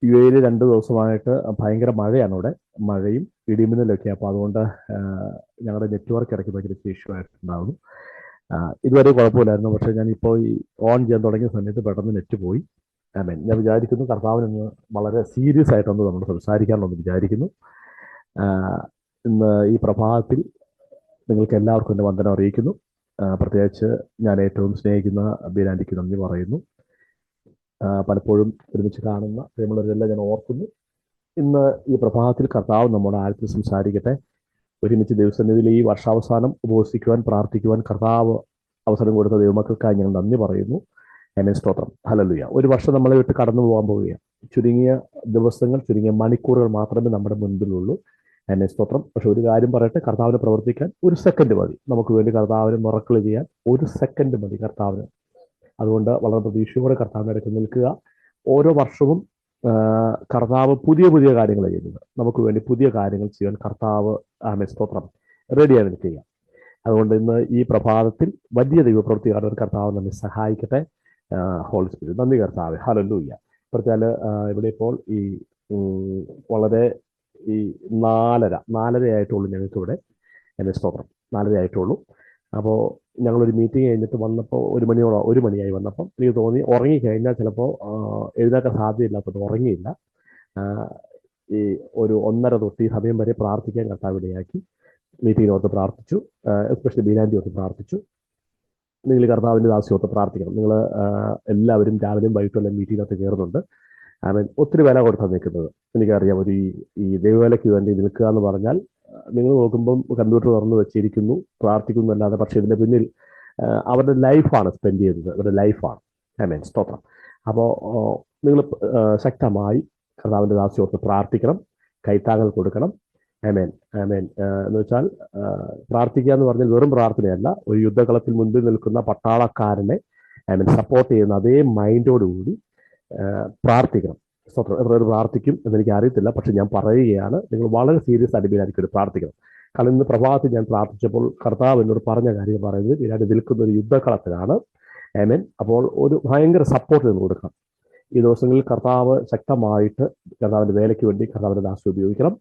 യു.എയിൽ 2 ദിവസമായിട്ട് ഭയങ്കര മഴയാണ് ഇവിടെ. മഴയും ഇടിമിന്നലൊക്കെ. അപ്പോൾ അതുകൊണ്ട് ഞങ്ങളുടെ നെറ്റ്വർക്ക് ഇടയ്ക്ക് ഭയങ്കര ഇഷ്യൂ ആയിട്ടുണ്ടാകുന്നു. ഇതുവരെ കുഴപ്പമില്ലായിരുന്നു. പക്ഷേ ഞാനിപ്പോൾ ഈ ഓൺ ചെയ്യാൻ തുടങ്ങിയ സമയത്ത് പെട്ടെന്ന് നെറ്റ് പോയി. ഞാൻ വിചാരിക്കുന്നു കർത്താവിനൊന്ന് വളരെ സീരിയസ് ആയിട്ടൊന്ന് നമ്മൾ സംസാരിക്കാമെന്ന് വിചാരിക്കുന്നു. ഇന്ന് ഈ പ്രഭാതത്തിൽ നിങ്ങൾക്ക് എല്ലാവർക്കും എൻ്റെ വന്ദനം അറിയിക്കുന്നു. പ്രത്യേകിച്ച് ഞാൻ ഏറ്റവും സ്നേഹിക്കുന്ന ബീരാൻഡിക്ക് നന്ദി പറയുന്നു. പലപ്പോഴും ഒരുമിച്ച് കാണുന്ന പ്രിയമുള്ളവരെല്ലാം ഞാൻ ഓർക്കുന്നു. ഇന്ന് ഈ പ്രഭാതത്തിൽ കർത്താവ് നമ്മുടെ ആഴത്തിൽ സംസാരിക്കട്ടെ. ഒരുമിച്ച് ദൈവസന്നിധിയിൽ ഈ വർഷാവസാനം ഉപവസിക്കുവാൻ, പ്രാർത്ഥിക്കുവാൻ കർത്താവ് അവസരം കൊടുത്ത ദൈവമക്കൾക്കായി ഞാൻ നന്ദി പറയുന്നു. എന്നെ സ്തോത്രം. ഹല്ലേലൂയ. ഒരു വർഷം നമ്മളെ വിട്ട് കടന്നു പോകാൻ പോവുകയാണ്. ചുരുങ്ങിയ ദിവസങ്ങൾ, ചുരുങ്ങിയ മണിക്കൂറുകൾ മാത്രമേ നമ്മുടെ മുൻപിലുള്ളൂ. എന്നെ സ്തോത്രം. പക്ഷെ ഒരു കാര്യം പറയട്ടെ, കർത്താവിനെ പ്രവർത്തിക്കാൻ 1 സെക്കൻഡ് മതി. നമുക്ക് വേണ്ടി കർത്താവിനെ മിറക്കിൾ ചെയ്യാൻ 1 സെക്കൻഡ് മതി കർത്താവിന്. അതുകൊണ്ട് വളരെ പ്രതീക്ഷയോടെ കർത്താവിനെ അടുത്ത് നിൽക്കുക. ഓരോ വർഷവും കർത്താവ് പുതിയ പുതിയ കാര്യങ്ങൾ ചെയ്യുന്നത്. നമുക്ക് വേണ്ടി പുതിയ കാര്യങ്ങൾ ചെയ്യാൻ കർത്താവ് സ്തോത്രം റെഡിയായി നിൽക്കുക. അതുകൊണ്ട് ഇന്ന് ഈ പ്രഭാതത്തിൽ വലിയ ദൈവപ്രവൃത്തി കാണുവാൻ കർത്താവ് നമ്മെ സഹായിക്കട്ടെ. Holy spirit. നന്ദി കർത്താവേ. ഹല്ലേലൂയ. പ്രത്യേക ഇവിടെ ഇപ്പോൾ ഈ വളരെ ഈ 4:30 ആയിട്ടുള്ളൂ ഞങ്ങൾക്കിവിടെ. എന്നെ സ്തോത്രം 4:30 ആയിട്ടുള്ളൂ. അപ്പോൾ ഞങ്ങളൊരു മീറ്റിംഗ് കഴിഞ്ഞിട്ട് വന്നപ്പോൾ 1 മണിയായി വന്നപ്പം എനിക്ക് തോന്നി ഉറങ്ങിക്കഴിഞ്ഞാൽ ചിലപ്പോൾ എഴുന്നേക്കാൻ സാധ്യതയില്ലാത്തത് ഉറങ്ങിയില്ല. ഈ ഒരു 1:30 തൊട്ട് ഈ സമയം വരെ പ്രാർത്ഥിക്കാൻ കർത്താവ് ഇടയാക്കി. മീറ്റിങ്ങിനോട്ട് പ്രാർത്ഥിച്ചു. എസ്പെഷ്യലി ബീരാൻഡിയോട്ട് പ്രാർത്ഥിച്ചു. നിങ്ങൾ കർത്താവിൻ്റെ ദാസ്യോട്ട് പ്രാർത്ഥിക്കണം. നിങ്ങൾ എല്ലാവരും രാവിലെയും വൈകിട്ടും മീറ്റിങ്ങിനകത്ത് കയറുന്നുണ്ട്. ഒത്തിരി വില കൊടുത്താണ് നിൽക്കുന്നത്. എനിക്കറിയാം. ഈ ദൈവവേലയ്ക്ക് വേണ്ടി നിൽക്കുക എന്ന് പറഞ്ഞാൽ നിങ്ങൾ നോക്കുമ്പം കമ്പ്യൂട്ടർ തുറന്ന് വെച്ചിരിക്കുന്നു, പ്രാർത്ഥിക്കുന്നു അല്ലാതെ, പക്ഷേ ഇതിൻ്റെ പിന്നിൽ അവരുടെ ലൈഫാണ് സ്പെൻഡ് ചെയ്യുന്നത്. അവരുടെ ലൈഫാണ്. സ്തോത്രം. അപ്പോൾ നിങ്ങൾ ശക്തമായി കർത്താവിൻ്റെ ദാസ്യോട്ട് പ്രാർത്ഥിക്കണം, കൈത്താങ്ങൽ കൊടുക്കണം. എന്ന് വെച്ചാൽ പ്രാർത്ഥിക്കുക എന്ന് പറഞ്ഞാൽ വെറും പ്രാർത്ഥനയല്ല. ഒരു യുദ്ധകളത്തിൽ മുൻപിൽ നിൽക്കുന്ന പട്ടാളക്കാരനെ സപ്പോർട്ട് ചെയ്യുന്ന അതേ മൈൻഡോടുകൂടി പ്രാർത്ഥിക്കണം. സ്തോത്രം. എത്ര പ്രാർത്ഥിക്കും എന്നെനിക്ക് അറിയത്തില്ല, പക്ഷെ ഞാൻ പറയുകയാണ്, നിങ്ങൾ വളരെ സീരിയസ് ആയിട്ട് ബീരാൻഡിക്ക് പ്രാർത്ഥിക്കണം. കാരണം ഇന്ന് പ്രഭാതത്തിൽ ഞാൻ പ്രാർത്ഥിച്ചപ്പോൾ കർത്താവ് എന്നോട് പറഞ്ഞ കാര്യം പറയുന്നത്, ബീരാൻഡി നിൽക്കുന്ന ഒരു യുദ്ധകളത്തിലാണ്. അപ്പോൾ ഒരു ഭയങ്കര സപ്പോർട്ട് നിന്ന് കൊടുക്കണം. ഈ ദിവസങ്ങളിൽ കർത്താവ് ശക്തമായിട്ട് കർത്താവിൻ്റെ വേലയ്ക്ക് വേണ്ടി കർത്താവിൻ്റെ ദാസം ഉപയോഗിക്കണം.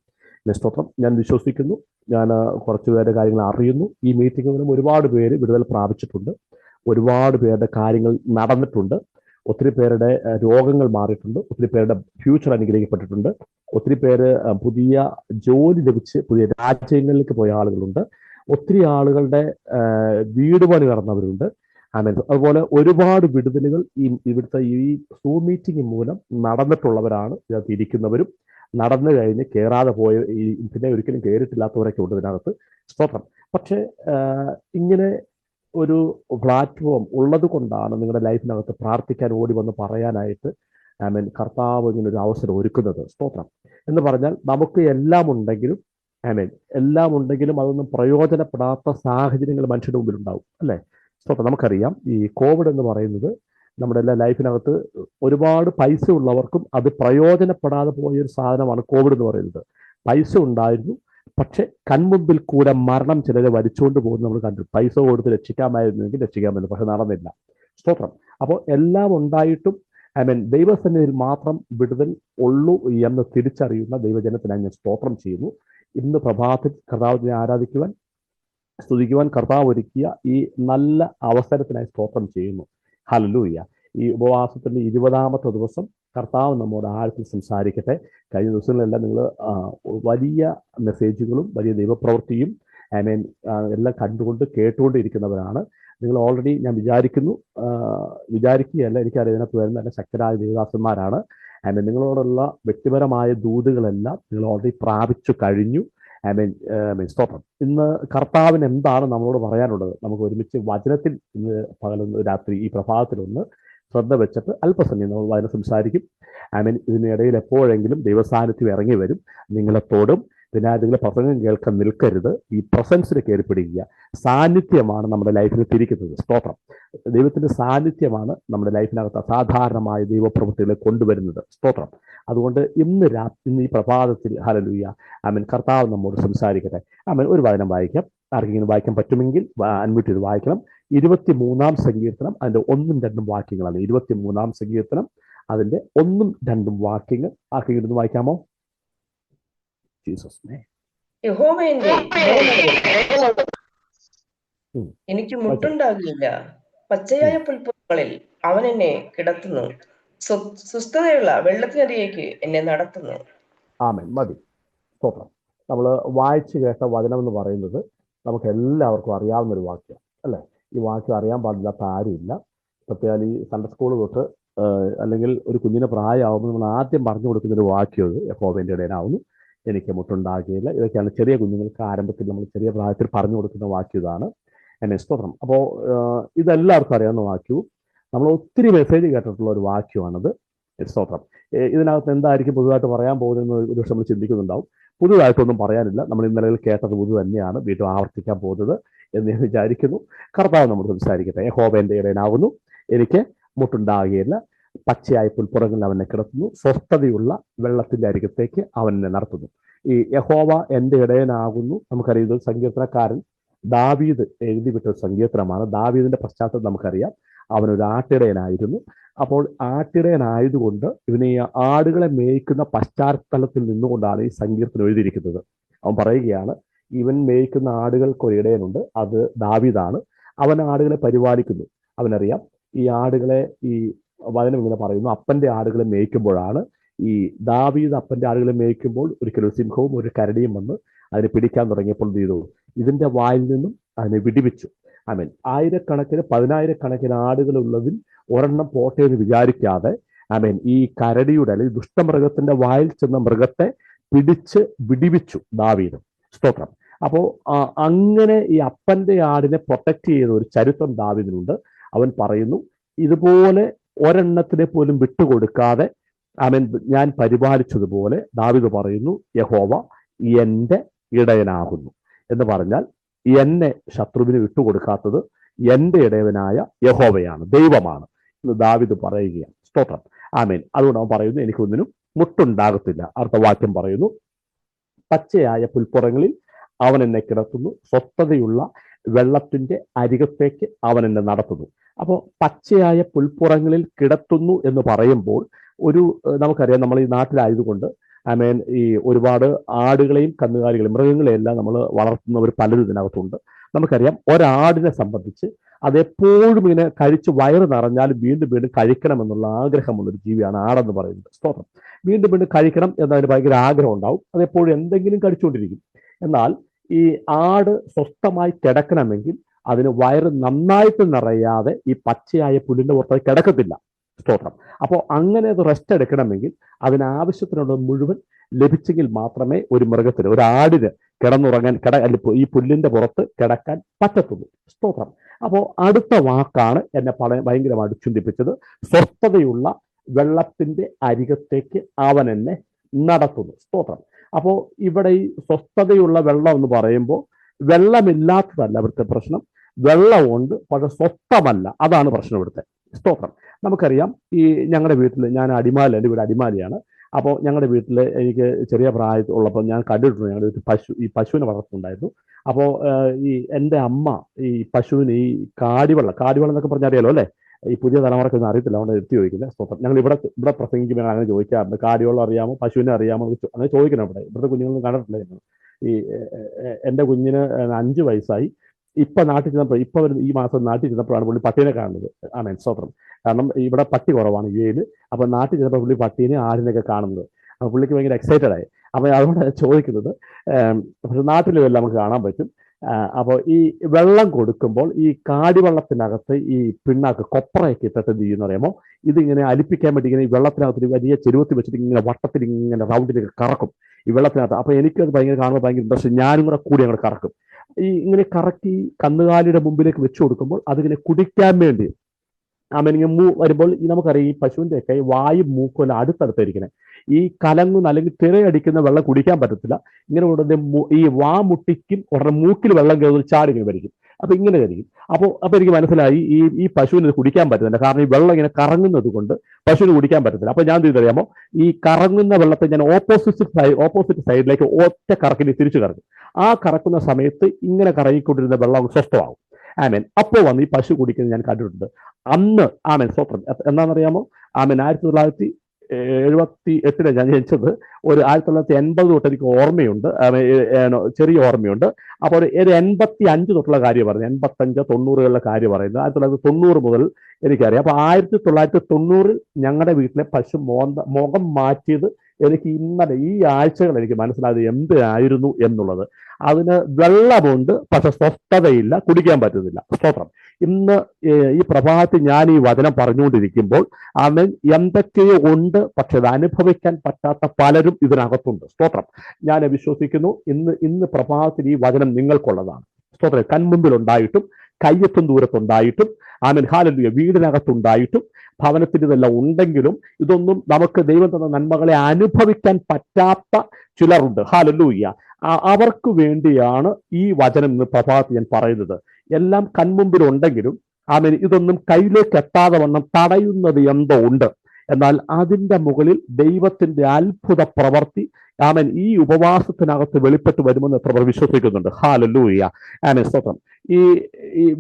സ്തോത്രം. ഞാൻ വിശ്വസിക്കുന്നു. ഞാൻ കുറച്ച് പേരുടെ കാര്യങ്ങൾ അറിയുന്നു. ഈ മീറ്റിങ്ങുകളും ഒരുപാട് പേര് വിടുതൽ പ്രാപിച്ചിട്ടുണ്ട്. ഒരുപാട് പേരുടെ കാര്യങ്ങൾ നടന്നിട്ടുണ്ട്. ഒത്തിരി പേരുടെ രോഗങ്ങൾ മാറിയിട്ടുണ്ട്. ഒത്തിരി പേരുടെ ഫ്യൂച്ചർ അനുഗ്രഹിക്കപ്പെട്ടിട്ടുണ്ട്. ഒത്തിരി പേര് പുതിയ ജോലി ലഭിച്ച് പുതിയ രാജ്യങ്ങളിലേക്ക് പോയ ആളുകളുണ്ട്. ഒത്തിരി ആളുകളുടെ വീട് പണി നടന്നവരുണ്ട്. അതുപോലെ ഒരുപാട് വിടുതലുകൾ ഇവിടുത്തെ ഈ സൂം മീറ്റിംഗ് മൂലം നടന്നിട്ടുള്ളവരാണ് ഇതിനകത്ത് ഇരിക്കുന്നവരും. നടന്നു കഴിഞ്ഞ് കയറാതെ പോയ പിന്നെ ഒരിക്കലും കയറിയിട്ടില്ലാത്തവരൊക്കെ ഉണ്ട് ഇതിനകത്ത്. സ്തോത്രം. പക്ഷേ ഇങ്ങനെ ഒരു പ്ലാറ്റ്ഫോം ഉള്ളത് കൊണ്ടാണ് നിങ്ങളുടെ ലൈഫിനകത്ത് പ്രാർത്ഥിക്കാൻ ഓടി വന്ന് പറയാനായിട്ട് കർത്താവ് ഇങ്ങനെ ഒരു അവസരം ഒരുക്കുന്നത്. സ്തോത്രം. എന്ന് പറഞ്ഞാൽ നമുക്ക് എല്ലാം ഉണ്ടെങ്കിലും എല്ലാം ഉണ്ടെങ്കിലും അതൊന്നും പ്രയോജനപ്പെടാത്ത സാഹചര്യങ്ങൾ മനുഷ്യരുടെ മുമ്പിൽ ഉണ്ടാവും, അല്ലേ? സ്തോത്രം. നമുക്കറിയാം ഈ കോവിഡ് എന്ന് പറയുന്നത് നമ്മുടെ എല്ലാ ലൈഫിനകത്ത് ഒരുപാട് പൈസ ഉള്ളവർക്കും അത് പ്രയോജനപ്പെടാതെ പോയൊരു സാധനമാണ് കോവിഡ് എന്ന് പറയുന്നത്. പൈസ ഉണ്ടായിരുന്നു, പക്ഷെ കൺമുമ്പിൽ കൂടെ മരണം ചിലരെ വലിച്ചുകൊണ്ട് പോകുന്നത് നമ്മൾ കണ്ടു. പൈസ കൊടുത്ത് രക്ഷിക്കാമായിരുന്നെങ്കിൽ രക്ഷിക്കാമെന്ന്, പക്ഷെ നടന്നില്ല. സ്തോത്രം. അപ്പോൾ എല്ലാം ഉണ്ടായിട്ടും ദൈവസന്നിധിയിൽ മാത്രം വിടുതൽ ഉള്ളൂ എന്ന് തിരിച്ചറിയുന്ന ദൈവജനത്തിനായി ഞാൻ സ്തോത്രം ചെയ്യുന്നു. ഇന്ന് പ്രഭാതത്തിൽ കർത്താവിനെ ആരാധിക്കുവാൻ, സ്തുതിക്കുവാൻ കർത്താവ് ഒരുക്കിയ ഈ നല്ല അവസരത്തിനായി സ്തോത്രം ചെയ്യുന്നു. ഹല്ലേലൂയ. ഈ ഉപവാസത്തിൻ്റെ 20ാമത്തെ ദിവസം കർത്താവ് നമ്മോട് ആഴത്തിൽ സംസാരിക്കട്ടെ. കഴിഞ്ഞ ദിവസങ്ങളിലെല്ലാം നിങ്ങൾ വലിയ മെസ്സേജുകളും വലിയ ദൈവപ്രവൃത്തിയും എല്ലാം കണ്ടുകൊണ്ട് കേട്ടുകൊണ്ടിരിക്കുന്നവരാണ്. നിങ്ങൾ ഓൾറെഡി ഞാൻ വിചാരിക്കുകയല്ല, എനിക്കറിയാം ഇതിനകത്ത് വരുന്ന നല്ല ശക്തരായ ദൈവദാസന്മാരാണ്. നിങ്ങളോടുള്ള വ്യക്തിപരമായ ദൂതുകളെല്ലാം നിങ്ങൾ ഓൾറെഡി പ്രാപിച്ചു കഴിഞ്ഞു. സ്തോത്രം. ഇന്ന് കർത്താവിന് എന്താണ് നമ്മളോട് പറയാനുള്ളത്? നമുക്ക് ഒരുമിച്ച് വചനത്തിൽ ഇന്ന് പകലൊന്ന് രാത്രി ഈ പ്രഭാതത്തിലൊന്ന് ശ്രദ്ധ വെച്ചിട്ട് അല്പസമയം നമ്മൾ വചനം സംസാരിക്കും. ഇതിനിടയിൽ എപ്പോഴെങ്കിലും ദൈവസാന്നിധ്യം ഇറങ്ങി വരും. നിങ്ങളെത്തോടും പിന്നെ നിങ്ങളെ പ്രസംഗം കേൾക്കാൻ നിൽക്കരുത്. ഈ പ്രസൻസിൽ കയറിപ്പിടിക്കുക. സാന്നിധ്യമാണ് നമ്മുടെ ലൈഫിൽ തിരിക്കുന്നത്. സ്തോത്രം. ദൈവത്തിൻ്റെ സാന്നിധ്യമാണ് നമ്മുടെ ലൈഫിനകത്ത് അസാധാരണമായ ദൈവപ്രവൃത്തികളെ കൊണ്ടുവരുന്നത്. സ്തോത്രം. അതുകൊണ്ട് ഇന്ന് ഈ പ്രഭാതത്തിൽ ഹല്ലേലൂയ കർത്താവ് നമ്മോട് സംസാരിക്കട്ടെ. ഒരു വചനം വായിക്കാം. ആർക്കെങ്കിലും വായിക്കാൻ പറ്റുമെങ്കിൽ അൺമ്യൂട്ട് ചെയ്ത് വായിക്കണം. 23-ാം സങ്കീർത്തനം അതിൻ്റെ 1-ഉം 2-ഉം വാക്യങ്ങളാണ്. 23-ാം സങ്കീർത്തനം അതിന്റെ 1ഉം 2ഉം വാക്യങ്ങൾ ആർക്കെങ്കിലും വായിക്കാമോ? ജീസസ് എനിക്ക് മുട്ടുണ്ടാകില്ല. പച്ചയായ പുൽപ്പുറങ്ങളിൽ അവൻ എന്നെ കിടത്തുന്നു. സുസ്ഥതയുള്ള വെള്ളത്തിനരികേക്ക് എന്നെ നടത്തുന്നു. ആമേൻ. മതി. സ്തോത്രം. നമ്മൾ വായിച്ചു കേട്ട വചനം എന്ന് പറയുന്നത് നമുക്ക് എല്ലാവർക്കും അറിയാവുന്ന ഒരു വാക്യം അല്ലേ? ഈ വാക്യം അറിയാൻ പാടില്ലാത്ത ആരുമില്ല. പ്രത്യേകം ഈ സൺഡേ സ്കൂൾ തൊട്ട് അല്ലെങ്കിൽ ഒരു കുഞ്ഞിന് പ്രായമാകുമ്പോൾ നമ്മൾ ആദ്യം പറഞ്ഞു കൊടുക്കുന്ന ഒരു വാക്യം ഇത് യഹോവയുടെ ഇടയനാവുന്നു, എനിക്ക് മുട്ടുണ്ടാകുകയില്ല. ഇതൊക്കെയാണ് ചെറിയ കുഞ്ഞുങ്ങൾക്ക് ആരംഭത്തിൽ നമ്മൾ ചെറിയ പ്രായത്തിൽ പറഞ്ഞു കൊടുക്കുന്ന വാക്യം ഇതാണ്. എന്നെ സ്തോത്രം. അപ്പോൾ ഇതെല്ലാവർക്കും അറിയാവുന്ന വാക്യവും നമ്മൾ ഒത്തിരി മെസ്സേജ് കേട്ടിട്ടുള്ള ഒരു വാക്യമാണത്. സ്തോത്രം. ഇതിനകത്ത് എന്തായിരിക്കും പുതുതായിട്ട് പറയാൻ പോകുന്നതെന്ന് ഒരു പക്ഷെ നമ്മൾ ചിന്തിക്കുന്നുണ്ടാവും. പുതുതായിട്ടൊന്നും പറയാനില്ല. നമ്മൾ ഇന്നലെ കേട്ടത് പുതു തന്നെയാണ് വീണ്ടും ആവർത്തിക്കാൻ പോകുന്നത് എന്ന് ഞാൻ വിചാരിക്കുന്നു. കർത്താവ് നമ്മൾ സംസാരിക്കട്ടെ. യഹോവയുടെ ഇടയനാവുന്നു, എനിക്ക് മുട്ടുണ്ടാകുകയില്ല. പച്ചയായ പുൽപ്പുറങ്ങളിൽ അവനെ കിടത്തുന്നു, സ്വസ്ഥതയുള്ള വെള്ളത്തിന്റെ അരികത്തേക്ക് അവനെ നടത്തുന്നു. ഈ യഹോവ എൻ്റെ ഇടയനാകുന്നു നമുക്കറിയുന്നത് സങ്കീർത്തനക്കാരൻ ദാവീദ് എഴുതി വിട്ട സങ്കീർത്തനമാണ്. ദാവീദിന്റെ പശ്ചാത്തലം നമുക്കറിയാം. അവനൊരു ആട്ടിടയനായിരുന്നു. അപ്പോൾ ആട്ടിടയനായതുകൊണ്ട് ഇവന് ഈ ആടുകളെ മേയ്ക്കുന്ന പശ്ചാത്തലത്തിൽ നിന്നുകൊണ്ടാണ് ഈ സങ്കീർത്തനം എഴുതിയിരിക്കുന്നത്. അവൻ പറയുകയാണ്, ഇവൻ മേയ്ക്കുന്ന ആടുകൾക്കൊരിടയനുണ്ട്, അത് ദാവീദാണ്. അവൻ ആടുകളെ പരിപാലിക്കുന്നു. അവനറിയാം ഈ ആടുകളെ, ഈ വചനം ഇങ്ങനെ പറയുന്നു, അപ്പന്റെ ആടുകളെ മേയ്ക്കുമ്പോഴാണ് ഈ ദാവീദ് അപ്പന്റെ ആടുകളെ മേയ്ക്കുമ്പോൾ ഒരിക്കലും ഒരു സിംഹവും ഒരു കരടിയും വന്ന് അതിനെ പിടിക്കാൻ തുടങ്ങിയപ്പോൾ എന്ത് ചെയ്തു? ഇതിന്റെ വായിൽ നിന്നും അതിനെ വിടിവിച്ചു. ആമേൻ. ആയിരക്കണക്കിന് 10,000-കണക്കിന് ആടുകളുള്ളതിൽ ഒരെണ്ണം പോട്ടെ എന്ന് വിചാരിക്കാതെ ആമേൻ ഈ കരടിയുടെ അല്ലെങ്കിൽ ദുഷ്ടമൃഗത്തിന്റെ വായിൽ ചെന്ന മൃഗത്തെ പിടിച്ച് വിടിവിച്ചു ദാവീദ്. സ്തോത്രം. അപ്പോൾ അങ്ങനെ ഈ അപ്പന്റെ ആടിനെ പ്രൊട്ടക്ട് ചെയ്ത ഒരു ചരിത്രം ദാവീദിനുണ്ട്. അവൻ പറയുന്നു, ഇതുപോലെ ഒരെണ്ണത്തിനെ പോലും വിട്ടുകൊടുക്കാതെ ആമേൻ ഞാൻ പരിപാലിച്ചതുപോലെ ദാവീദ് പറയുന്നു, യഹോവ എൻ്റെ ഇടയനാകുന്നു എന്ന് പറഞ്ഞാൽ എന്നെ ശത്രുവിന് വിട്ടുകൊടുക്കാത്തത് എൻ്റെ ഇടയവനായ യഹോവയാണ്, ദൈവമാണ് എന്ന് ദാവീദ് പറയുകയാണ്. സ്തോത്രം. ആമേൻ. അതുകൊണ്ട് അവൻ പറയുന്നു, എനിക്കൊന്നിനും മുട്ടുണ്ടാകത്തില്ല. അടുത്ത വാക്യം പറയുന്നു, പച്ചയായ പുൽപ്പുറങ്ങളിൽ അവൻ എന്നെ കിടത്തുന്നു, സ്വസ്ഥതയുള്ള വെള്ളത്തിന്റെ അരികത്തേക്ക് അവൻ എന്നെ നടത്തുന്നു. അപ്പോൾ പച്ചയായ പുൽപ്പുറങ്ങളിൽ കിടത്തുന്നു എന്ന് പറയുമ്പോൾ നമുക്കറിയാം, നമ്മൾ ഈ നാട്ടിലായതുകൊണ്ട് ആമേൻ ഈ ഒരുപാട് ആടുകളെയും കന്നുകാലികളെയും മൃഗങ്ങളെയും എല്ലാം നമ്മൾ വളർത്തുന്നവർ പലരും ഇതിനകത്തുണ്ട്. നമുക്കറിയാം ഒരാടിനെ സംബന്ധിച്ച് അതെപ്പോഴും ഇങ്ങനെ കഴിച്ച് വയറ് നിറഞ്ഞാലും വീണ്ടും വീണ്ടും കഴിക്കണമെന്നുള്ള ആഗ്രഹമുള്ളൊരു ജീവിയാണ് ആടെന്ന് പറയുന്നത്. സ്തോത്രം. വീണ്ടും വീണ്ടും കഴിക്കണം എന്നതിന് ഭയങ്കര ആഗ്രഹം ഉണ്ടാവും. അതെപ്പോഴും എന്തെങ്കിലും കഴിച്ചുകൊണ്ടിരിക്കും. എന്നാൽ ഈ ആട് സ്വസ്ഥമായി കിടക്കണമെങ്കിൽ അതിന് വയറ് നന്നായിട്ട് നിറയാതെ ഈ പച്ചയായ പുല്ലിന്റെ പുറത്ത് കിടക്കത്തില്ല. സ്തോത്രം. അപ്പോൾ അങ്ങനെ അത് റെസ്റ്റ് എടുക്കണമെങ്കിൽ അതിനാവശ്യത്തിനുള്ള മുഴുവൻ ലഭിച്ചെങ്കിൽ മാത്രമേ ഒരു മൃഗത്തിന്, ഒരു ആടിന് കിടന്നുറങ്ങാൻ ഈ പുല്ലിന്റെ പുറത്ത് കിടക്കാൻ പറ്റത്തുള്ളൂ. സ്തോത്രം. അപ്പോൾ അടുത്ത വാക്കാണ് എന്നെ ഭയങ്കരമായിട്ട് ചിന്തിപ്പിച്ചത്. സ്വസ്ഥതയുള്ള വെള്ളത്തിന്റെ അരികത്തേക്ക് അവൻ എന്നെ നടത്തുന്നു. സ്തോത്രം. അപ്പോൾ ഇവിടെ ഈ സ്വസ്ഥതയുള്ള വെള്ളം എന്ന് പറയുമ്പോൾ വെള്ളമില്ലാത്തതല്ല ഇവിടുത്തെ പ്രശ്നം, വെള്ളമുണ്ട് പക്ഷെ സ്വസ്ഥമല്ല, അതാണ് പ്രശ്നം ഇവിടുത്തെ. സ്തോത്രം. നമുക്കറിയാം ഈ ഞങ്ങളുടെ വീട്ടിൽ, ഞാൻ അടിമാലി, എൻ്റെ വീട് അടിമാലിയാണ്. അപ്പോൾ ഞങ്ങളുടെ വീട്ടിൽ എനിക്ക് ചെറിയ പ്രായമുള്ളപ്പോൾ ഞാൻ കണ്ടിട്ടുണ്ട്, ഞങ്ങളുടെ വീട്ടിൽ പശുവിനെ വളർത്തുന്നുണ്ടായിരുന്നു. അപ്പോൾ ഈ എൻ്റെ അമ്മ ഈ പശുവിന് ഈ കാടിവെള്ളം എന്നൊക്കെ പറഞ്ഞാൽ അറിയാലോ അല്ലേ? ഈ പുതിയ തലമുറക്കൊന്നും അറിയത്തില്ല, അതുകൊണ്ട് എടുത്ത് ചോദിക്കുന്നത്. സ്തോത്രം. ഞങ്ങൾ ഇവിടെ പ്രസംഗിക്കുമ്പോൾ അങ്ങനെ ചോദിക്കാറുണ്ട്, കാടിവെള്ളം അറിയാമോ, പശുവിനെ അറിയാമോ, അങ്ങനെ ചോദിക്കണം. ഇവിടുത്തെ കുഞ്ഞുങ്ങളൊന്നും കണ്ടിട്ടില്ല. ഈ എൻ്റെ കുഞ്ഞിന് 5 വയസ്സായി. ഇപ്പൊ നാട്ടിൽ ചെന്നപ്പോൾ, ഈ മാസം നാട്ടിൽ ചെന്നപ്പോഴാണ് പുള്ളി പട്ടീനെ കാണുന്നത്. ആമേൻ. സ്തോത്രം. കാരണം ഇവിടെ പട്ടി കുറവാണ് യു.എയിൽ. അപ്പൊ നാട്ടിൽ ചെന്നപ്പോൾ പുള്ളി പട്ടീനെ ആടിനൊക്കെ കാണുന്നത്. അപ്പൊ പുള്ളിക്ക് ഭയങ്കര എക്സൈറ്റഡ് ആയി. അപ്പൊ അതുകൊണ്ടാണ് ചോദിക്കുന്നത്. പക്ഷെ നാട്ടിലും എല്ലാം നമുക്ക് കാണാൻ പറ്റും. അപ്പോൾ ഈ വെള്ളം കൊടുക്കുമ്പോൾ ഈ കാടിവെള്ളത്തിനകത്ത് ഈ പിണ്ണാക്ക് കൊപ്രയൊക്കെ ഇട്ടിട്ട് എന്ത് ചെയ്യുന്ന പറയുമ്പോൾ ഇതിങ്ങനെ അലിപ്പിക്കാൻ വേണ്ടി ഇങ്ങനെ ഈ വെള്ളത്തിനകത്ത് വലിയ ചെരുവത്തി വെച്ചിട്ട് ഇങ്ങനെ വട്ടത്തിൽ ഇങ്ങനെ റൗണ്ടിലേക്ക് കറക്കും ഈ വെള്ളത്തിനകത്ത്. അപ്പൊ എനിക്കത് ഭയങ്കര കാണുമ്പോൾ ഭയങ്കര ഇൻട്രസ്റ്റ്. ഞാനും കൂടി അങ്ങനെ കറക്കും. ഇങ്ങനെ കറക്കി കന്നുകാലിയുടെ മുമ്പിലേക്ക് വെച്ചു കൊടുക്കുമ്പോൾ അതിങ്ങനെ കുടിക്കാൻ വേണ്ടി ഇങ്ങനെ വരുമ്പോൾ നമുക്കറിയാം ഈ പശുവിന്റെ ഒക്കെ വായും മൂക്കും അടുത്തടുത്തായിരിക്കണേ. ഈ കലങ്ങുന്ന അല്ലെങ്കിൽ തിരയടിക്കുന്ന വെള്ളം കുടിക്കാൻ പറ്റത്തില്ല. ഇങ്ങനെ ഉടനെ ഈ വാ മുട്ടിക്കും ഉടനെ മൂക്കിൽ വെള്ളം കയറി ചാടി ഇങ്ങനെ വരിക്കും. അപ്പൊ ഇങ്ങനെ വരിക്കും. അപ്പൊ എനിക്ക് മനസ്സിലായി ഈ പശുവിന് ഇത് കുടിക്കാൻ പറ്റുന്നില്ല. കാരണം ഈ വെള്ളം ഇങ്ങനെ കറങ്ങുന്നത് കൊണ്ട് പശുവിന് കുടിക്കാൻ പറ്റത്തില്ല. അപ്പൊ ഞാൻ അറിയാമോ, ഈ കറങ്ങുന്ന വെള്ളത്തെ ഞാൻ ഓപ്പോസിറ്റ് സൈഡിലേക്ക് ഒറ്റ കറക്കിന് തിരിച്ചു കറക്കും. ആ കറക്കുന്ന സമയത്ത് ഇങ്ങനെ കറങ്ങിക്കൊണ്ടിരുന്ന വെള്ളം സ്വസ്ഥമാകും. ആമേൻ. അപ്പോൾ വന്ന് ഈ പശു കുടിക്കുന്നത് ഞാൻ കണ്ടിട്ടുണ്ട്. അന്ന് ആമേൻ സ്വത്രം എന്താണെന്നറിയാമോ? ആമേൻ 1978 ഞാൻ ജനിച്ചത്. ഒരു 1980 തൊട്ട് എനിക്ക് ഓർമ്മയുണ്ട്, ചെറിയ ഓർമ്മയുണ്ട്. അപ്പോൾ ഒരു 85 തൊട്ടുള്ള കാര്യം പറയുന്നത്, 85 90കളിലെ കാര്യം പറയുന്നത്. 1990 മുതൽ എനിക്കറിയാം. അപ്പൊ 1990 ഞങ്ങളുടെ വീട്ടിലെ പശു മുഖം മാറ്റിയത് എനിക്ക് ഇന്നലെ ഈ ആഴ്ചകൾ എനിക്ക് മനസ്സിലായത് എന്തായിരുന്നു എന്നുള്ളത്. അതിന് വെള്ളമുണ്ട്, പക്ഷെ സ്വസ്ഥതയില്ല, കുടിക്കാൻ പറ്റുന്നില്ല. സ്തോത്രം. ഇന്ന് ഈ പ്രഭാതത്തിൽ ഞാൻ ഈ വചനം പറഞ്ഞുകൊണ്ടിരിക്കുമ്പോൾ അവൻ എന്തൊക്കെയോ ഉണ്ട്, പക്ഷെ അത് അനുഭവിക്കാൻ പറ്റാത്ത പലരും ഇതിനകത്തുണ്ട്. സ്തോത്രം. ഞാൻ വിശ്വസിക്കുന്നു ഇന്ന് പ്രഭാതത്തിൽ ഈ വചനം നിങ്ങൾക്കുള്ളതാണ്. സ്തോത്രം. കൺമുമ്പിൽ ഉണ്ടായിട്ടും കയ്യെത്തും ദൂരത്തുണ്ടായിട്ടും ആമേൻ ഹല്ലേലൂയ വീടിനകത്തുണ്ടായിട്ടും ഭവനത്തിൽ ഇതെല്ലാം ഉണ്ടെങ്കിലും ഇതൊന്നും നമുക്ക് ദൈവം തന്ന നന്മകളെ അനുഭവിക്കാൻ പറ്റാത്ത ചിലരുണ്ട്. ഹല്ലേലൂയ. അവർക്ക് വേണ്ടിയാണ് ഈ വചനം ഇന്ന് പ്രഭാതത്തിൽ ഞാൻ പറയുന്നത്. എല്ലാം കൺമുമ്പിൽ ഉണ്ടെങ്കിലും ആമേൻ ഇതൊന്നും കയ്യിലേക്ക് എത്താതെ വണ്ണം തടയുന്നത് എന്തോ ഉണ്ട്. എന്നാൽ അതിൻ്റെ മുകളിൽ ദൈവത്തിന്റെ അത്ഭുത പ്രവൃത്തി ആമേൻ ഈ ഉപവാസത്തിനകത്ത് വെളിപ്പെട്ട് വരുമെന്ന് എത്ര പേർ വിശ്വസിക്കുന്നുണ്ട്? ഹല്ലേലൂയ. ആമേൻ സ്തോത്രം. ഈ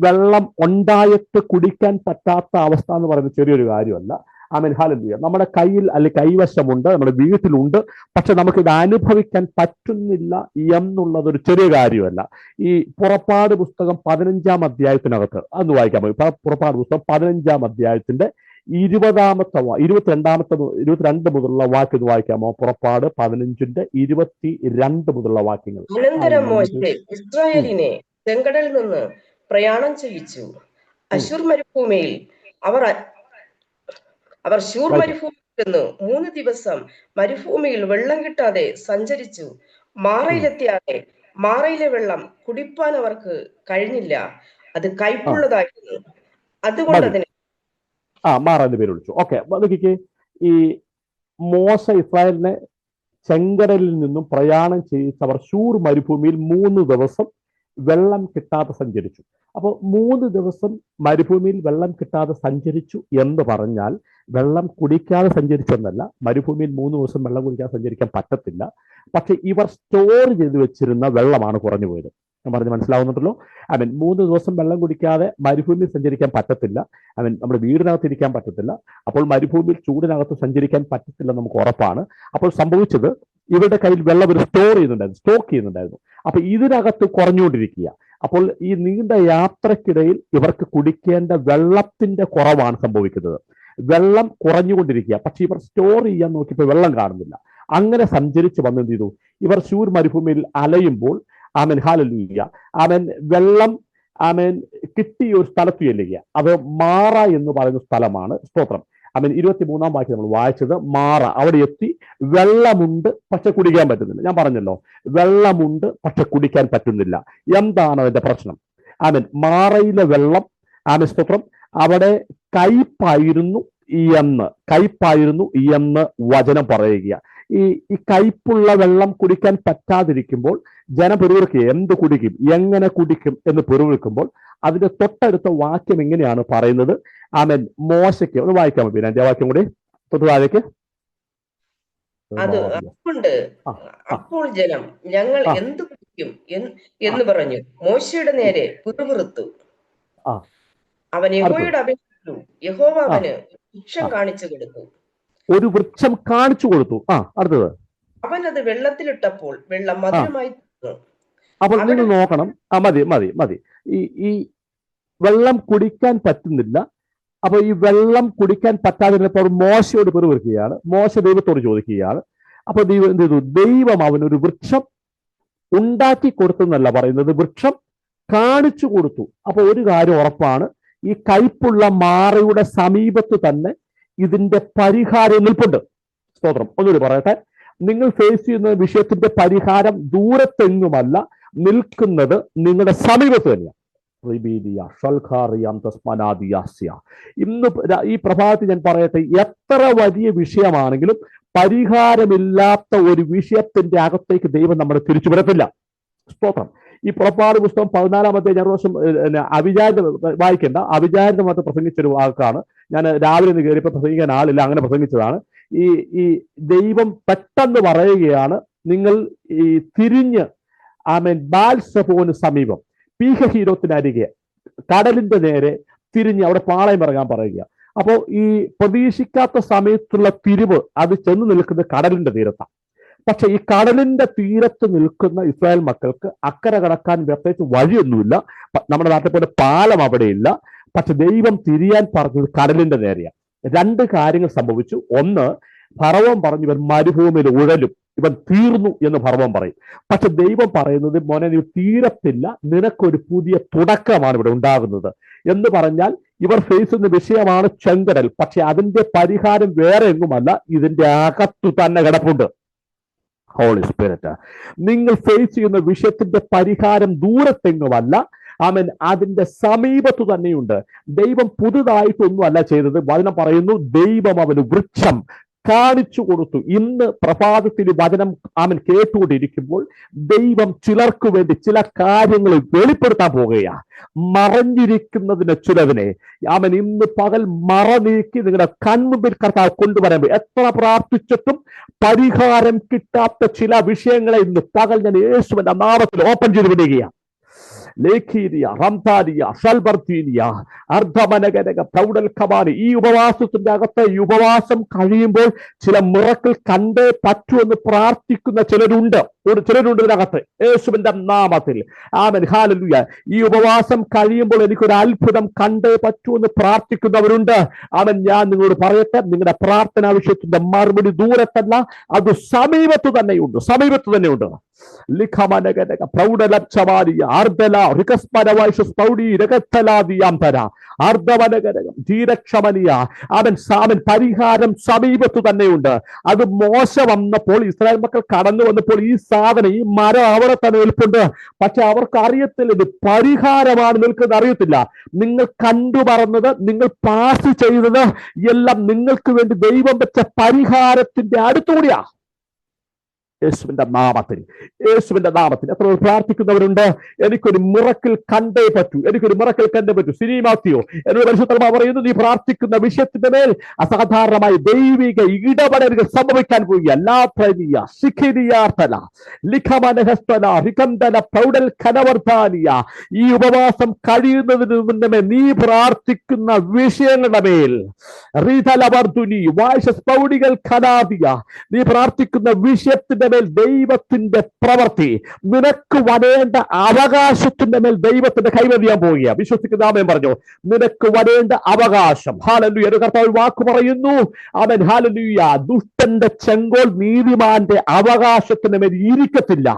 വെള്ളം ഉണ്ടായിട്ട് കുടിക്കാൻ പറ്റാത്ത അവസ്ഥ എന്ന് പറയുന്നത് ചെറിയൊരു കാര്യമല്ല. Amen hallelujah. നമ്മുടെ കയ്യിൽ അല്ലെങ്കിൽ കൈവശമുണ്ട്, നമ്മുടെ വീട്ടിലുണ്ട്, പക്ഷെ നമുക്കിത് അനുഭവിക്കാൻ പറ്റുന്നില്ല എന്നുള്ളതൊരു ചെറിയ കാര്യമല്ല. ഈ പുറപ്പാട് പുസ്തകം 15-ാം അധ്യായത്തിനകത്ത് അന്ന് വായിക്കാൻ പോയി. പുറപ്പാട് പുസ്തകം 15-ാം അധ്യായത്തിന്റെ 22 മുതലുള്ള വാക്യം വായിക്കാമോ? പുറപ്പാട് 15-ന്റെ 22 മുതലുള്ള വാക്യങ്ങൾ. അനന്തരം മോശെ ഇസ്രായേലിനെ ചെങ്കടലിൽ നിന്ന് പ്രയാണം ചെയ്യിച്ചു. അശൂർ മരുഭൂമിയിൽ അവർ ശൂർ മരുഭൂമിയിൽ നിന്ന് 3 ദിവസം മരുഭൂമിയിൽ വെള്ളം കിട്ടാതെ സഞ്ചരിച്ചു. മാറയിലെത്തിയാതെ മാറയിലെ വെള്ളം കുടിപ്പാൻ അവർക്ക് കഴിഞ്ഞില്ല, അത് കയ്പുള്ളതായിരുന്നു. അതുകൊണ്ട് അതിന് മാറാന്റെ പേര് വിളിച്ചു. ഓക്കെ, നോക്കിക്കേ. ഈ മോശ ഇസ്രായേലിനെ ചെങ്കടലിൽ നിന്നും പ്രയാണം ചെയ്യിച്ചവർ ശൂർ മരുഭൂമിയിൽ 3 ദിവസം വെള്ളം കിട്ടാതെ സഞ്ചരിച്ചു. അപ്പോൾ 3 ദിവസം മരുഭൂമിയിൽ വെള്ളം കിട്ടാതെ സഞ്ചരിച്ചു എന്ന് പറഞ്ഞാൽ വെള്ളം കുടിക്കാതെ സഞ്ചരിച്ചെന്നല്ല. മരുഭൂമിയിൽ 3 ദിവസം വെള്ളം കുടിക്കാതെ സഞ്ചരിക്കാൻ പറ്റത്തില്ല. പക്ഷെ ഇവർ സ്റ്റോർ ചെയ്ത് വെച്ചിരുന്ന വെള്ളമാണ് കുറഞ്ഞു പോയത്. ഞാൻ പറഞ്ഞ് മനസ്സിലാവുന്നുണ്ടല്ലോ? അവൻ 3 ദിവസം വെള്ളം കുടിക്കാതെ മരുഭൂമിയിൽ സഞ്ചരിക്കാൻ പറ്റത്തില്ല. അവൻ നമ്മുടെ വീടിനകത്ത് ഇരിക്കാൻ പറ്റത്തില്ല. അപ്പോൾ മരുഭൂമിയിൽ ചൂടിനകത്ത് സഞ്ചരിക്കാൻ പറ്റത്തില്ല, നമുക്ക് ഉറപ്പാണ്. അപ്പോൾ സംഭവിച്ചത് ഇവരുടെ കയ്യിൽ വെള്ളം ഒരു സ്റ്റോക്ക് ചെയ്യുന്നുണ്ടായിരുന്നു. അപ്പൊ ഇതിനകത്ത് കുറഞ്ഞുകൊണ്ടിരിക്കുക. അപ്പോൾ ഈ നീണ്ട യാത്രക്കിടയിൽ ഇവർക്ക് കുടിക്കേണ്ട വെള്ളത്തിന്റെ കുറവാണ് സംഭവിക്കുന്നത്. വെള്ളം കുറഞ്ഞുകൊണ്ടിരിക്കുക. പക്ഷെ ഇവർ സ്റ്റോർ ചെയ്യാൻ നോക്കിയപ്പോൾ വെള്ളം കാണുന്നില്ല. അങ്ങനെ സഞ്ചരിച്ച് വന്നെന്ത് ചെയ്തു? ഇവർ ശൂർ മരുഭൂമിയിൽ അലയുമ്പോൾ ആമേൻ ഹല്ലേലൂയ ആമേൻ വെള്ളം ആമേൻ കിട്ടിയ ഒരു സ്ഥലത്ത് ചെല്ലുക. അത് മാറ എന്ന് പറയുന്ന സ്ഥലമാണ്. സ്തോത്രം. ആമേൻ 23-ാം വാക്യം നമ്മൾ വായിച്ചത് മാറ. അവിടെ എത്തി. വെള്ളമുണ്ട്, പക്ഷെ കുടിക്കാൻ പറ്റുന്നില്ല. ഞാൻ പറഞ്ഞല്ലോ, വെള്ളമുണ്ട് പക്ഷെ കുടിക്കാൻ പറ്റുന്നില്ല. എന്താണ് അതിന്റെ പ്രശ്നം? ആമേൻ മാറയിലെ വെള്ളം ആമേൻ സ്തോത്രം അവിടെ കയ്പായിരുന്നു എന്ന് വചനം പറയുക. ഈ കയ്പുള്ള വെള്ളം കുടിക്കാൻ പറ്റാതിരിക്കുമ്പോൾ ജനം പെരുവിളിക്കുക. എന്ത് കുടിക്കും, എങ്ങനെ കുടിക്കും എന്ന് പെരുവിളിക്കുമ്പോൾ അതിന്റെ തൊട്ടടുത്ത വാക്യം എങ്ങനെയാണ് പറയുന്നത്? ആമേൻ മോശയ്ക്ക് ഒന്ന് വായിക്കാൻ പറ്റും. 2 വാക്യം കൂടി തൊട്ട് താഴേക്ക്. അപ്പോൾ ജനം ഞങ്ങൾ എന്ത് കുടിക്കും എന്ന് പറഞ്ഞു മോശയുടെ നേരെ പിറുപിറുത്തു. അവൻ യഹോവയോട് അപേക്ഷിച്ചു. യഹോവ അവന് വൃക്ഷം കാണിച്ചു കൊടുത്തു. ഒരു വൃക്ഷം കാണിച്ചു കൊടുത്തു. അടുത്തത് അവൻ അത് വെള്ളത്തിലിട്ടപ്പോൾ വെള്ളം മധുരമായി. അപ്പോൾ നിങ്ങൾ നോക്കണം. മതി. ഈ വെള്ളം കുടിക്കാൻ പറ്റുന്നില്ല. അപ്പൊ ഈ വെള്ളം കുടിക്കാൻ പറ്റാതിരുന്നപ്പോൾ മോശയോട് പെറുവിറുക്കുകയാണ്. മോശ ദൈവത്തോട് ചോദിക്കുകയാണ്. അപ്പൊ ദൈവം എന്ത് ചെയ്തു? ദൈവം അവനൊരു വൃക്ഷം ഉണ്ടാക്കി കൊടുത്തെന്നല്ല പറയുന്നത്, വൃക്ഷം കാണിച്ചു കൊടുത്തു. അപ്പൊ ഒരു കാര്യം ഉറപ്പാണ്, ഈ കയ്പുള്ള മാറയുടെ സമീപത്ത് തന്നെ ഇതിന്റെ പരിഹാരം നിൽപ്പുണ്ട്. സ്തോത്രം. ഒന്നുകൂടി പറയട്ടെ, നിങ്ങൾ ഫേസ് ചെയ്യുന്ന വിഷയത്തിന്റെ പരിഹാരം ദൂരത്തെങ്ങുമല്ല, നിൽക്കുന്നത് നിങ്ങളുടെ സമീപത്ത് തന്നെയാണ്. ഇന്ന് ഈ പ്രഭാതത്തിൽ ഞാൻ പറയട്ടെ, എത്ര വലിയ വിഷയമാണെങ്കിലും പരിഹാരമില്ലാത്ത ഒരു വിഷയത്തിന്റെ അകത്തേക്ക് ദൈവം നമ്മളെ തിരിച്ചു വരത്തില്ല. സ്തോത്രം. ഈ പുറപ്പാട് പുസ്തകം 14-ാമത്തെ ഞാൻ പ്രാവശ്യം വായിക്കേണ്ട, അവിചാരിതമായിട്ട് പ്രസംഗിച്ചൊരു വാക്കാണ്. ഞാൻ രാവിലെ നിന്ന് കയറിയപ്പോൾ പ്രസംഗിക്കാൻ ആളില്ല, അങ്ങനെ പ്രസംഗിച്ചതാണ്. ഈ ദൈവം പെട്ടെന്ന് പറയുകയാണ്, നിങ്ങൾ ഈ തിരിഞ്ഞ് ആമേൻ ബാൽസെഫോന് സമീപം പീഹഹീരോത്തിനരികെ കടലിന്റെ നേരെ തിരിഞ്ഞ് അവിടെ പാളയം ഇറങ്ങാൻ പറയുക. അപ്പോൾ ഈ പ്രതീക്ഷിക്കാത്ത സമയത്തുള്ള തിരിവ് അത് ചെന്ന് നിൽക്കുന്നത് കടലിന്റെ തീരത്താണ്. പക്ഷെ ഈ കടലിന്റെ തീരത്ത് നിൽക്കുന്ന ഇസ്രായേൽ മക്കൾക്ക് അക്കരെ കടക്കാൻ പ്രത്യേകിച്ച് വഴിയൊന്നുമില്ല. നമ്മുടെ നാട്ടിൽ പോലെ പാലം അവിടെയില്ല. പക്ഷെ ദൈവം തിരിയാൻ പറഞ്ഞത് കടലിന്റെ നേരെയാണ്. രണ്ട് കാര്യങ്ങൾ സംഭവിച്ചു. ഒന്ന്, ഫറവോൻ പറഞ്ഞു ഇവൻ മരുഭൂമിയിൽ ഉഴലും, ഇവൻ തീർന്നു എന്ന് ഫറവോൻ പറയും. പക്ഷെ ദൈവം പറയുന്നത് മോനെ നീ തീരത്തില്ല, നിനക്കൊരു പുതിയ തുടക്കമാണ് ഇവിടെ ഉണ്ടാകുന്നത് എന്ന് പറഞ്ഞാൽ ഇവർ ഫേസ് ചെയ്യുന്ന വിഷയമാണ് ചെങ്കടൽ. പക്ഷെ അതിന്റെ പരിഹാരം വേറെ എങ്ങുമല്ല, ഇതിന്റെ അകത്തു തന്നെ കിടപ്പുണ്ട്. ഹോളി സ്പിരിറ്റ്, നിങ്ങൾ ഫേസ് ചെയ്യുന്ന വിഷയത്തിന്റെ പരിഹാരം ദൂരത്തെങ്ങുമല്ല, ആമേൻ, അതിന്റെ സമീപത്തു തന്നെയുണ്ട്. ദൈവം പുതുതായിട്ടൊന്നും അല്ല ചെയ്തത്. വചനം പറയുന്നു ദൈവം അവന് വൃക്ഷം കാണിച്ചു കൊടുത്തു. ഇന്ന് പ്രഭാതത്തിൽ വചനം ആമൻ കേട്ടുകൊണ്ടിരിക്കുമ്പോൾ ദൈവം ചിലർക്ക് വേണ്ടി ചില കാര്യങ്ങൾ വെളിപ്പെടുത്താൻ പോകുകയാണ്. മറഞ്ഞിരിക്കുന്നതിന് ചിലതിനെ ആമൻ ഇന്ന് പകൽ മറ നീക്കി നിങ്ങളുടെ കൺമുമ്പിൽ കർത്താവ് കൊണ്ടുവരാൻ. എത്ര പ്രാർത്ഥിച്ചിട്ടും പരിഹാരം കിട്ടാത്ത ചില വിഷയങ്ങളെ ഇന്ന് പകൽ ഞാൻ യേശുവിന്റെ നാമത്തിൽ ഓപ്പൺ ചെയ്ത് വിടുകയാണ്. ലേഖീരിയ, റംതാരിയ, ഷൽബർത്തീനിയ, അർദ്ധമനകനക, പ്രൗഢൽ ഖമാനി. ഈ ഉപവാസത്തിന്റെ അകത്ത് ഈ ഉപവാസം കഴിയുമ്പോൾ ചില മിറക്കിൾ കണ്ടേ പറ്റുമെന്ന് പ്രാർത്ഥിക്കുന്ന ചിലരുണ്ട് ഇതിനകത്ത് യേശുവിന്റെ നാമത്തിൽ. ആമേൻ, ഹല്ലേലൂയ. ഈ ഉപവാസം കഴിയുമ്പോൾ എനിക്കൊരു അത്ഭുതം കണ്ടേ പറ്റുമെന്ന് പ്രാർത്ഥിക്കുന്നവരുണ്ട്. ആമേൻ, ഞാൻ നിങ്ങളോട് പറയട്ടെ, നിങ്ങളുടെ പ്രാർത്ഥനാ വിഷയത്തിന്റെ മറുപടി ദൂരത്തല്ല, അത് സമീപത്ത് തന്നെയുണ്ട്. ലിഖമനകനക, പ്രൗഢലക്ഷമാരിയ, അർദ്ധല, റികസ്മനവൈഷസ്പൗഡി, രഗത്തലാദിയാന്തര, അർദ്ധവനകനകം, ധീരക്ഷമനിയ. അവൻ പരിഹാരം സമീപത്ത് തന്നെയുണ്ട്. അത് മോശം വന്നപ്പോൾ ഇസ്രായേൽ മക്കൾ കടന്നു വന്നപ്പോൾ ഈ സാധനം, ഈ മരം അവിടെ തന്നെ നിൽപ്പുണ്ട്. പക്ഷെ അവർക്ക് അറിയത്തില്ല ഇത് പരിഹാരമാണ് നിൽക്കുന്നത്, അറിയത്തില്ല. നിങ്ങൾ കണ്ടു പറഞ്ഞത്, നിങ്ങൾ പാസ് ചെയ്തത് എല്ലാം നിങ്ങൾക്ക് വേണ്ടി ദൈവം വെച്ച പരിഹാരത്തിന്റെ അടുത്തുകൂടിയാ. യേശുവിന്റെ നാമത്തിൽ എത്ര പ്രാർത്ഥിക്കുന്നവരുണ്ട്, എനിക്കൊരു മിറക്കിൾ കണ്ടേ പറ്റൂ. സിനി മാത്യോ എന്നോട് പരിശുദ്ധ പറയുന്നു, നീ പ്രാർത്ഥിക്കുന്ന വിഷയത്തിന്റെ മേൽ അസാധാരണമായി ദൈവിക ഇടപെടലുകൾ സംഭവിക്കാൻ പോവുക. ഈ ഉപവാസം കഴിയുന്നതിന് മുന്നമേ നീ പ്രാർത്ഥിക്കുന്ന വിഷയങ്ങളുടെ മേൽ നീ പ്രാർത്ഥിക്കുന്ന വിഷയത്തിന്റെ മേൽ ദൈവത്തിന്റെ പ്രവൃത്തി, നിനക്ക് വരേണ്ട അവകാശത്തിന്റെ മേൽ ദൈവത്തിന്റെ കൈവരിയാൻ പോവുക. വിശ്വസിക്കുന്ന ആമേൻ പറഞ്ഞു. നിനക്ക് വരേണ്ട അവകാശം. ഹല്ലേലൂയ. ഒരു കർത്താവ് വാക്ക് പറയുന്നു, ആമേൻ, ഹല്ലേലൂയ. ദുഷ്ടന്റെ ചെങ്കോൽ നീതിമാന്റെ അവകാശത്തിന്റെ മേൽ ഇരിക്കത്തില്ല.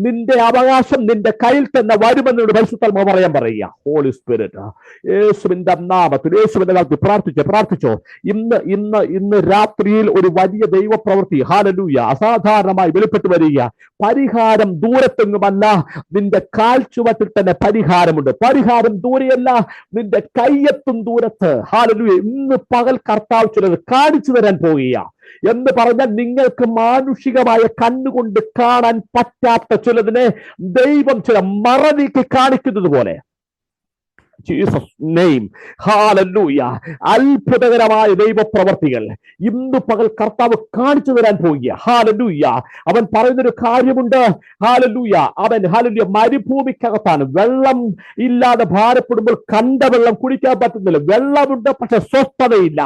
നിന്റെ അവകാശം നിന്റെ കയ്യിൽ തന്നെ വരുമെന്നോട് പരിശുദ്ധാത്മാവ് പറയുക. ഹോളി സ്പിരിറ്റ്, യേശുവിന്റെ നാമത്തിൽ പ്രാർത്ഥിച്ചോ. ഇന്ന് രാത്രിയിൽ ഒരു വലിയ ദൈവപ്രവൃത്തി, ഹല്ലേലൂയ, അസാധാരണമായി വെളിപ്പെട്ടു വരിക. പരിഹാരം ദൂരത്തെങ്ങുമല്ല, നിന്റെ കാൽച്ചുവട്ടിൽ തന്നെ പരിഹാരമുണ്ട്. പരിഹാരം ദൂരെയല്ല, നിന്റെ കയ്യെത്തും ദൂരത്ത്. ഹല്ലേലൂയ. ഇന്ന് പകൽ കർത്താവ് ചിലത് കാണിച്ചു തരാൻ പോവുക എന്ന് പറഞ്ഞാൽ, നിങ്ങൾക്ക് മാനുഷികമായ കണ്ണുകൊണ്ട് കാണാൻ പറ്റാത്ത ചിലതിനെ ദൈവം ചില മറനീക്കി കാണിക്കുന്നത് പോലെ. Jesus name, hallelujah. അത്ഭുതകരമായ ദൈവപ്രവർത്തികൾ ഇന്ന് പകൽ കർത്താവ് കാണിച്ചു തരാൻ പോവുക. ഹല്ലേലൂയ. അവൻ പറയുന്നൊരു കാര്യമുണ്ട്. ഹല്ലേലൂയ. ഹല്ലേലൂയ. മരുഭൂമിക്കകത്താണ്, വെള്ളം ഇല്ലാതെ ഭാരപ്പെടുമ്പോൾ കണ്ട വെള്ളം കുടിക്കാൻ പറ്റുന്നില്ല. വെള്ളമുണ്ട്, പക്ഷെ സ്വസ്ഥതയില്ല.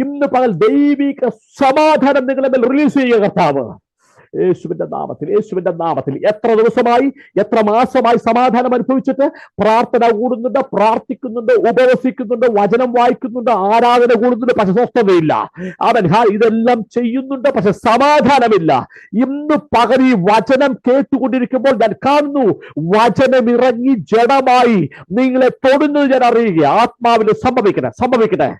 ഇന്ന് പകൽ ദൈവിക സമാധാനം നിങ്ങളെ മേൽ റിലീസ് ചെയ്യുക കർത്താവ്. യേശുവിന്റെ നാമത്തിൽ എത്ര ദിവസമായി, എത്ര മാസമായി സമാധാനം അനുഭവിച്ചിട്ട് പ്രാർത്ഥന കൂടുന്നുണ്ട്, പ്രാർത്ഥിക്കുന്നുണ്ട്, ഉപവസിക്കുന്നുണ്ട്, വചനം വായിക്കുന്നുണ്ട്, ആരാധന കൂടുന്നുണ്ട്, പക്ഷെ സ്വസ്ഥതയില്ല. ഇതെല്ലാം ചെയ്യുന്നുണ്ട്, പക്ഷെ സമാധാനമില്ല. ഇന്ന് പകൽ ഈ വചനം കേട്ടുകൊണ്ടിരിക്കുമ്പോൾ ഞാൻ കാണുന്നു, വചനം ഇറങ്ങി ജഡമായി നിങ്ങളെ തൊടുന്നത് ഞാൻ അറിയുക. ആത്മാവിൽ സംഭവിക്കട്ടെ.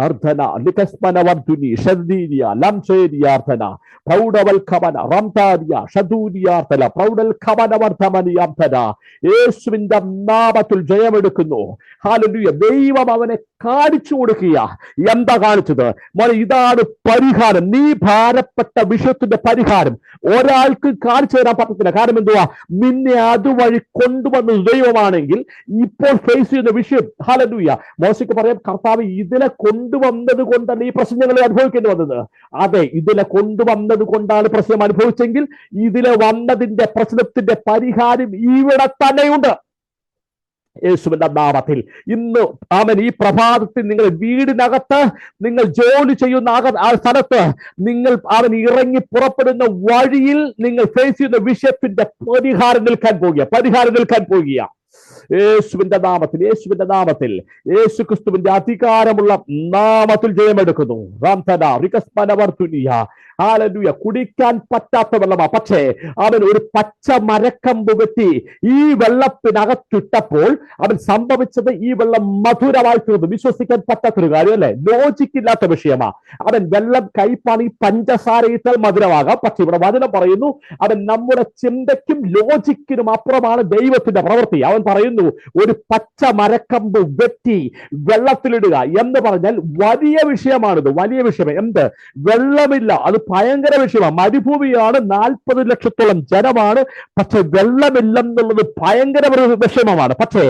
അർദ്ധന ലികസ്മനവർദ്ധുനി ഷദ്ദീരിയ ലംശേരിയാർദ്ധന പ്രൗഢവൽഖമന റംതാരിയ ഷദൂരിയാർദ്ധന പ്രൗഢൽഖമനവർദ്ധമനിയാർദ്ധന. യേശുവിന്റെ നാമത്തിൽ ജയമെടുക്കുന്നു. ഹല്ലേലൂയ. ദൈവം അവനെ കാണിച്ചു കൊടുക്കുക. എന്താ കാണിച്ചത്? മോനെ, ഇതാണ് പരിഹാരം. നീ ഭാരപ്പെട്ട വിഷയത്തിന്റെ പരിഹാരം ഒരാൾക്ക് കാണിച്ചു തരാൻ പറ്റത്തില്ല. കാരണം എന്തുവാ? നിന്നെ അതുവഴി കൊണ്ടുവന്നത് ദൈവമാണെങ്കിൽ ഇപ്പോൾ ഫേസ് ചെയ്യുന്ന വിഷയം, ഹല്ലേലൂയ, മോശയ്ക്ക് പറയാം, കർത്താവ് ഇതിലെ കൊണ്ടുവന്നത് കൊണ്ടല്ല ഈ പ്രശ്നങ്ങൾ അനുഭവിക്കേണ്ടി വന്നത്. അതെ, ഇതിലെ കൊണ്ടുവന്നത് കൊണ്ടാണ് പ്രശ്നം അനുഭവിച്ചെങ്കിൽ ഇതിലെ വന്നതിന്റെ പ്രശ്നത്തിന്റെ പരിഹാരം ഇവിടെ തന്നെയുണ്ട്. യേശുവിന്റെ നാമത്തിൽ ഇന്ന് അവൻ ഈ പ്രഭാതത്തിൽ നിങ്ങൾ വീടിനകത്ത്, നിങ്ങൾ ജോലി ചെയ്യുന്ന ആ സ്ഥലത്ത്, നിങ്ങൾ അവൻ ഇറങ്ങി പുറപ്പെടുന്ന വഴിയിൽ നിങ്ങൾ ഫേസ് ചെയ്യുന്ന വിഷയത്തിന്റെ പരിഹാരം നിൽക്കാൻ പോകുക. യേശുവിന്റെ നാമത്തിൽ, യേശുവിന്റെ നാമത്തിൽ, യേശു ക്രിസ്തുവിന്റെ അധികാരമുള്ള നാമത്തിൽ ജയമെടുക്കുന്നു. ഹല്ലേലൂയ. കുടിക്കാൻ പറ്റാത്ത വെള്ളമാ, പക്ഷേ അവൻ ഒരു പച്ച മരക്കമ്പ് വെട്ടി ഈ വെള്ളത്തിനകത്തിട്ടപ്പോൾ അവൻ സംഭവിച്ചത് ഈ വെള്ളം മധുരമായി തീർന്നു. വിശ്വസിക്കാൻ പറ്റാത്തൊരു കാര്യം അല്ലേ? ലോജിക്കില്ലാത്ത വിഷയമാ. അവൻ വെള്ളം കയ്പാണ്, ഈ പഞ്ചസാര ഇട്ടാൽ മധുരമാകാം, പക്ഷെ ഇവിടെ വചനം പറയുന്നു അവൻ നമ്മുടെ ചിന്തയ്ക്കും ലോജിക്കിനും അപ്പുറമാണ് ദൈവത്തിന്റെ പ്രവൃത്തി. അവൻ പറയുന്നു ഒരു പച്ച മരക്കമ്പ് വെട്ടി വെള്ളത്തിലിടുക എന്ന് പറഞ്ഞാൽ വലിയ വിഷയമാണിത്, വലിയ വിഷയം. എന്ത്? വെള്ളമില്ല, അത് ഭയങ്കര വിഷയമാണ്. മരുഭൂമിയാണ്, 40 ലക്ഷത്തോളം ജനമാണ്, പക്ഷെ വെള്ളമില്ലെന്നുള്ളത് ഭയങ്കര വിഷയമാണ്. പക്ഷേ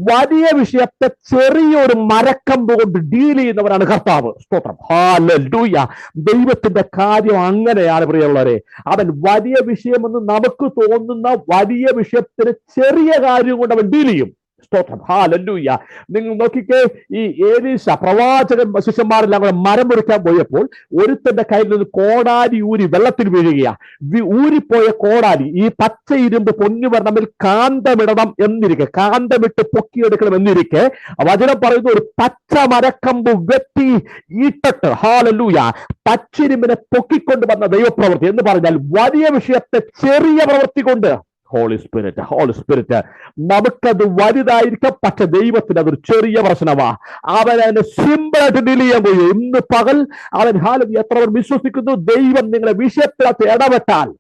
വലിയ വിഷയത്തെ ചെറിയൊരു മരക്കമ്പ് കൊണ്ട് ഡീൽ ചെയ്യുന്നവരാണ് കർത്താവ്. സ്തോത്രം, ഹല്ലേലൂയ. ദൈവത്തിന്റെ കാര്യം അങ്ങനെയാണ് പ്രിയമുള്ളവരെ. അവൻ വലിയ വിഷയമെന്ന് നമുക്ക് തോന്നുന്ന വലിയ വിഷയത്തിന് ചെറിയ കാര്യം കൊണ്ട് അവൻ ഡീൽ ചെയ്യും. സ്തോത്രം, ഹല്ലേലൂയ. നിങ്ങൾ നോക്കിക്കേ, ഈ ഏലീശ പ്രവാചകൻ ശിഷ്യന്മാരെല്ലാം കൂടെ മരം മുറിക്കാൻ പോയപ്പോൾ ഒരുത്തന്റെ കയ്യിൽ നിന്ന് കോടാലി ഊരി വെള്ളത്തിൽ വീഴുകയാ. ഊരിപ്പോയ കോടാലി ഈ പച്ച ഇരുമ്പ് പൊങ്ങി വരണമെങ്കിൽ കാന്തമിടണം എന്നിരിക്കെ, കാന്തമിട്ട് പൊക്കിയെടുക്കണം എന്നിരിക്കെ വചനം പറയുന്ന ഒരു പച്ച മരക്കമ്പ് വെട്ടി ഇട്ടിട്ട്, ഹല്ലേലൂയ, പച്ചിരുമ്പിനെ പൊക്കിക്കൊണ്ട് വന്ന ദൈവപ്രവൃത്തി എന്ന് പറഞ്ഞാൽ വലിയ വിഷയത്തെ ചെറിയ പ്രവൃത്തി കൊണ്ട്. ഹോളി സ്പിരിറ്റ് നമുക്കത് വലുതായിരിക്കാം, പക്ഷെ ദൈവത്തിന് അതൊരു ചെറിയ പ്രശ്നമാ. അവനെ സിമ്പിളായിട്ട് ഡീൽ ചെയ്യാൻ പോയി. ഇന്ന് പകൽ അവൻ എത്ര വിശ്വസിക്കുന്നു ദൈവം നിങ്ങളെ വിഷയത്തിനകത്ത് ഇടപെട്ടാൽ,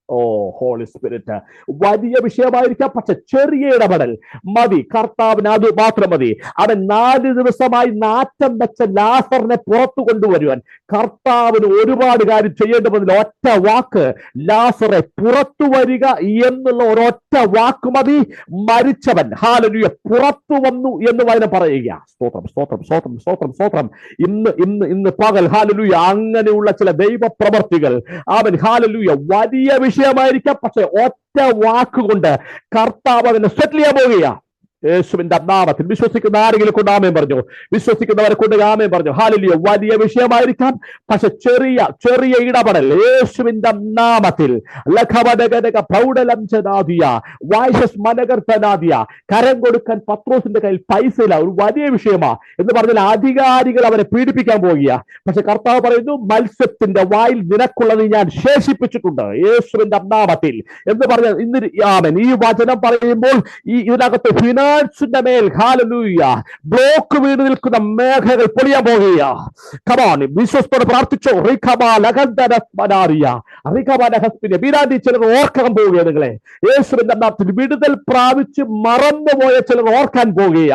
ഓ ഹോളി സ്പിരിറ്റ്, വലിയ വിഷയമായിരിക്കാം, പക്ഷെ ചെറിയ ഇടപെടൽ മതി. കർത്താവിന് അത് മാത്രം മതി. അവൻ 4 ദിവസമായി നാറ്റം വെച്ച ലാസറിനെ പുറത്തു കൊണ്ടുവരുവാൻ കർത്താവിന് ഒരുപാട് കാര്യം ചെയ്യേണ്ടതിൽ ഒറ്റ വാക്ക്, ലാസറെ പുറത്തു വരിക എന്നുള്ള ഒരൊറ്റ വാക്ക് മതി. മരിച്ചവൻ ഹല്ലേലൂയ പുറത്തു വന്നു എന്ന് വചനം പറയുക. സ്തോത്രം, സ്തോത്രം, സ്തോത്രം, സ്തോത്രം, സ്തോത്രം. ഇന്ന് പകൽ ഹല്ലേലൂയ അങ്ങനെയുള്ള ചില ദൈവ പ്രവർത്തികൾ അവൻ ഹല്ലേലൂയ വലിയ വിഷയമായിരിക്കാം, പക്ഷെ ഒറ്റ വാക്കുകൊണ്ട് കർത്താവ് അതിനെ സെറ്റിൽ ചെയ്യാൻ പോകുക. യേശുവിന്റെ നാമത്തിൽ വിശ്വസിക്കുന്ന ആരെങ്കിലും കൊണ്ട് ആമേൻ പറഞ്ഞു, വിശ്വസിക്കുന്നവരെ കൊണ്ട് ആമേൻ പറഞ്ഞു. ഹല്ലേലൂയ. വലിയ വിഷയമായിരിക്കാം, പക്ഷെ ചെറിയ ഇടപെടൽ യേശുവിന്റെ നാമത്തിൽ. കരം കൊടുക്കാൻ പത്രോസിന്റെ കയ്യിൽ പൈസ ഇല്ല, ഒരു വലിയ വിഷയമാ എന്ന് പറഞ്ഞാൽ അധികാരികൾ അവരെ പീഡിപ്പിക്കാൻ പോകുക. പക്ഷെ കർത്താവ് പറയുന്നു മത്സ്യത്തിന്റെ വായിൽ നിനക്കുള്ളത് ഞാൻ ശേഷിപ്പിച്ചിട്ടുണ്ട് യേശുവിന്റെ നാമത്തിൽ എന്ന് പറഞ്ഞാൽ ഇന്ന് ആമേൻ. ഈ വചനം പറയുമ്പോൾ ഇതിനകത്ത് ഫിനാൻസിന്റെ മേൽ ഹല്ലേലൂയ ബ്ലോക്ക് വീണ് നിൽക്കുന്ന മേഖലകൾ പൊളിയാൻ പോകുക. കമാൻ വിശ്വസ്തോടെ പ്രാർത്ഥിച്ചോ. ചിലർ ഓർക്കാൻ പോവുക. നിങ്ങളെ യേശുവിന്റെ നാമത്തിൽ വിടുതൽ പ്രാപിച്ച് മറന്നുപോയ ചിലർ ഓർക്കാൻ പോകുക.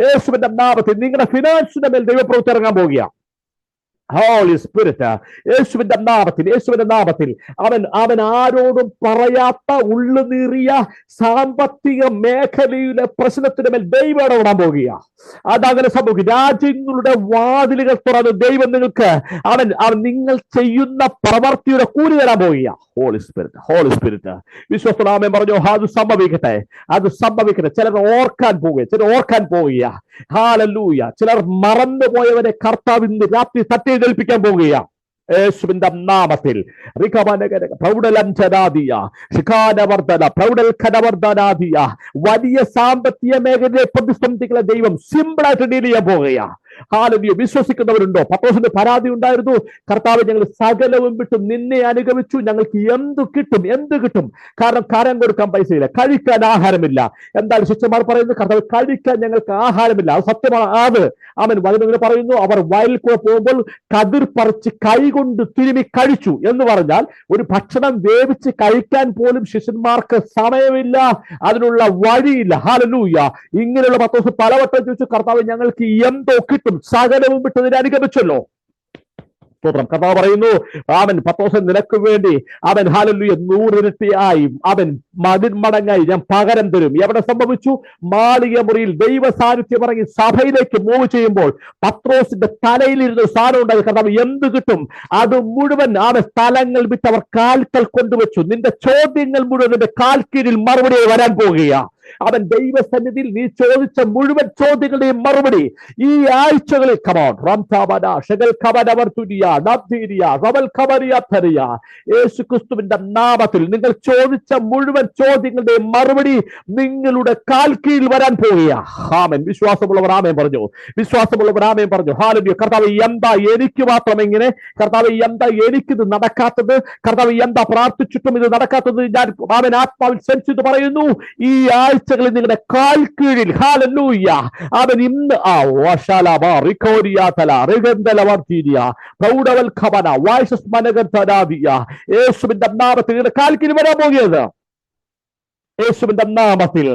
യേശുവിന്റെ നാമത്തിൽ നിങ്ങളുടെ ഫിനാൻസിന്റെ മേൽ ദൈവപ്രവൃത്തി ഇറങ്ങാൻ പോകുക. ഹോളി സ്പിരിറ്റ് യേശുവിന്റെ നാമത്തിൽ അവൻ ആരോടും പറയാത്ത ഉള്ളുനീറിയ സാമ്പത്തിക മേഖലയിലെ പ്രശ്നത്തിന് മേൽ ദൈവം ഇടപെടാൻ പോകുക. അതങ്ങനെ സംഭവിക്കും. രാജ്യങ്ങളുടെ വാതിലുകൾ തുറന്ന് ദൈവം നിങ്ങൾക്ക് അവൻ നിങ്ങൾ ചെയ്യുന്ന പ്രവർത്തിയുടെ കൂലി തരാൻ പോകുക. ഹോളി സ്പിരിറ്റ് വിശ്വസ്തനാമൻ പറഞ്ഞു അത് സംഭവിക്കട്ടെ. ചിലർ ഓർക്കാൻ പോവുക. ഹല്ലേലൂയ. ചിലർ മറന്നുപോയവരെ കർത്താവ് ഇന്ന് രാത്രി തട്ടിയെഴുന്നേൽപ്പിക്കാൻ പോവുക. യേശുവിന്റെ നാമത്തിൽ വലിയ സാമ്പത്തിക മേഖലയിലെ പ്രതിസന്ധികളെ ദൈവം സിമ്പിളായിട്ട് ഡീൽ ചെയ്യാൻ പോകുക. ഹല്ലേലൂയ. വിശ്വസിക്കുന്നവരുണ്ടോ? പത്രോസിന് പരാതി ഉണ്ടായിരുന്നു. കർത്താവ് ഞങ്ങൾ സകലവും വിട്ടു നിന്നെ അനുഗമിച്ചു, ഞങ്ങൾക്ക് എന്ത് കിട്ടും? കാരണം കരം കൊടുക്കാൻ പൈസയില്ല, കഴിക്കാൻ ആഹാരമില്ല. എന്താണ് ശിഷ്യന്മാർ പറയുന്നത്? കർത്താവ് കഴിക്കാൻ ഞങ്ങൾക്ക് ആഹാരമില്ല. അത് സത്യമാണ്. അവൻ വചനത്തിൽ പറയുന്നു അവർ വയലിൽ കൂടെ പോകുമ്പോൾ കതിർ പറിച്ച് കൈകൊണ്ട് തിരുമി കഴിച്ചു എന്ന് പറഞ്ഞാൽ ഒരു ഭക്ഷണം വേവിച്ച് കഴിക്കാൻ പോലും ശിഷ്യന്മാർക്ക് സമയമില്ല, അതിനുള്ള വഴിയില്ല. ഹല്ലേലൂയ. ഇങ്ങനെയുള്ള പത്രോസ് പലവട്ടം ചോദിച്ചു, കർത്താവ് ഞങ്ങൾക്ക് എന്തോ കിട്ടും, സകലവും വിട്ടതിനെ അനുഗമിച്ചല്ലോ. കർത്താവ് പറയുന്നു അവൻ പത്രോസ് നിനക്ക് വേണ്ടി അവൻ ഹല്ലേലൂയ 100 ഇരട്ടിയായി അവൻ മടങ്ങായി ഞാൻ പകരം തരും. എവിടെ സംഭവിച്ചു? മാളിക മുറിയിൽ ദൈവ സാന്നിധ്യം ഇറങ്ങി സഭയിലേക്ക് മൂവ് ചെയ്യുമ്പോൾ പത്രോസിന്റെ തലയിലിരുന്ന സാധനം ഉണ്ടായി. കർത്താവ് എന്ത് കിട്ടും? അത് മുഴുവൻ അവൻ സ്ഥലങ്ങൾ വിട്ട് അവർ കാൽക്കൽ കൊണ്ടുവച്ചു. നിന്റെ ചോദ്യങ്ങൾ മുഴുവൻ നിന്റെ കാൽക്കീഴിൽ മറുപടിയായി വരാൻ പോകുക. അവൻ ദൈവസന്നിധിയിൽ നീ ചോദിച്ച മുഴുവൻ ചോദ്യങ്ങളുടെയും മറുപടി ഈ ആഴ്ചകളിൽ യേശുക്രിസ്തുവിന്റെ നാമത്തിൽ നിങ്ങൾ ചോദിച്ച മുഴുവൻ ചോദ്യങ്ങളുടെയും മറുപടി നിങ്ങളുടെ കാൽ കീഴിൽ വരാൻ പോവുകയാ. ആമേൻ. വിശ്വാസമുള്ളവർ ആമേൻ പറഞ്ഞു. വിശ്വാസമുള്ളവർ ആമേൻ പറഞ്ഞു. ഹല്ലേലൂയ. കർത്താവ്, എന്താ എനിക്ക് മാത്രം ഇങ്ങനെ? കർത്താവ്, എന്താ എനിക്കിത് നടക്കാത്തത്? കർത്താവ്, എന്താ പ്രാർത്ഥിച്ചിട്ടും ഇത് നടക്കാത്തത്? ഞാൻ ആമേൻ ആത്മാവിൽ സെൻസ് ചെയ്ത് പറയുന്നു, ഈ ആഴ്ചകളിൽ നിങ്ങളുടെ കാൽ കീഴിൽ ഹല്ലേലൂയ അവൻ ഇന്ന് യേശുവിന്റെ നാമത്തിൽ നിങ്ങളുടെ കാൽ കീഴിൽ വരാൻ പോകുന്നത്. യേശുവിന്റെ നാമത്തിൽ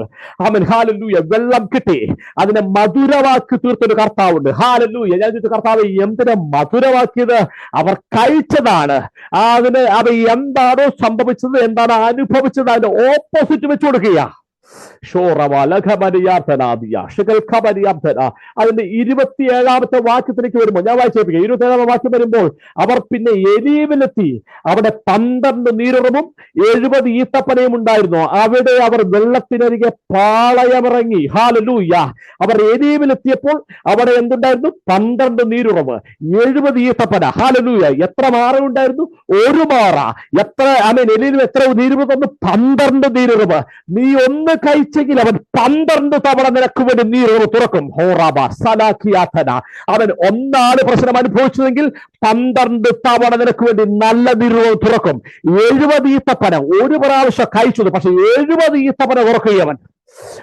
ആമേൻ. ഹല്ലേലൂയ. വെള്ളം കിട്ടി അതിനെ മധുരവാക്കി തീർത്തൊരു കർത്താവുണ്ട്. ഹല്ലേലൂയ. ഞാൻ ചോദിച്ചു, കർത്താവ് എന്തിനെ മധുരവാക്കിയത്? അവർ കഴിച്ചതാണ്. അതിന് അവർ എന്താണോ സംഭവിച്ചത്, എന്താണ് അനുഭവിച്ചത്, അതിന്റെ ഓപ്പോസിറ്റ് വെച്ചു കൊടുക്കുക. അതിന്റെ 27ാമത്തെ വാക്യത്തിലേക്ക് വരുമ്പോൾ ഞാൻ വായിച്ചേപ്പിക്കുക. 27ാമത്തെ വാക്യം വരുമ്പോൾ, അവർ പിന്നെ എരീമിലെത്തി. അവിടെ 12 നീരുറവും 70 ഈത്തപ്പനയും ഉണ്ടായിരുന്നു. അവിടെ അവർ വെള്ളത്തിനരികെ പാളയമിറങ്ങി. ഹല്ലേലൂയ. അവർ എരീമിലെത്തിയപ്പോൾ അവിടെ എന്തുണ്ടായിരുന്നു? 12 നീരുറവ്, 70 ഈത്തപ്പന. ഹല്ലേലൂയ. എത്ര മാറ ഉണ്ടായിരുന്നു? ഒരു മാറ. എത്ര ആമേൻ. എലീലും എത്ര നീരുറവ് തന്നു? 12 നീരുറവ്. നീ ഒന്ന് കഴിച്ചെങ്കിൽ അവൻ 12 തവണ നിനക്ക് വേണ്ടി നീരുറവ് തുറക്കും. ഹോറാബ സലാഖിയാഥന. അവൻ ഒന്നാണ് പ്രശ്നം അനുഭവിച്ചതെങ്കിൽ 12 തവണ നിനക്ക് വേണ്ടി നല്ല നീരുറവ് തുറക്കും. 70 ഈത്തപ്പന ഒരു പ്രാവശ്യം കഴിച്ചത്, പക്ഷെ 70 ഈത്തപ്പന തുറക്കുകയവൻ.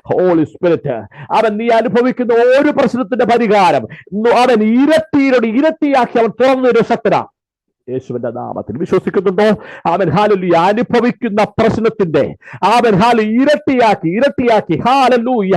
ഹോളി സ്പിരിറ്റ് അവൻ നീ അനുഭവിക്കുന്ന ഒരു പ്രശ്നത്തിന്റെ പരിഹാരം അവൻ ഇരട്ടിയാക്കി അവൻ തുറന്നൊരു ശക്തനാ. യേശുവിന്റെ നാമത്തിൽ വിശ്വസിക്കുന്നുണ്ടോ? അവൻ ഹല്ലേലൂയ. അനുഭവിക്കുന്ന പ്രശ്നത്തിന്റെ അവൻ ഇരട്ടിയാക്കി ഹല്ലേലൂയ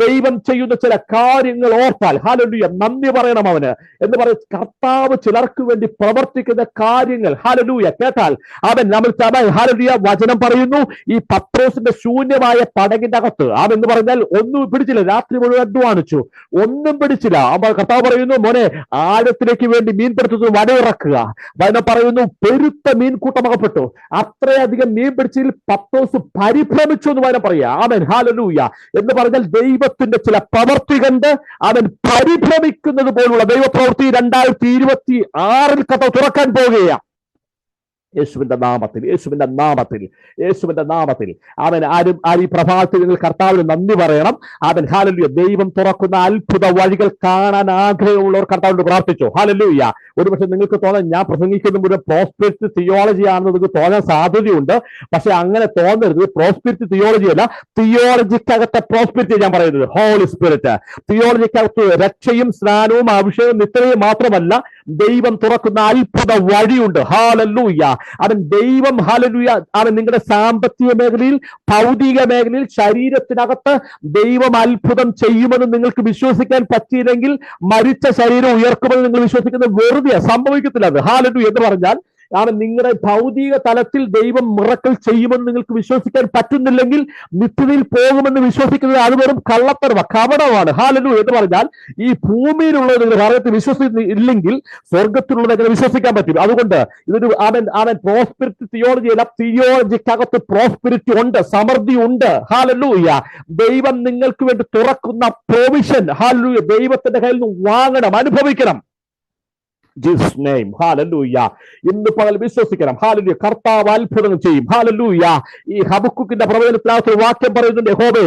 ദൈവം ചെയ്യുന്ന ചില കാര്യങ്ങൾ ഓർത്താൽ ഹല്ലേലൂയ നന്ദി പറയണം അവന് എന്ന് പറയും. കർത്താവ് ചിലർക്ക് വേണ്ടി പ്രവർത്തിക്കുന്ന കാര്യങ്ങൾ ഹല്ലേലൂയ കേട്ടാൽ അവൻ നമ്മൾ ഹല്ലേലൂയ വചനം പറയുന്നു. ഈ പത്രോസിന്റെ ശൂന്യമായ പടകിന്റെ അകത്ത് എന്ന് പറഞ്ഞാൽ ഒന്നും പിടിച്ചില്ല. രാത്രി മുഴുവൻ അധ്വാനിച്ചു, ഒന്നും പിടിച്ചില്ല. കർത്താവ് പറയുന്നു, മോനെ ആഴത്തിലേക്ക് വേണ്ടി മീൻപിടുത്തത്തിന് വടയിറക്കുക. വചനം പറയുന്നു, പെരുത്ത മീൻകൂട്ടം അകപ്പെട്ടു. അത്രയധികം മീൻ പിടിച്ചതിൽ പത്രോസ് പരിഭ്രമിച്ചു എന്ന് വചനം പറയാ. Amen hallelujah. എന്ന് പറഞ്ഞാൽ ദൈവത്തിന്റെ ചില പ്രവൃത്തി കണ്ട് അവൻ പരിഭ്രമിക്കുന്നത് പോലുള്ള ദൈവപ്രവൃത്തി 2026 കഥ തുറക്കാൻ പോകുകയാണ്. യേശുവിന്റെ നാമത്തിൽ അവൻ ആരും പ്രഭാതത്തിൽ നിങ്ങൾ കർത്താവിന് നന്ദി പറയണം. അവൻ ഹല്ലേലൂയ. ദൈവം തുറക്കുന്ന അത്ഭുത വഴികൾ കാണാൻ ആഗ്രഹമുള്ളവർ കർത്താവിനോട് പ്രാർത്ഥിച്ചു. ഹല്ലേലൂയ. ഒരുപക്ഷെ നിങ്ങൾക്ക് തോന്നാൻ ഞാൻ പ്രസംഗിക്കുന്ന ഒരു പ്രോസ്പെരിറ്റി തിയോളജി ആണെന്ന് നിങ്ങൾക്ക് തോന്നാൻ സാധ്യതയുണ്ട്. പക്ഷെ അങ്ങനെ തോന്നരുത്. പ്രോസ്പെരിറ്റി തിയോളജി അല്ല, തിയോളജിക്കകത്തെ പ്രോസ്പെരിറ്റി ഞാൻ പറയുന്നത്. Holy spirit. തിയോളജിക്കകത്ത് രക്ഷയും സ്നാനവും അഭിഷേകവും നിത്യതയും മാത്രമല്ല, ദൈവം തുറക്കുന്ന അത്ഭുത വഴിയുണ്ട്. ഹല്ലേലൂയ. അവൻ ദൈവം ഹല്ലേലൂയ അവൻ നിങ്ങളുടെ സാമ്പത്തിക മേഖലയിൽ, ഭൗതിക മേഖലയിൽ, ശരീരത്തിനകത്ത് ദൈവം അത്ഭുതം ചെയ്യുമെന്ന് നിങ്ങൾക്ക് വിശ്വസിക്കാൻ പറ്റിയില്ലെങ്കിൽ മരിച്ച ശരീരം ഉയർക്കുമെന്ന് നിങ്ങൾ വിശ്വസിക്കുന്നത് വെറുതെ സംഭവിക്കത്തില്ല. അത് ഹല്ലേലൂയ എന്ന് പറഞ്ഞാൽ അവൻ നിങ്ങളുടെ ഭൗതിക തലത്തിൽ ദൈവം മിറക്കിൾ ചെയ്യുമെന്ന് നിങ്ങൾക്ക് വിശ്വസിക്കാൻ പറ്റുന്നില്ലെങ്കിൽ നിത്യതയിൽ പോകുമെന്ന് വിശ്വസിക്കുന്നത് അത് വെറും കള്ളത്തരമാണ്, കപടമാണ്. ഹല്ലേലൂയ എന്ന് പറഞ്ഞാൽ ഈ ഭൂമിയിലുള്ളത് നിങ്ങൾ ഹൃദയത്തിൽ വിശ്വസിച്ചില്ലെങ്കിൽ സ്വർഗത്തിലുള്ളത് എങ്ങനെ വിശ്വസിക്കാൻ പറ്റും? അതുകൊണ്ട് ഇതൊരു അവൻ പ്രോസ്പെരിറ്റി തിയോളജി അല്ല, തിയോളജിക്കകത്ത് പ്രോസ്പെരിറ്റി ഉണ്ട്, സമൃദ്ധി ഉണ്ട്. ഹല്ലേലൂയ. ദൈവം നിങ്ങൾക്ക് വേണ്ടി തുറക്കുന്ന പ്രൊവിഷൻ ഹല്ലേലൂയ ദൈവത്തിന്റെ കയ്യിൽ നിന്ന് വാങ്ങണം, അനുഭവിക്കണം. Jesus name. ഹല്ലേലൂയ. ഇന്ന് പകൽ വിശ്വസിക്കണം. ഹല്ലേലൂയ. കർത്താവ് അത്ഭുതം ചെയ്യും. ഹല്ലേലൂയ. ഈ ഹബക്കൂക്കിന്റെ പ്രവചനത്തിനകത്ത് ഒരു വാക്യം പറയുന്നുണ്ട്, യഹോവേ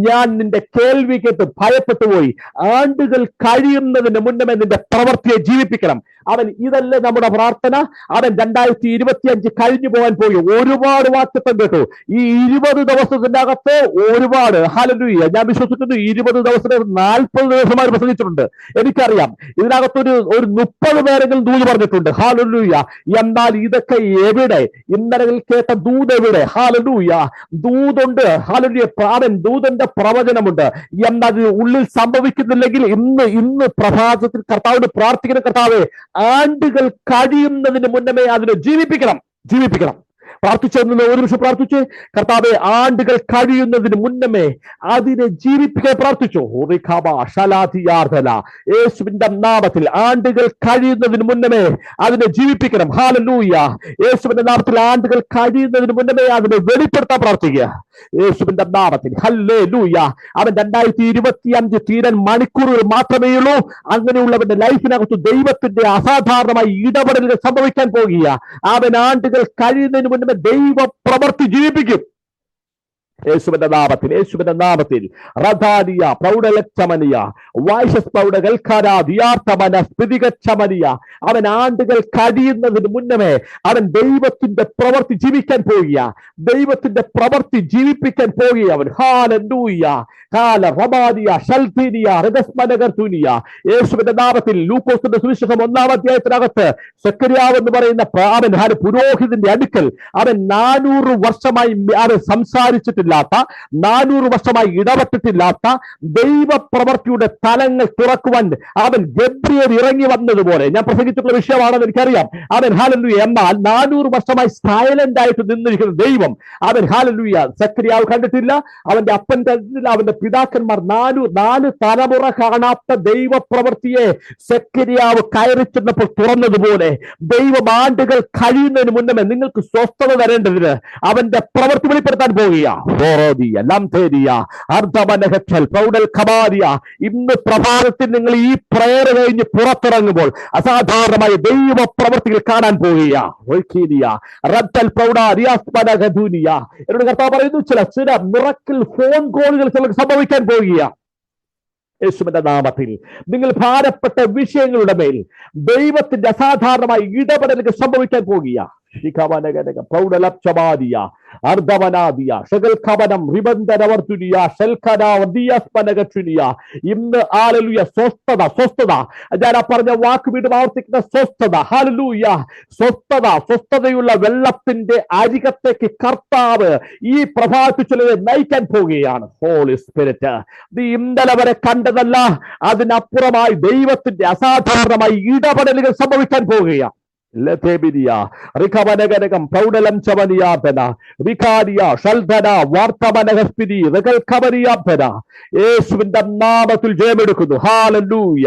ഞാൻ നിന്റെ കേൾവി കേട്ട് ഭയപ്പെട്ടു പോയി, ആണ്ടുകൾ കഴിയുന്നതിന് മുന്നമേ നിന്റെ പ്രവൃത്തിയെ ജീവിപ്പിക്കണം. അവൻ ഇതല്ലേ നമ്മുടെ പ്രാർത്ഥന? അവൻ 2025 കഴിഞ്ഞു പോകാൻ പോയി. ഒരുപാട് വാക്യത്വം കേട്ടു. ഈ 20 ദിവസത്തിന്റെ അകത്ത് ഒരുപാട് ഹല്ലേലൂയ. ഞാൻ വിശ്വസിക്കുന്നു 20 ദിവസത്തിന് 40 ദിവസമായി പ്രസംഗിച്ചിട്ടുണ്ട്. എനിക്കറിയാം ഇതിനകത്തൊരു 30 പേരെങ്കിലും ദൂത് പറഞ്ഞിട്ടുണ്ട്. ഹല്ലേലൂയ. എന്നാൽ ഇതൊക്കെ എവിടെ? ഇന്നലെ കേട്ട ദൂത് എവിടെ? ഹല്ലേലൂയ. ദൂതുണ്ട്. ഹല്ലേലൂയ. അവൻ ദൂതന്റെ പ്രവചനമുണ്ട്. എന്നാൽ ഉള്ളിൽ സംഭവിക്കുന്നില്ലെങ്കിൽ ഇന്ന് പ്രഭാതത്തിൽ കർത്താവിന് പ്രാർത്ഥിക്കുന്ന, കർത്താവേ ആണ്ടുകൾ കഴിയുന്നതിന് മുന്നമേ അതിനെ ജീവിപ്പിക്കണം. പ്രാർത്ഥിച്ചെന്ന് ഒരു നിമിഷം പ്രാർത്ഥിച്ച്, കർത്താവെ ആണ്ടുകൾ കഴിയുന്നതിന് മുന്നമേ അതിനെ ജീവിപ്പിക്കാൻ പ്രാർത്ഥിച്ചു. യേശുവിന്റെ നാമത്തിൽ ആണ്ടുകൾ കഴിയുന്നതിന് മുന്നമേ അതിനെ ജീവിപ്പിക്കണം. ഹാലലൂയ. യേശുവിന്റെ നാമത്തിൽ ആണ്ടുകൾ കഴിയുന്നതിന് മുന്നമേ അതിനെ വെളിപ്പെടുത്താൻ പ്രാർത്ഥിക്കുക യേശുവിന്റെ നാമത്തിൽ. ഹല്ലേലൂയ. അവൻ 2025 തീരാൻ മണിക്കൂറുകൾ മാത്രമേ ഉള്ളൂ. അങ്ങനെയുള്ളവന്റെ ലൈഫിനകത്ത് ദൈവത്തിന്റെ അസാധാരണമായ ഇടപെടലുകൾ സംഭവിക്കാൻ പോകുക. അവൻ ആണ്ടുകൾ കഴിയുന്നതിന് മുന്നേ ദൈവ പ്രവൃത്തി ജീവിപ്പിക്കും യേശുവിന്റെ നാമത്തിൽ. യേശുവിന്റെ നാമത്തിൽ റധാനിയ പ്രൗഢലക്ഷമനിയ വൈശസ് പ്രൗഢകൽക്കാരാധിയാർത്ഥമന സ്മൃതികക്ഷമനിയ. അവൻ ആണ്ടുകൾ കഴിയുന്നതിന് മുന്നമേ അവൻ ദൈവത്തിന്റെ പ്രവൃത്തി ജീവിക്കാൻ പോകുക. ദൈവത്തിന്റെ പ്രവൃത്തി ജീവിപ്പിക്കാൻ പോകുക അവൻ. ഹാലലൂയ. കാല റബാനിയ ഷൽഫീനിയ റഗസ്മനഗർതുനിയ. യേശുവിന്റെ നാമത്തിൽ ലൂക്കോസിന്റെ സുവിശേഷം 1-ാം അധ്യായത്തിനകത്ത് സെക്കര്യാവ് എന്ന് പറയുന്ന അവൻ പുരോഹിതന്റെ അടുക്കൽ അവൻ 400 വർഷമായി അവൻ സംസാരിച്ചിട്ടില്ല, 400 വർഷമായി ഇടപെട്ടിട്ടില്ലാത്ത ദൈവപ്രവൃത്തിയുടെ തലങ്ങൾ തുറക്കുവാൻ അവൻ ഗബ്രിയേൽ ഇറങ്ങി വന്നതുപോലെ. ഞാൻ പ്രസംഗിച്ചിട്ടുള്ള വിഷയമാണെന്ന് എനിക്കറിയാം. അവൻ ഹല്ലേലൂയ. എന്നാൽ 400 വർഷമായി സൈലന്റ് ആയിട്ട് നിന്നിരിക്കുന്ന ദൈവം അവൻ ഹല്ലേലൂയ സെക്കര്യാവ് കണ്ടിട്ടില്ല, അവന്റെ അപ്പൻ കണ്ടിട്ടില്ല, അവന്റെ പിതാക്കന്മാർ 4 തലമുറ കാണാത്ത ദൈവപ്രവൃത്തിയെ സെക്കര്യാവ് കയറി ചെന്നപ്പോൾ തുറന്നതുപോലെ ദൈവം ആണ്ടുകൾ കഴിയുന്നതിന് മുന്നമേ നിങ്ങൾക്ക് സ്വസ്ഥത വരേണ്ടതിന് അവന്റെ പ്രവൃത്തി വെളിപ്പെടുത്താൻ പോകുക. ഇന്ന് പ്രഭാതത്തിൽ നിങ്ങൾ ഈ പ്രയർ കഴിഞ്ഞ് പുറത്തിറങ്ങുമ്പോൾ അസാധാരണമായ ദൈവ പ്രവൃത്തികൾ കാണാൻ പോകുക. എന്നോട് കർത്താവ് പറയുന്നു, ചില മിറക്കിൾ ഫോൺ കോളുകൾ ചിലർക്ക് സംഭവിക്കാൻ പോകുക യേശുവിന്റെ നാമത്തിൽ. നിങ്ങൾ ഭാരപ്പെട്ട വിഷയങ്ങളുടെ മേൽ ദൈവത്തിന്റെ അസാധാരണമായ ഇടപെടലുകൾ സംഭവിക്കാൻ പോകുക. പ്രൗഢലക്ഷമാദിയ അർദ്ധവനാദിയ ഷകൽഖവനം റിബന്ധനവർത്തുനിയ ഷൽഖനാവദിയസ്പനഗക്ഷുനിയ. ഇന്ന് ഹല്ലേലൂയ സ്വസ്ഥത. ഞാൻ പറഞ്ഞ വാക്ക് വീണ്ടും ആവർത്തിക്കുന്ന സ്വസ്ഥത. ഹല്ലേലൂയ. സ്വസ്ഥതയുള്ള വെള്ളത്തിന്റെ അരികത്തേക്ക് കർത്താവ് ഈ പ്രഭാതത്തിൽ ചിലരെ നയിക്കാൻ പോവുകയാണ്. ഹോളി സ്പിരിറ്റ്, നീ ഇന്നലെ വരെ കണ്ടതല്ല, അതിനപ്പുറമായി ദൈവത്തിന്റെ അസാധാരണമായി ഇടപെടലുകൾ സംഭവിക്കാൻ പോവുകയാണ്. യേശുവിന്റെ നാമത്തിൽ ജയമെടുക്കുന്നു. ഹാലലൂയ.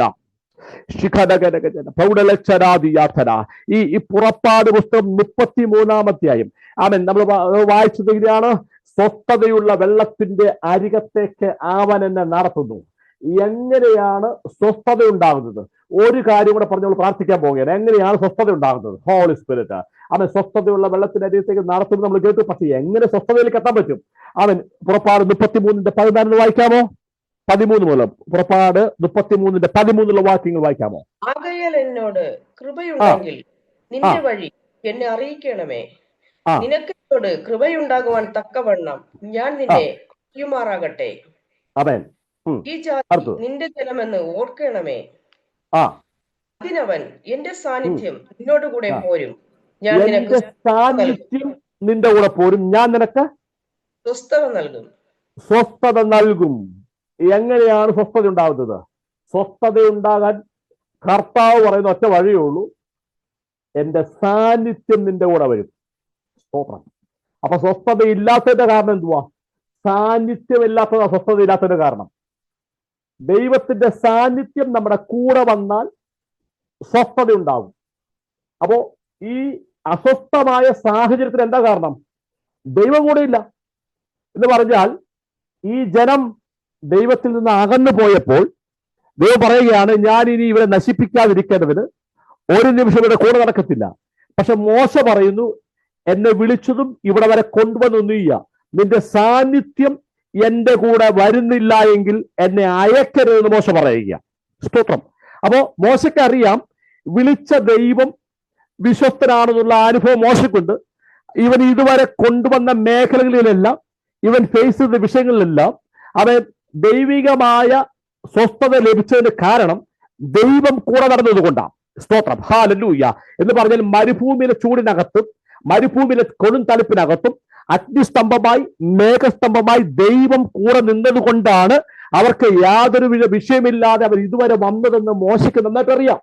ഈ പുറപ്പാട് പുസ്തകം 33-ാം അധ്യായം അവൻ നമ്മൾ വായിച്ചത് ഇങ്ങനെയാണ്. സ്വസ്ഥതയുള്ള വെള്ളത്തിന്റെ അരികത്തേക്ക് അവൻ എന്നെ നടത്തുന്നു. എങ്ങനെയാണ് സ്വസ്ഥത ഉണ്ടാകുന്നത്? ഒരു കാര്യം കൂടെ പറഞ്ഞ് നമ്മൾ പ്രാർത്ഥിക്കാൻ പോവുകയാണ്. എങ്ങനെയാണ് സ്വസ്ഥത ഉണ്ടാകുന്നത്? ഹോളി സ്പിരിറ്റ് അവൻ സ്വസ്ഥതയുള്ള വെള്ളത്തിന്റെ അരികത്തേക്ക് നടത്തുന്നത് നമ്മൾ കേട്ടു. പക്ഷേ എങ്ങനെ സ്വസ്ഥതയിലേക്ക് എത്താൻ പറ്റും? അവൻ പുറപ്പാട് 33-14 വായിക്കാമോ? 13 മുതൽ പുറപ്പാട് 33-13 വാക്യങ്ങൾ വായിക്കാമോ? ആകയാൽ എന്നോട് കൃപയുണ്ടെങ്കിൽ നിന്റെ വഴി എന്നെ അറിയിക്കണമേ. നിനക്ക് എന്നോട് കൃപയുണ്ടാകുവാൻ തക്കവണ്ണം ഞാൻ നിന്നെ അറിയുമാറാകട്ടെ. ഈ ജാതി നിന്റെ ജനമെന്ന് ഓർക്കണമേ. അതിനവൻ എന്റെ സാന്നിധ്യം നിന്നോട് കൂടെ പോരും, ഞാൻ നിനക്ക് സാന്നിധ്യം നിന്റെ കൂടെ പോരും, ഞാൻ നിനക്ക് സ്വസ്ഥത നൽകും. എങ്ങനെയാണ് സ്വസ്ഥത ഉണ്ടാകുന്നത്? സ്വസ്ഥത ഉണ്ടാകാൻ കർത്താവ് പറയുന്ന ഒറ്റ വഴിയേ ഉള്ളൂ, എന്റെ സാന്നിധ്യം നിന്റെ കൂടെ വരും. അപ്പൊ സ്വസ്ഥത ഇല്ലാത്തതിന്റെ കാരണം എന്തുവാ? സാന്നിധ്യം ഇല്ലാത്തതാ സ്വസ്ഥത ഇല്ലാത്തതിന്റെ കാരണം. ദൈവത്തിന്റെ സാന്നിധ്യം നമ്മുടെ കൂടെ വന്നാൽ സ്വസ്ഥത ഉണ്ടാകും. അപ്പോ ഈ അസ്വസ്ഥമായ സാഹചര്യത്തിന് എന്താ കാരണം? ദൈവം കൂടെ ഇല്ല എന്ന് പറഞ്ഞാൽ ഈ ജനം ദൈവത്തിൽ നിന്ന് അകന്നു പോയപ്പോൾ ദൈവം പറയുകയാണ്, ഞാൻ ഇനി ഇവരെ നശിപ്പിക്കാതിരിക്കേണ്ടതിന് ഒരു നിമിഷം ഇവിടെ കൂടെ നടക്കത്തില്ല. പക്ഷെ മോശ പറയുന്നു, എന്നെ വിളിച്ചതും ഇവിടെ വരെ കൊണ്ടുവന്നു നീയ, നിന്റെ സാന്നിധ്യം എന്റെ കൂടെ വരുന്നില്ല എങ്കിൽ എന്നെ അയക്കരുതെന്ന് മോശ പറയുക. സ്തോത്രം. അപ്പോ മോശയ്ക്ക് അറിയാം വിളിച്ച ദൈവം വിശ്വസ്തനാണെന്നുള്ള അനുഭവം മോശക്കുണ്ട്. ഇവൻ ഇതുവരെ കൊണ്ടുവന്ന മേഖലകളിലെല്ലാം, ഇവൻ ഫേസ് ചെയ്ത വിഷയങ്ങളിലെല്ലാം അവൻ ദൈവികമായ സ്വസ്ഥത ലഭിച്ചതിന് കാരണം ദൈവം കൂടെ നടന്നത് കൊണ്ടാണ്. സ്തോത്രം. ഹല്ലേലൂയ. എന്ന് പറഞ്ഞാൽ മരുഭൂമിയിലെ ചൂടിനകത്തും മരുഭൂമിയിലെ കൊടും തണുപ്പിനകത്തും അഗ്നിസ്തംഭമായി മേഘസ്തംഭമായി ദൈവം കൂടെ നിന്നത് കൊണ്ടാണ് അവർക്ക് യാതൊരു വിഷയമില്ലാതെ അവർ ഇതുവരെ വന്നതെന്ന് മോശയ്ക്ക് നന്നായിട്ട് അറിയാം.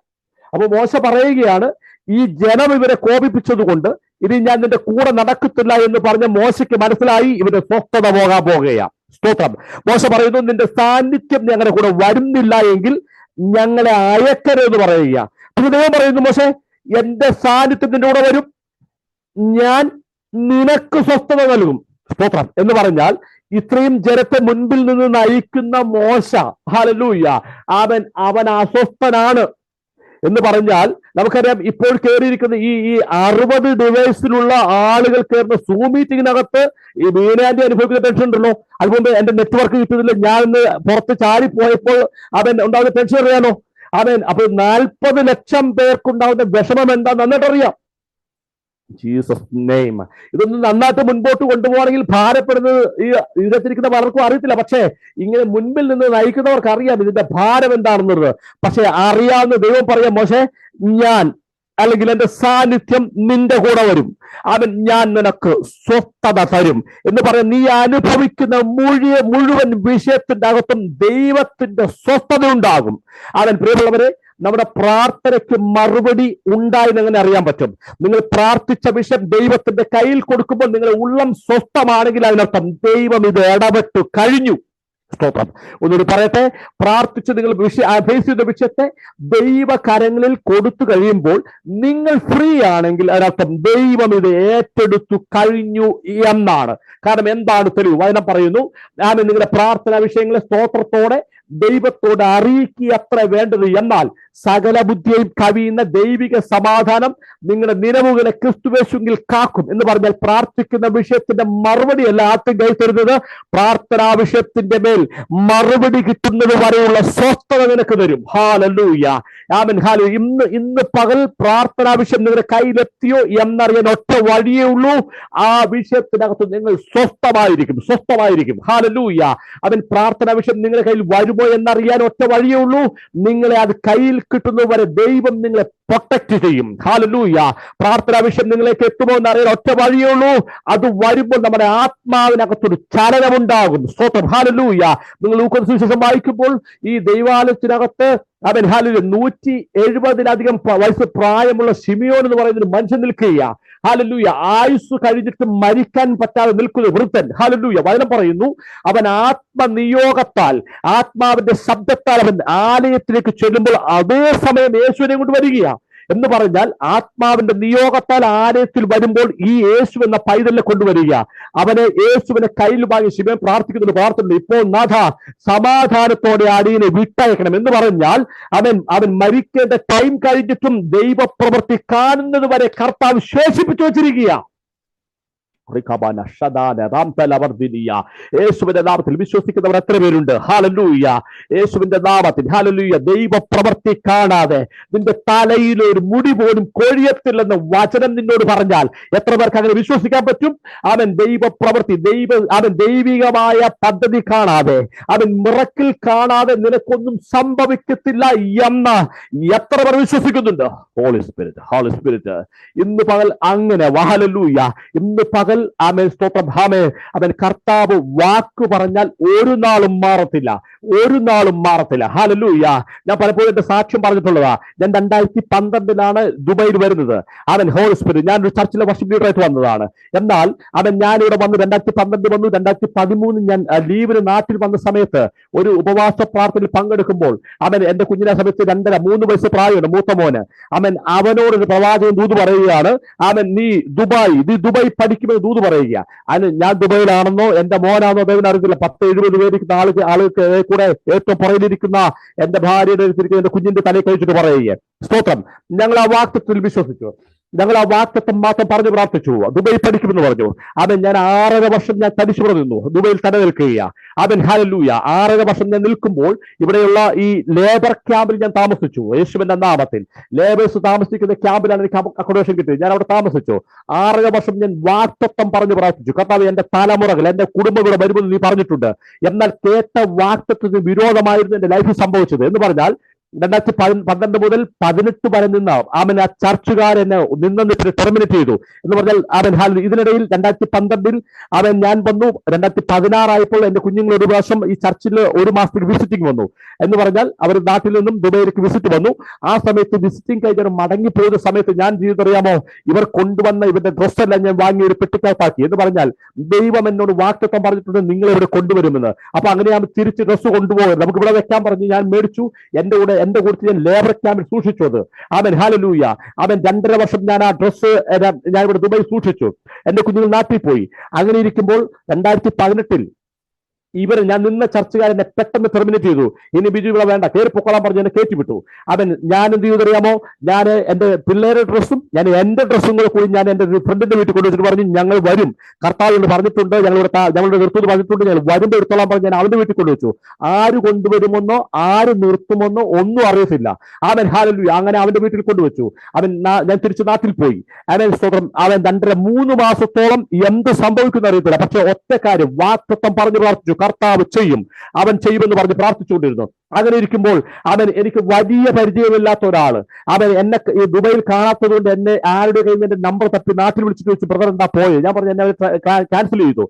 അപ്പൊ മോശ പറയുകയാണ്, ഈ ജനം ഇവരെ കോപിപ്പിച്ചത് കൊണ്ട് ഇനി ഞാൻ നിന്റെ കൂടെ നടക്കത്തില്ല എന്ന് പറഞ്ഞ മോശയ്ക്ക് മനസ്സിലായി ഇവന്റെ സ്വസ്ഥത പോകാൻ പോകുകയാണ്. സ്തോത്രം. മോശ പറയുന്നു, നിന്റെ സാന്നിധ്യം ഞങ്ങളുടെ കൂടെ വരുന്നില്ല എങ്കിൽ ഞങ്ങളെ അയക്കരുതെന്ന് പറയുക. പിന്നെ ദൈവം പറയുന്നു, മോശെ എന്റെ സാന്നിധ്യം നിന്റെ കൂടെ വരും, ഞാൻ നിനക്ക് സ്വസ്ഥത നൽകും. സ്തോത്രം. എന്ന് പറഞ്ഞാൽ ഇത്രയും ജനത്തെ മുൻപിൽ നിന്ന് നയിക്കുന്ന മോശ, ഹല്ലേലൂയ, അവൻ അസ്വസ്ഥനാണ് എന്ന് പറഞ്ഞാൽ നമുക്കറിയാം. ഇപ്പോൾ കയറിയിരിക്കുന്ന ഈ 60 ഡിവൈസിലുള്ള ആളുകൾ കയറുന്ന സൂം മീറ്റിങ്ങിനകത്ത് ഈ വീണാന്റെ അനുഭവിക്കുന്ന ടെൻഷൻ ഉണ്ടല്ലോ. അതുകൊണ്ട് എന്റെ നെറ്റ്വർക്ക് കിട്ടുന്നില്ല, ഞാൻ ഇന്ന് പുറത്ത് ചാടിപ്പോയപ്പോൾ ഉണ്ടാകുന്ന ടെൻഷൻ അറിയാലോ. അപ്പോൾ 40 ലക്ഷം പേർക്കുണ്ടാകുന്ന വിഷമം എന്താന്ന് നന്നായിട്ടറിയാം. Jesus name. ഇതൊന്നും നന്നായിട്ട് മുൻപോട്ട് കൊണ്ടുപോകണമെങ്കിൽ ഭാരപ്പെടുന്നത് ഈ ഇതിനകത്തിരിക്കുന്ന പലർക്കും അറിയത്തില്ല. പക്ഷേ ഇങ്ങനെ മുൻപിൽ നിന്ന് നയിക്കുന്നവർക്ക് അറിയാം ഇതിന്റെ ഭാരം എന്താണെന്നുള്ളത്. പക്ഷെ അറിയാവുന്ന ദൈവം പറയാം, മോശെ ഞാൻ അല്ലെങ്കിൽ എന്റെ സാന്നിധ്യം നിന്റെ കൂടെ വരും, ഞാൻ നിനക്ക് സ്വസ്ഥത തരും എന്ന് പറയാം. നീ അനുഭവിക്കുന്ന മുഴുവൻ വിഷയത്തിന്റെ അകത്തും ദൈവത്തിന്റെ സ്വസ്ഥത ഉണ്ടാകും. പ്രിയമുള്ളവരെ, നമ്മുടെ പ്രാർത്ഥനയ്ക്ക് മറുപടി ഉണ്ടായെന്ന് എങ്ങനെ അറിയാൻ പറ്റും? നിങ്ങൾ പ്രാർത്ഥിച്ച വിഷയം ദൈവത്തിന്റെ കയ്യിൽ കൊടുക്കുമ്പോൾ നിങ്ങളുടെ ഉള്ളം സ്വസ്ഥമാണെങ്കിൽ അതിനർത്ഥം ദൈവം ഇത് ഇടപെട്ടു കഴിഞ്ഞു. സ്തോത്രം. ഒന്നുകൂടി പറയട്ടെ, പ്രാർത്ഥിച്ച് നിങ്ങൾ ഫേസ് ചെയ്ത വിഷയത്തെ ദൈവകരങ്ങളിൽ കൊടുത്തു കഴിയുമ്പോൾ നിങ്ങൾ ഫ്രീ ആണെങ്കിൽ അതിനർത്ഥം ദൈവം ഇത് ഏറ്റെടുത്തു കഴിഞ്ഞു എന്നാണ്. കാരണം എന്താണ് തെളിവ്? വചനം പറയുന്നു, ഞാൻ നിങ്ങളുടെ പ്രാർത്ഥനാ വിഷയങ്ങളെ സ്തോത്രത്തോടെ ദൈവത്തോട് അറിയിക്കുക അത്ര വേണ്ടത്. എന്നാൽ സകല ബുദ്ധിയെയും കവിയുന്ന ദൈവിക സമാധാനം നിങ്ങളുടെ നിലവുകളെ ക്രിസ്തുവേശുവിൽ കാക്കും എന്ന് പറഞ്ഞാൽ പ്രാർത്ഥിക്കുന്ന വിഷയത്തിന്റെ മറുപടിയല്ല ആദ്യം കൈ തരുന്നത്, പ്രാർത്ഥനാ വിഷയത്തിന്റെ മേൽ മറുപടി കിട്ടുന്നത് വരെയുള്ള സ്വസ്ഥത നിനക്ക് തരും. ഹല്ലേലൂയ, ആമേൻ, ഹല്ലേലൂയ. ഇന്ന് പകൽ പ്രാർത്ഥനാ വിഷയം നിങ്ങളുടെ കയ്യിലെത്തിയോ എന്നറിയാൻ ഒറ്റ വഴിയേ ഉള്ളൂ. ആ വിഷയത്തിനകത്ത് നിങ്ങൾ സ്വസ്ഥമായിരിക്കും. ഹല്ലേലൂയ. പ്രാർത്ഥനാ വിഷയം നിങ്ങളുടെ കയ്യിൽ വരുമോ എന്നറിയാൻ ഒറ്റ വഴിയേ ഉള്ളൂ. നിങ്ങളെ അത് കയ്യിൽ കിട്ടുന്നത് വരെ ദൈവം നിങ്ങളെ പ്രൊട്ടക്ട് ചെയ്യും. ഹല്ലേലൂയ. പ്രാർത്ഥനാ വിഷയം നിങ്ങളിലേക്ക് എത്തുമോ എന്നറിയാൻ ഒറ്റ വഴിയേ ഉള്ളൂ. അത് വരുമ്പോൾ നമ്മുടെ ആത്മാവിനകത്തൊരു ചലനമുണ്ടാകും. സ്തോത്രം. ഹല്ലേലൂയ. നിങ്ങൾ ലൂക്കോസ് സുവിശേഷം വായിക്കുമ്പോൾ ഈ ദൈവാലയത്തിനകത്ത് 170 വയസ്സ് പ്രായമുള്ള ശിമിയോൻ എന്ന് പറയുന്ന ഒരു മനുഷ്യൻ നിൽക്കുക. ഹല്ലേലൂയ. ആയുസ് കഴിഞ്ഞിട്ട് മരിക്കാൻ പറ്റാതെ നിൽക്കുന്ന വൃദ്ധൻ. ഹല്ലേലൂയ. വചനം പറയുന്നു, അവൻ ആത്മനിയോഗത്താൽ ആത്മാവിന്റെ ശബ്ദത്താൽ അവൻ ആലയത്തിലേക്ക് ചെല്ലുമ്പോൾ അതേ സമയം യേശുവിനെ കൊണ്ട് വരികയാണ്. എന്ന് പറഞ്ഞാൽ ആത്മാവിന്റെ നിയോഗത്താൽ ആലയത്തിൽ വരുമ്പോൾ ഈ യേശു എന്ന പൈതലിനെ കൊണ്ടുവരിക. യേശുവിനെ കയ്യിൽ വാങ്ങി ശിവൻ പ്രാർത്ഥിക്കുന്നു, ഇപ്പോൾ നാഥ സമാധാനത്തോടെ അടിയനെ വിട്ടയക്കണം എന്ന് പറഞ്ഞാൽ അവൻ മരിക്കേണ്ട ടൈം കഴിഞ്ഞിട്ടും ദൈവപ്രവൃത്തി കാണുന്നത് വരെ കർത്താവ് ശേഷിപ്പിച്ചു വെച്ചിരിക്കുക. യേശുവിന്റെ നാമത്തിൽ വിശ്വസിക്കുന്നവർ എത്ര പേരുണ്ട്? ഹല്ലേലൂയ. യേശുവിന്റെ നാമത്തിൽ ഹല്ലേലൂയ. ദൈവ പ്രവൃത്തി കാണാതെ നിന്റെ തലയിൽ ഒരു മുടി പോലും കൊഴിയത്തില്ലെന്ന് വചനം നിന്നോട് പറഞ്ഞാൽ എത്ര പേർക്ക് അങ്ങനെ വിശ്വസിക്കാൻ പറ്റും? ദൈവ പ്രവൃത്തി, ദൈവികമായ പദ്ധതി കാണാതെ, മിറക്കിൾ കാണാതെ നിനക്കൊന്നും സംഭവിക്കത്തില്ല എന്ന് എത്ര പേർ വിശ്വസിക്കുന്നുണ്ട്? ഹോളി സ്പിരിറ്റ് ഇന്ന് പകൽ അങ്ങനെ. ഹല്ലേലൂയ. ഇന്ന് പകൽ സ്തോത്രം. കർത്താവ് വാക്ക് പറഞ്ഞാൽ ഒരു നാളും മാറത്തില്ല. ഹല്ലേലൂയ. ഞാൻ പലപ്പോഴും എന്റെ സാക്ഷ്യം പറഞ്ഞിട്ടുള്ളതാ. ഞാൻ 2012 ദുബൈയിൽ വരുന്നത്. Holy spirit. ഞാനൊരു ചർച്ചിലെ വർഷിപ്പ് ലീഡറായിട്ട് വന്നതാണ്. എന്നാൽ ഞാനിവിടെ വന്നു 2012 വന്നു. 2013 ഞാൻ ലീവിന് നാട്ടിൽ വന്ന സമയത്ത് ഒരു ഉപവാസ പ്രാർത്ഥനയിൽ പങ്കെടുക്കുമ്പോൾ എന്റെ കുഞ്ഞിനെ സമയത്ത് 2.5-3 വയസ്സ് പ്രായമുണ്ട് മൂത്ത മോന്. അവനോട് ഒരു പ്രവാചകൻ ദൂത് പറയുകയാണ്, നീ ദുബായ് പഠിക്കുമ്പോൾ ദൂത് പറയുക. ഞാൻ ദുബൈയിലാണെന്നോ എന്റെ മോനാണെന്നോ ദൈവം അറിയത്തില്ല. 10-70 പേരിക്കുന്ന ആളുകൾക്ക് കൂടെ ഏറ്റവും പുറകിലിരിക്കുന്ന എന്റെ ഭാര്യയുടെ അടുത്തിരിക്കുന്ന എന്റെ കുഞ്ഞിന്റെ തലയിൽ കഴിച്ചിട്ട് പറയുക. സ്തോത്രം. ഞങ്ങൾ ആ വാക്തത്വത്തിൽ വിശ്വസിച്ചു. ഞങ്ങൾ ആ വാക്തത്വം മാത്രം പറഞ്ഞു പ്രാർത്ഥിച്ചു. ദുബൈ പഠിക്കുമെന്ന് പറഞ്ഞു. ഞാൻ 6.5 വർഷം ഞാൻ തരിശുപുറ നിന്നു. ദുബൈയിൽ തന്നെ നിൽക്കുക. ഹല്ലേലൂയ. 6.5 വർഷം ഞാൻ നിൽക്കുമ്പോൾ ഇവിടെയുള്ള ഈ ലേബർ ക്യാമ്പിൽ ഞാൻ താമസിച്ചു. യേശുവിന്റെ നാമത്തിൽ ലേബേഴ്സ് താമസിക്കുന്ന ക്യാമ്പിലാണ് എനിക്ക് അക്കോമഡേഷൻ കിട്ടിയത്. ഞാൻ അവിടെ താമസിച്ചു. 6.5 വർഷം ഞാൻ വാക്തത്വം പറഞ്ഞു പ്രാർത്ഥിച്ചു. കർത്താവ് എന്റെ തലമുറകൾ, എന്റെ കുടുംബം ഇവിടെ വരുമെന്ന് നീ പറഞ്ഞിട്ടുണ്ട്. എന്നാൽ കേട്ട വാക്തത്വത്തിന് വിരോധമായിരുന്നു എന്റെ ലൈഫിൽ സംഭവിച്ചത്. എന്ന് പറഞ്ഞാൽ 2012 മുതൽ 18 വരെ നിന്ന ആ ചർച്ചുകാരനെ നിന്നിട്ട് ടെർമിനേറ്റ് ചെയ്തു എന്ന് പറഞ്ഞാൽ ഇതിനിടയിൽ 2012 ഞാൻ വന്നു. 2016 ആയപ്പോൾ എന്റെ കുഞ്ഞുങ്ങൾ ഒരു പ്രാവശ്യം ഈ ചർച്ചിൽ ഒരു മാസത്തേക്ക് വിസിറ്റിംഗ് വന്നു എന്ന് പറഞ്ഞാൽ അവർ നാട്ടിൽ നിന്നും ദുബൈയിലേക്ക് വിസിറ്റ് വന്നു. ആ സമയത്ത് വിസിറ്റിംഗ് കഴിഞ്ഞ മടങ്ങിപ്പോയ സമയത്ത് ഞാൻ ചെയ്തറിയാമോ, ഇവർ കൊണ്ടുവന്ന ഇവരുടെ ഡ്രസ്സെല്ലാം ഞാൻ വാങ്ങി ഒരു പെട്ടിക്കകത്താക്കി. എന്ന് പറഞ്ഞാൽ ദൈവം എന്നോട് വാക്തത്വം പറഞ്ഞിട്ടുണ്ട്, നിങ്ങൾ ഇവിടെ കൊണ്ടുവരുമെന്ന്. അപ്പൊ അങ്ങനെയാണ് തിരിച്ച് ഡ്രസ്സ് കൊണ്ടുപോകുന്നത്. നമുക്ക് ഇവിടെ വെക്കാൻ പറഞ്ഞു, ഞാൻ മേടിച്ചു. എന്റെ കൂട്ടത്തിൽ ഞാൻ ലേബർ ക്യാമ്പിൽ സൂക്ഷിച്ചു. അത് ഹല്ലേലൂയ. 2.5 വർഷം ഞാൻ ആ ഡ്രസ്സ് ഞാൻ ഇവിടെ ദുബൈ സൂക്ഷിച്ചു. എന്റെ കുഞ്ഞുങ്ങൾ നാട്ടിൽ പോയി. അങ്ങനെ ഇരിക്കുമ്പോൾ 2018 ഞാൻ നിന്ന ചർച്ചുകാരനെ പെട്ടെന്ന് ടെർമിനേറ്റ് ചെയ്തു. ഇനി ബിജു ഇവിടെ വേണ്ട, കയറി പൊക്കോളാൻ പറഞ്ഞ് എന്നെ കയറ്റി വിട്ടു. ഞാൻ എന്ത് ചെയ്തറിയാമോ, ഞാൻ എന്റെ പിള്ളേരുടെ ഡ്രസ്സും ഞാൻ എന്റെ ഡ്രസ്സും കൂടെ കൂടി ഞാൻ എന്റെ ഫ്രണ്ടിന്റെ വീട്ടിൽ കൊണ്ടുവച്ചിട്ട് പറഞ്ഞു, ഞങ്ങൾ വരും, കർത്താവ് പറഞ്ഞിട്ടുണ്ട്, ഞങ്ങളുടെ നിർത്തുന്നത് പറഞ്ഞിട്ടുണ്ട്, ഞങ്ങൾ വരുമ്പോൾ എടുത്തോളാൻ പറഞ്ഞ് ഞാൻ അവന്റെ വീട്ടിൽ കൊണ്ടുവച്ചു. ആര് കൊണ്ടുവരുമെന്നോ ആര് നിർത്തുമെന്നോ ഒന്നും അറിയത്തില്ല. ഹല്ലേലൂയ. അങ്ങനെ അവന്റെ വീട്ടിൽ കൊണ്ടുവച്ചു. ഞാൻ തിരിച്ച് നാട്ടിൽ പോയി. സ്തോത്രം. 2.5-3 മാസത്തോളം എന്ത് സംഭവിക്കുന്ന അറിയത്തില്ല. പക്ഷെ ഒറ്റ കാര്യം വാക്തത്വം പറഞ്ഞു പ്രാർത്ഥിച്ചു, കർത്താവ് ചെയ്യും, അവൻ ചെയ്യുമെന്ന് പറഞ്ഞ് പ്രാർത്ഥിച്ചുകൊണ്ടിരുന്നു. അങ്ങനെ ഇരിക്കുമ്പോൾ എനിക്ക് വലിയ പരിചയമില്ലാത്ത ഒരാള് എന്നെ ഈ ദുബൈയിൽ കാണാത്തത് കൊണ്ട് എന്നെ ആരുടെ കയ്യിൽ എന്റെ നമ്പർ തപ്പി നാട്ടിൽ വിളിച്ചിട്ട് വെച്ച്, ബ്രദർ എന്താ പോയത്? ഞാൻ പറഞ്ഞു എന്നെ ക്യാൻസൽ ചെയ്തു.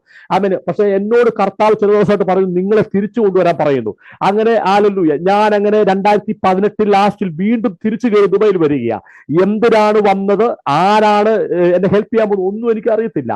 പക്ഷെ എന്നോട് കർത്താവ് ചെറു ദിവസമായിട്ട് പറയുന്നു, നിങ്ങളെ തിരിച്ചു കൊണ്ടുവരാൻ പറയുന്നു. അങ്ങനെ ഹല്ലേലൂയ. ഞാൻ അങ്ങനെ 2018 ലാസ്റ്റിൽ വീണ്ടും തിരിച്ചു കയറി ദുബൈയിൽ വരികയാണ്. എന്തിനാണ് വന്നത്, ആരാണ് എന്നെ ഹെൽപ്പ് ചെയ്യാൻ പോകുന്നത് ഒന്നും എനിക്ക് അറിയത്തില്ല.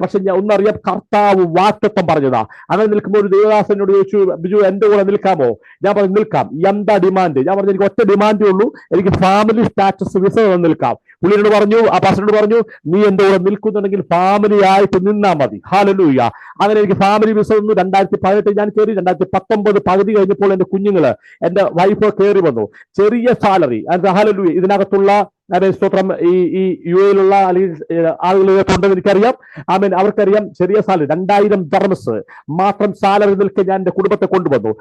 പക്ഷെ ഞാൻ ഒന്നറിയാം, കർത്താവ് വാക്തത്വം പറഞ്ഞതാ. അങ്ങനെ നിൽക്കുമ്പോൾ ഒരു ദേവദാസനോട് ചോദിച്ചു, ബിജു എന്റെ കൂടെ നിൽക്കാമോ? ഞാൻ പറഞ്ഞു നിൽക്കാം. എന്താ ഡിമാൻഡ്? ഞാൻ പറഞ്ഞു എനിക്ക് ഒറ്റ ഡിമാൻഡേ ഉള്ളൂ, എനിക്ക് ഫാമിലി സ്റ്റാറ്റസ് വിസ നിൽക്കാം. പുള്ളിയോട് പറഞ്ഞു, ആ പാസ്റ്ററിനോട് പറഞ്ഞു, നീ എന്റെ കൂടെ നിൽക്കുന്നുണ്ടെങ്കിൽ ഫാമിലി ആയിട്ട് നിന്നാ മതി. ഹല്ലേലൂയ. അങ്ങനെ എനിക്ക് ഫാമിലി വിസ ഒന്നും 2018 ഞാൻ കയറി. 2019 പകുതി കഴിഞ്ഞപ്പോൾ എന്റെ കുഞ്ഞുങ്ങള്, എന്റെ വൈഫ് കയറി വന്നു. ചെറിയ സാലറി. ഹല്ലേലൂയ. ഇതിനകത്തുള്ള സ്തോത്രം ഈ യു എയിലുള്ള അല്ലെങ്കിൽ ആളുകളെ കൊണ്ടെന്ന് എനിക്കറിയാം. അവർക്കറിയാം ചെറിയ സാലറി 2000 ദർഹംസ് മാത്രം സാലറി നിൽക്കെ ഞാൻ എന്റെ കുടുംബത്തെ കൊണ്ടുവന്നു.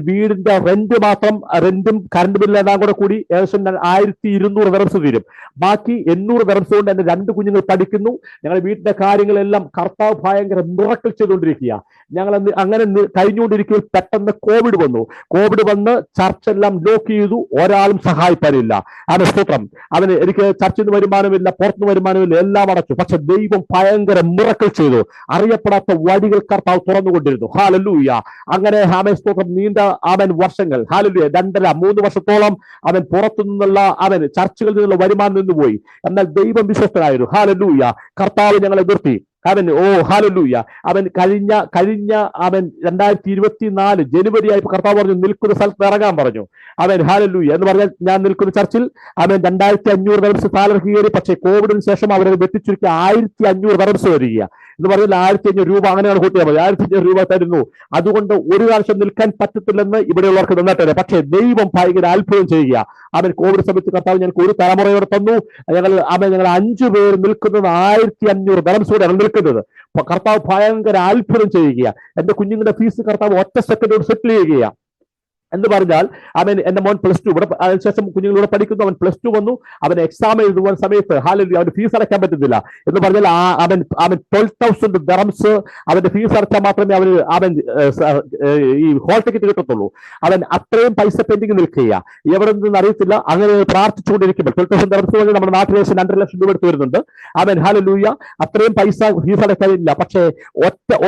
വീടിന്റെ റെന്റ് മാത്രം, റെന്റും കറണ്ട് ബില്ലും എല്ലാം കൂടി ഏകദേശം 1200 ദർഹംസ് തീരും. ബാക്കി 800 ദർഹംസ് കൊണ്ട് എന്റെ 2 കുഞ്ഞുങ്ങൾ പഠിക്കുന്നു. ഞങ്ങളുടെ വീട്ടിന്റെ കാര്യങ്ങളെല്ലാം കർത്താവ് ഭയങ്കര മിറക്കിൾ ചെയ്തുകൊണ്ടിരിക്കുക. ഞങ്ങൾ അങ്ങനെ കഴിഞ്ഞുകൊണ്ടിരിക്കുക. പെട്ടെന്ന് കോവിഡ് വന്ന് ചർച്ചെല്ലാം ലോക്ക് ചെയ്തു. ഒരാളും സഹായിക്കാനില്ല. സ്തോത്രം. എനിക്ക് ചർച്ചിൽ നിന്ന് വരുമാനമില്ല, പുറത്തുനിന്ന് വരുമാനമില്ല, എല്ലാം അടച്ചു. പക്ഷെ ദൈവം ഭയങ്കര മിറക്കിൾ ചെയ്തു. അറിയപ്പെടാത്ത വഴികൾ കർത്താവ് തുറന്നുകൊണ്ടിരുന്നു. ഹല്ലേലൂയ. അങ്ങനെ സ്തോത്രം. നീണ്ട വർഷങ്ങൾ, ഹല്ലേലൂയ, 2.5-3 വർഷത്തോളം പുറത്തു നിന്നുള്ള ചർച്ചുകളിൽ നിന്നുള്ള വരുമാനം നിന്നുപോയി. എന്നാൽ ദൈവം വിശ്വസ്തനായിരുന്നു. ഹല്ലേലൂയ. കർത്താവ് ഞങ്ങളെ നിർത്തി. ഹല്ലേലൂയ. കഴിഞ്ഞ 2024 ജനുവരി ആയപ്പോൾ കർത്താവ് പറഞ്ഞു, നിൽക്കുന്ന സ്ഥലത്ത് ഇറങ്ങാൻ പറഞ്ഞു. ഹല്ലേലൂയ. എന്ന് പറഞ്ഞാൽ ഞാൻ നിൽക്കുന്ന ചർച്ചിൽ 2500 ദർഹംസ് സാലറി കയറി. പക്ഷേ കോവിഡിന് ശേഷം അവരെ വെട്ടിച്ചുരുക്കി 1500 ദർഹംസ് വരിക എന്ന് പറഞ്ഞാൽ 1500 രൂപ അങ്ങനെയാണ് കൂട്ടിയാൽ മതി. 1500 രൂപ തരുന്നു. അതുകൊണ്ട് ഒരു പ്രാവശ്യം നിൽക്കാൻ പറ്റത്തില്ലെന്ന് ഇവിടെയുള്ളവർക്ക് നിന്നിട്ടില്ല. പക്ഷേ ദൈവം ഭയങ്കര അത്ഭുതം ചെയ്യുക. കോവിഡ് സമയത്ത് കർത്താവ് ഞങ്ങൾക്ക് ഒരു തലമുറയോടെ തന്നു. ഞങ്ങൾ 5 പേർ നിൽക്കുന്നത് 1500 ദർഹംസോടെ നിൽക്കുന്നത്. കർത്താവ് ഭയങ്കര അത്ഭുതം ചെയ്യുക. എന്റെ കുഞ്ഞുങ്ങളുടെ ഫീസ് കർത്താവ് ഒറ്റ സെക്കൻഡോട് സെറ്റിൽ ചെയ്യുക. എന്ന് പറഞ്ഞാൽ എന്റെ മോൻ +2 ഇവിടെ, അതിനുശേഷം കുഞ്ഞുങ്ങളിവിടെ പഠിക്കുന്നു. അവൻ +2 വന്നു. എക്സാം എഴുതുന്ന സമയത്ത് ഹല്ലേലൂയ അവന് ഫീസ് അടയ്ക്കാൻ പറ്റുന്നില്ല. എന്ന് പറഞ്ഞാൽ അവൻ 12,000 ദർഹംസ് അവന്റെ ഫീസ് അടച്ചാൽ മാത്രമേ ഈ ഹോൾ ടിക്കറ്റ് കിട്ടത്തുള്ളൂ. അത്രയും പൈസ പെൻഡിങ് നിൽക്കുക. എവിടെ നിന്നും അറിയത്തില്ല. അങ്ങനെ പ്രാർത്ഥിച്ചുകൊണ്ടിരിക്കുമ്പോൾ 12,000 ദർഹംസ് നമ്മുടെ നാട്ടിൽ 2 ലക്ഷം രൂപ എടുത്ത് വരുന്നുണ്ട്. ഹല്ലേലൂയ. അത്രയും പൈസ ഫീസ് അടയ്ക്കാനില്ല. പക്ഷേ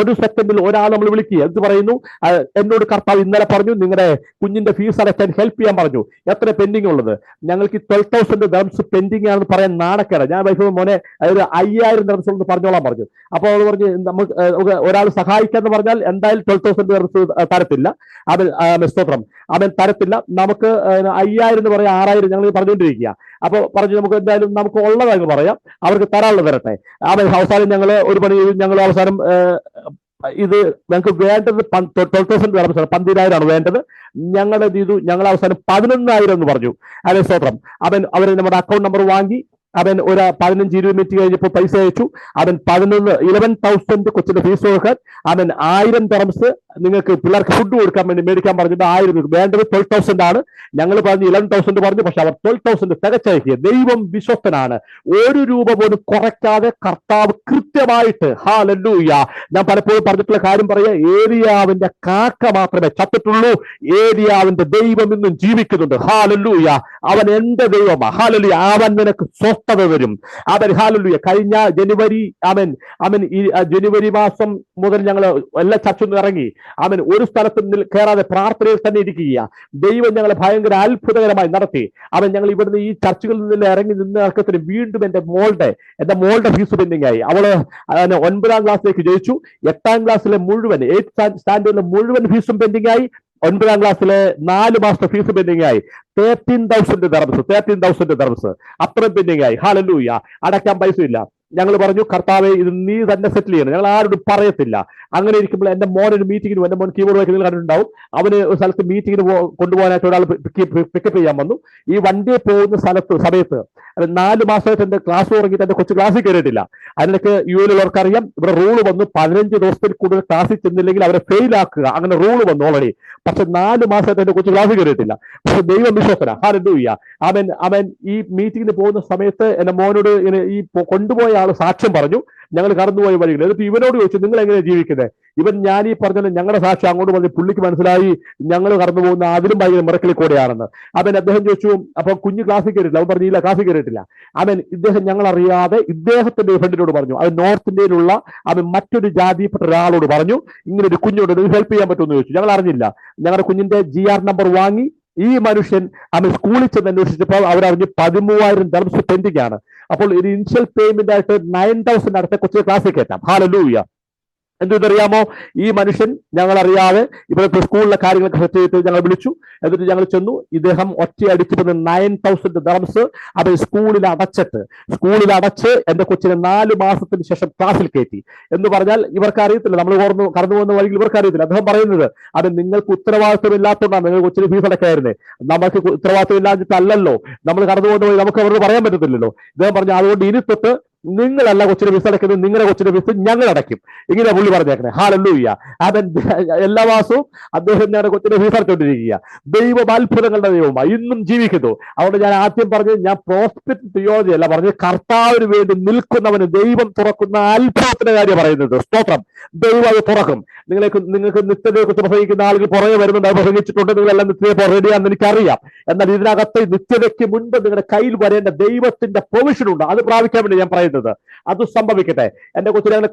ഒരു സെക്കൻഡിൽ ഒരാൾ നമ്മൾ വിളിക്കുക. എന്ത് പറയുന്നു? എന്നോട് കർത്താവ് ഇന്നലെ പറഞ്ഞു, നിങ്ങളുടെ കുഞ്ഞിന്റെ ഫീസ് അടയ്ക്കാൻ ഹെൽപ്പ് ചെയ്യാൻ പറഞ്ഞു. എത്ര പെൻഡിങ് ഉള്ളത്? ഞങ്ങൾക്ക് 12,000 ദർഹംസ് പെൻഡിങ് ആണെന്ന് പറയാൻ നാണക്കേട്. ഞാൻ വൈഫ് മോനെ 5000 ദർഹംസ് എന്ന് പറഞ്ഞോളാൻ പറഞ്ഞു. അപ്പോൾ അവൾ പറഞ്ഞു, നമുക്ക് ഒരാൾ സഹായിക്കാന്ന് പറഞ്ഞാൽ എന്തായാലും 12,000 ദർഹംസ് തരത്തില്ല. സ്തോത്രം. തരത്തില്ല. നമുക്ക് 5000 എന്ന് പറയാം, 6000 ഞങ്ങൾ പറഞ്ഞുകൊണ്ടിരിക്കുക. അപ്പോൾ പറഞ്ഞു, നമുക്ക് എന്തായാലും നമുക്ക് ഉള്ളതെന്ന് പറയാം, അവർക്ക് തരാനുള്ളത് തരട്ടെ. അവസാനം ഞങ്ങൾ ഒരു പണി, ഞങ്ങൾ അവസാനം ഇത് ഞങ്ങൾക്ക് വേണ്ടത് 12,000 ദർഹംസാണ്, 15,000 വേണ്ടത്. ഞങ്ങളുടെ ചെയ്തു. ഞങ്ങൾ അവസാനം 11,000 എന്ന് പറഞ്ഞു. സ്തോത്രം. അവര് നമ്മുടെ അക്കൗണ്ട് നമ്പർ വാങ്ങി. ഒരു 15-20 മിനിറ്റ് കഴിഞ്ഞപ്പോൾ പൈസ അയച്ചു. 11,000 കൊച്ചിന്റെ ഫീസ് കൊടുക്കാൻ 1000 ദർഹംസ് നിങ്ങൾക്ക് പിള്ളേർക്ക് ഫുഡ് കൊടുക്കാൻ വേണ്ടി മേടിക്കാൻ പറഞ്ഞിട്ട് 1000 വേണ്ടത് 12,000 ആണ്. ഞങ്ങൾ പറഞ്ഞു 11,000 പറഞ്ഞു. പക്ഷെ അവർ 12,000 തികച്ചയക്കിയ ദൈവം വിശ്വസ്തനാണ്. 1 രൂപ പോലും കുറയ്ക്കാതെ കർത്താവ് കൃത്യമായിട്ട്, ഹല്ലേലൂയ, ഞാൻ പലപ്പോഴും പറഞ്ഞിട്ടുള്ള കാര്യം പറയാ, ഏലിയാവിന്റെ കാക്ക മാത്രമേ ചത്തിട്ടുള്ളൂ. ഏലിയാവിന്റെ ദൈവം ഇന്നും ജീവിക്കുന്നുണ്ട്. ഹല്ലേലൂയ, അവൻ എന്റെ ദൈവമാ. ഹല്ലേലൂയ, അവൻ നിനക്ക് സ്വസ്ഥത വരും. അവൻ, ഹല്ലേലൂയ, കഴിഞ്ഞ ജനുവരി ജനുവരി മാസം മുതൽ ഞങ്ങൾ എല്ലാ ചർച്ചൊന്നും ഇറങ്ങി ഒരു സ്ഥലത്തും കയറാതെ പ്രാർത്ഥനയിൽ തന്നെ ഇരിക്കുക. ദൈവം ഞങ്ങളെ ഭയങ്കര അത്ഭുതകരമായി നടത്തി. ഞങ്ങൾ ഇവിടുന്ന് ഈ ചർച്ചകളിൽ നിന്ന് ഇറങ്ങി നിന്ന ഇറക്കത്തിന് വീണ്ടും എന്റെ മോളുടെ ഫീസ് പെൻഡിങ് ആയി. അവള് 9ാം ക്ലാസ്സിലേക്ക് ജയിച്ചു. 8ാം ക്ലാസ്സിലെ മുഴുവൻ 8th സ്റ്റാൻഡേർഡിലെ മുഴുവൻ ഫീസും പെൻഡിങ് ആയി. 9ാം ക്ലാസ്സിലെ 4 മാസത്തെ ഫീസ് പെൻഡിങ് ആയി. 13,000 ദർമ്സ് അത്രയും പെൻഡിങ് ആയി. ഹല്ലേലൂയ, അടയ്ക്കാൻ പൈസ ഇല്ല. ഞങ്ങൾ പറഞ്ഞു, കർത്താവെ, ഇത് നീ തന്നെ സെറ്റിൽ ചെയ്യണം, ഞങ്ങൾ ആരോടും പറയത്തില്ല. അങ്ങനെ ഇരിക്കുമ്പോൾ എന്റെ മോനൊരു മീറ്റിങ്ങിന്, എന്റെ മോൻ കീബോർഡ് വയ്ക്കുന്ന കണ്ടിട്ടുണ്ടാവും, അവന് ഒരു സ്ഥലത്ത് മീറ്റിങ്ങിന് കൊണ്ടുപോകാനായിട്ട് ഒരാൾ പിക്കപ്പ് ചെയ്യാൻ വന്നു. ഈ വണ്ടി പോകുന്ന സമയത്ത് 4 മാസമായിട്ട് എന്റെ ക്ലാസ് തുടങ്ങിയിട്ട് എന്റെ കൊച്ചു ക്ലാസ്സിൽ കയറിയിട്ടില്ല. അതിനൊക്കെ യുഎയിലുള്ളവർക്ക് അറിയാം, ഇവിടെ റൂള് വന്നു, 15 ദിവസത്തിൽ കൂടുതൽ ക്ലാസ്സിൽ ചെന്നില്ലെങ്കിൽ അവരെ ഫെയിൽ ആക്കുക, അങ്ങനെ റൂള് വന്നു ഓൾറെഡി. പക്ഷെ 4 മാസമായിട്ട് എന്റെ കൊച്ചു ക്ലാസ്സിൽ കയറിയിട്ടില്ല. പക്ഷെ ദൈവം വിശ്വസന. ഹല്ലേലൂയ, അവൻ ഈ മീറ്റിങ്ങിന് പോകുന്ന സമയത്ത് എന്റെ മോനോട് ഇങ്ങനെ ഈ കൊണ്ടുപോയ ആള് സാക്ഷ്യം പറഞ്ഞു, ഞങ്ങൾ കടന്നുപോയ വഴികൾ. എന്നിട്ട് ഇവനോട് ചോദിച്ചു, നിങ്ങൾ എങ്ങനെ ജീവിക്കുന്നത്? ഞാൻ ഈ പറഞ്ഞാൽ ഞങ്ങളുടെ സാക്ഷ്യം അങ്ങോട്ട് പറഞ്ഞു. പുള്ളിക്ക് മനസ്സിലായി ഞങ്ങൾ കടന്നു പോകുന്ന അതിലും ഭയങ്കര മിറക്കിൽ കൂടെയാണെന്ന്. അദ്ദേഹം ചോദിച്ചു, അപ്പൊ കുഞ്ഞ് ക്ലാസ്സിൽ കയറിയില്ല. അവൻ പറഞ്ഞില്ല, ക്ലാസ്സിൽ കയറിയിട്ടില്ല. ഇദ്ദേഹം ഞങ്ങൾ അറിയാതെ ഇദ്ദേഹത്തിന്റെ ഫ്രണ്ടിനോട് പറഞ്ഞു, അത് നോർത്ത് ഇന്ത്യയിലുള്ള മറ്റൊരു ജാതിപ്പെട്ട ഒരാളോട് പറഞ്ഞു, ഇങ്ങനെ ഒരു കുഞ്ഞോട് ഹെൽപ്പ് ചെയ്യാൻ പറ്റുമെന്ന് ചോദിച്ചു. ഞങ്ങൾ അറിഞ്ഞില്ല. ഞങ്ങളുടെ കുഞ്ഞിന്റെ GR നമ്പർ വാങ്ങി ഈ മനുഷ്യൻ സ്കൂളിൽ ചെന്ന് അന്വേഷിച്ചപ്പോൾ അവരറിഞ്ഞ് 13,000 ദർമ്സ് പെൻഡിംഗ് ആണ്. അപ്പോൾ ഒരു ഇനിഷ്യൽ പേയ്മെന്റ് ആയിട്ട് 9,000 അടുത്ത കൊച്ചു ക്ലാസ്സിൽ കയറ്റാം. ഹല്ലേലൂയ. എന്തെന്നറിയാമോ, ഈ മനുഷ്യൻ ഞങ്ങൾ അറിയാതെ ഇവിടുത്തെ സ്കൂളിലെ കാര്യങ്ങളൊക്കെ സെറ്റ് ചെയ്തിട്ട് ഞങ്ങൾ വിളിച്ചു. എന്നിട്ട് ഞങ്ങൾ ചെന്നു. ഇദ്ദേഹം ഒറ്റയടിക്ക് 9,000 ദർമ്സ് സ്കൂളിൽ അടച്ച് എന്റെ കൊച്ചിനെ 4 മാസത്തിന് ശേഷം ക്ലാസ്സിൽ കയറ്റി. എന്ന് പറഞ്ഞാൽ ഇവർക്ക് അറിയത്തില്ല, നമ്മൾ കടന്നു പോകുന്ന വഴിയിൽ ഇവർക്ക് അറിയത്തില്ല. അദ്ദേഹം പറയുന്നത്, നിങ്ങൾക്ക് ഉത്തരവാദിത്വം ഇല്ലാത്തതുകൊണ്ടാണ് നിങ്ങൾ കൊച്ചിന് ഫീസ് അടക്കായിരുന്നേ. നമുക്ക് ഉത്തരവാദിത്വം ഇല്ലാഞ്ഞിട്ടല്ലല്ലോ നമ്മൾ കടന്നു പോകുന്ന വഴി, നമുക്ക് അവരോട് പറയാൻ പറ്റത്തില്ലല്ലോ. ഇദ്ദേഹം പറഞ്ഞു, അതുകൊണ്ട് ഇനി തൊട്ട് നിങ്ങളല്ല കൊച്ചിന് ഫീസ് അടയ്ക്കുന്നത്, നിങ്ങളുടെ കൊച്ചിന്റെ ഫീസ് ഞങ്ങൾ അടയ്ക്കും. ഇങ്ങനെ പുള്ളി പറഞ്ഞേക്കണേ. ഹല്ലേലൂയ. എല്ലാ മാസവും അദ്ദേഹം ഞങ്ങളുടെ കൊച്ചിന്റെ ഫീസ് അടച്ചുകൊണ്ടിരിക്കുക. ദൈവം അത്ഭുതങ്ങളുടെ ദൈവമായി ഇന്നും ജീവിക്കുന്നു. അതുകൊണ്ട് ഞാൻ ആദ്യം പറഞ്ഞത്, ഞാൻ പ്രോസ്പെക്ട് തിയോളജി അല്ല പറഞ്ഞത്, കർത്താവിന് വേണ്ടി നിൽക്കുന്നവന് ദൈവം തുറക്കുന്ന അത്ഭുതത്തിന്റെ കാര്യം പറയുന്നത്. സ്തോത്രം. ദൈവം അത് തുറക്കും. നിങ്ങൾക്ക് നിത്യതയെ കുറിച്ച് പ്രസംഗിക്കുന്ന ആളുകൾ പുറകെ വരുന്നുണ്ട്, പ്രസംഗിച്ചിട്ടുണ്ട്, നിങ്ങളെല്ലാം നിത്യതയെ റെഡിയാണെന്ന് എനിക്കറിയാം. എന്നാൽ ഇതിനകത്ത് നിത്യതയ്ക്ക് മുൻപ് നിങ്ങളുടെ കയ്യിൽ വരേണ്ട ദൈവത്തിന്റെ പ്രൊവിഷൻ ഉണ്ട്. അത് പ്രാപിക്കാൻ വേണ്ടി ഞാൻ പറയുന്നത്. അത് സംഭവിക്കട്ടെ. എന്റെ കൊച്ചിനെ അങ്ങനെ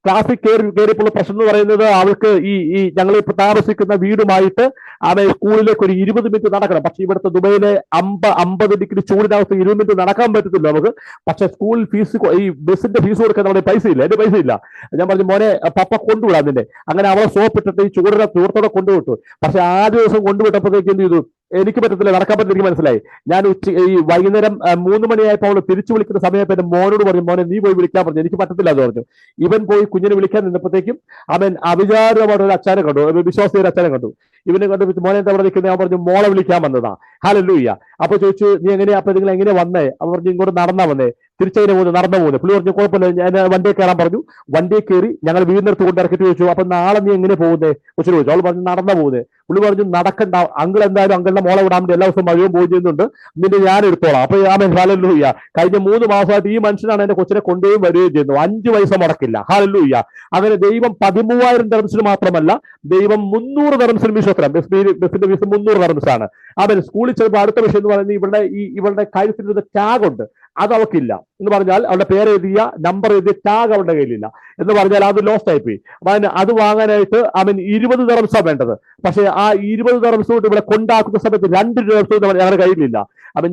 ക്ലാസ്സിൽ കയറിയപ്പോൾ പ്രശ്നം എന്ന് പറയുന്നത്, അവൾക്ക് ഈ ഞങ്ങൾ ഇപ്പൊ താമസിക്കുന്ന വീടുമായിട്ട് സ്കൂളിലേക്ക് ഒരു 20 മിനിറ്റ് നടക്കണം. പക്ഷെ ഇവിടുത്തെ ദുബൈയിലെ 50 ഡിഗ്രി ചൂടിനകത്ത് 20 മിനിറ്റ് നടക്കാൻ പറ്റത്തില്ല നമുക്ക്. പക്ഷെ സ്കൂൾ ഫീസ്, ഈ ബസ്സിന്റെ ഫീസ് കൊടുക്കാൻ നമ്മുടെ പൈസ ഇല്ല. എന്റെ പൈസ ഇല്ല. ഞാൻ പറഞ്ഞു, മോനെ പപ്പ കൊണ്ടുവിടാം നിന്നെ. അങ്ങനെ അവളെ സോപ്പിട്ടിട്ട് ഈ ചൂടത്തോടെ കൊണ്ടുവിട്ടു. പക്ഷെ ആദ്യ ദിവസം കൊണ്ടുവിട്ടപ്പോഴത്തേക്ക് എന്ത് ചെയ്തു, എനിക്ക് പറ്റത്തില്ല, നടക്കാൻ പറ്റില്ല. എനിക്ക് മനസ്സിലായി. ഞാൻ ഈ വൈകുന്നേരം 3 മണിയായപ്പോൾ അവൾ തിരിച്ചു വിളിക്കുന്ന സമയത്ത് എന്റെ മോനോട് പറഞ്ഞു, മോനെ നീ പോയി വിളിക്കാൻ പറഞ്ഞു. എനിക്ക് പറ്റത്തില്ല എന്ന് പറഞ്ഞു. ഇവൻ പോയി കുഞ്ഞിനെ വിളിക്കാൻ നിന്നപ്പോഴത്തേക്കും അവിചാരിതമായ ഒരു അച്ഛനെ കണ്ടു, വിശ്വാസിയ ഒരു അച്ഛനെ കണ്ടു. ഇവനെ കണ്ടു, മോനെ എന്താ വിളിക്കുന്നത്? ഞാൻ പറഞ്ഞു, മോളെ വിളിക്കാൻ വന്നതാ. ഹല്ലേലൂയ. അപ്പൊ ചോദിച്ചു, നീ എങ്ങനെയാ? അപ്പൊ നിങ്ങൾ എങ്ങനെ വന്നേ? അവർ പറഞ്ഞു, ഇങ്ങോട്ട് നടന്നാ വന്നേ. തിരിച്ചതിനെ നടന്നു പോകുന്നത്. പുള്ളി പറഞ്ഞു, കുഴപ്പമില്ല, ഞാൻ വണ്ടിയെ കയറാൻ പറഞ്ഞു. വണ്ടിയെ കയറി ഞങ്ങൾ വീടിനടുത്ത് കൊണ്ട് ഇറക്കിട്ട് ചോദിച്ചു, അപ്പൊ നാളെ നീ എങ്ങനെ പോകുന്നേ? കൊച്ചിന് ചോദിച്ചു. അവൾ പറഞ്ഞു, നടന്നാ പോകുന്നത്. പുള്ളി പറഞ്ഞു, നടക്കണ്ട, അങ്കിൾ എന്തായാലും അങ്കിളിന്റെ മോളെ വിടാൻ വേണ്ടി എല്ലാ ദിവസവും മഴയും പോയി ചെയ്യുന്നുണ്ട്, നിന്നെ ഞാൻ എടുത്തോളാം. അപ്പൊ ഹല്ലേലൂയ. കഴിഞ്ഞ 3 മാസമായിട്ട് ഈ മനുഷ്യനാണ് എന്റെ കൊച്ചിനെ കൊണ്ടുപോയി വരികയും ചെയ്യുന്നു. 5 പൈസ മുടക്കില്ല. ഹല്ലേലൂയ. അങ്ങനെ ദൈവം 13,000 ദർമ്സിന് മാത്രമല്ല, ദൈവം 300 ദർമ്സിന് വിശ്വസ്തനാണ്. ബസ്സിന്റെ ഫീസ് 300 ദർമ്സാണ്. സ്കൂളിൽ ചെല്ലുമ്പോൾ അടുത്ത വിഷയം എന്ന് പറയുന്നത്, ഇവളുടെ കാര്യത്തിൽ ടാഗ് ഉണ്ട്, അത് അവൾക്കില്ല. എന്ന് പറഞ്ഞാൽ അവളുടെ പേര് എഴുതിയ നമ്പർ എഴുതിയ ടാഗ് അവളുടെ കയ്യിലില്ല. എന്ന് പറഞ്ഞാൽ അത് ലോസ്റ്റ് ആയിപ്പോയി. അത് വാങ്ങാനായിട്ട് 20 ദർമ്സാണ് വേണ്ടത്. പക്ഷെ ആ 20 ദർമ്സ് കൊണ്ട് ഇവിടെ കൊണ്ടാക്കുന്ന സമയത്ത് 2 ദർമ്സ് ഞങ്ങളുടെ കയ്യിലില്ല.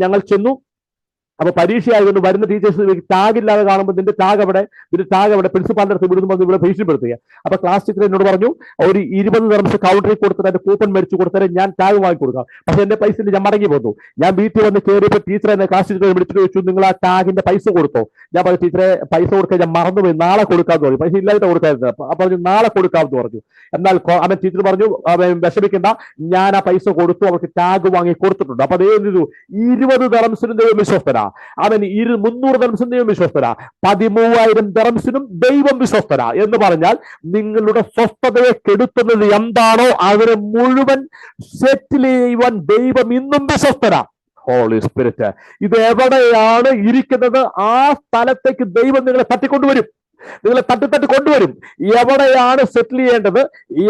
ഞങ്ങൾ ചെന്നു. അപ്പൊ പരീക്ഷ ആയതുകൊണ്ട് വരുന്ന ടീച്ചേഴ്സ് ടാഗ് ഇല്ലാതെ കാണുമ്പോൾ നിന്റെ ടാഗ് അവിടെ പ്രിൻസിപ്പാളിന്റെ അടുത്ത് വിടുന്നു ഇവിടെ ഭീഷണിപ്പെടുത്തുക. അപ്പൊ ക്ലാസ് ടീച്ചർ എന്നോട് പറഞ്ഞു, ഒരു 20 ദർമ്സ് കൗണ്ടറിൽ കൊടുത്തിട്ട് എന്റെ കൂപ്പൺ മേടിച്ചു കൊടുത്താൽ ഞാൻ ടാഗ് വാങ്ങി കൊടുക്കാം. പക്ഷെ എന്റെ പൈസ ഞാൻ മടങ്ങി പോന്നു. ഞാൻ വീട്ടിൽ വന്ന് കയറിയപ്പോൾ ടീച്ചർ എന്നെ ക്ലാസ് ടീച്ചറെ വിളിച്ചിട്ട് ചോദിച്ചു, നിങ്ങൾ ആ ടാഗിന്റെ പൈസ കൊടുത്തോ? ഞാൻ പറഞ്ഞു, ടീച്ചറെ പൈസ കൊടുക്കാൻ ഞാൻ മറന്നുപോയി, നാളെ കൊടുക്കാമെന്ന് പറഞ്ഞു. പൈസ ഇല്ലാതെ കൊടുക്കായിരുന്നു. അപ്പൊ പറഞ്ഞു, നാളെ കൊടുക്കാമെന്ന് പറഞ്ഞു. എന്നാൽ ടീച്ചർ പറഞ്ഞു, വിഷമിക്കണ്ട, ഞാൻ ആ പൈസ കൊടുത്തു, അവർക്ക് ടാഗ് വാങ്ങി കൊടുത്തിട്ടുണ്ട്. അപ്പൊ അതേ 20 ദർമ്സിന് വിശ്വസ്തനാ. അവൻ 300 ദിർഹംസിന് ദൈവം വിശ്വസ്തരാ, 13,000 ദിർഹംസിനും ദൈവം വിശ്വസ്തരാ. എന്ന് പറഞ്ഞാൽ നിങ്ങളുടെ സ്വസ്ഥതയെ കെടുത്തുന്നത് എന്താണോ അതിനെ മുഴുവൻ സെറ്റിൽ ചെയ്യുവാൻ ദൈവം ഇന്നും വിശ്വസ്തരാ. ഹോളി സ്പിരിറ്റ് ഇത് എവിടെയാണ് ഇരിക്കുന്നത് ആ സ്ഥലത്തേക്ക് ദൈവം നിങ്ങളെ തട്ടിക്കൊണ്ടുവരും, നിങ്ങളെ തട്ടി കൊണ്ടുവരും. എവിടെയാണ് സെറ്റിൽ ചെയ്യേണ്ടത്,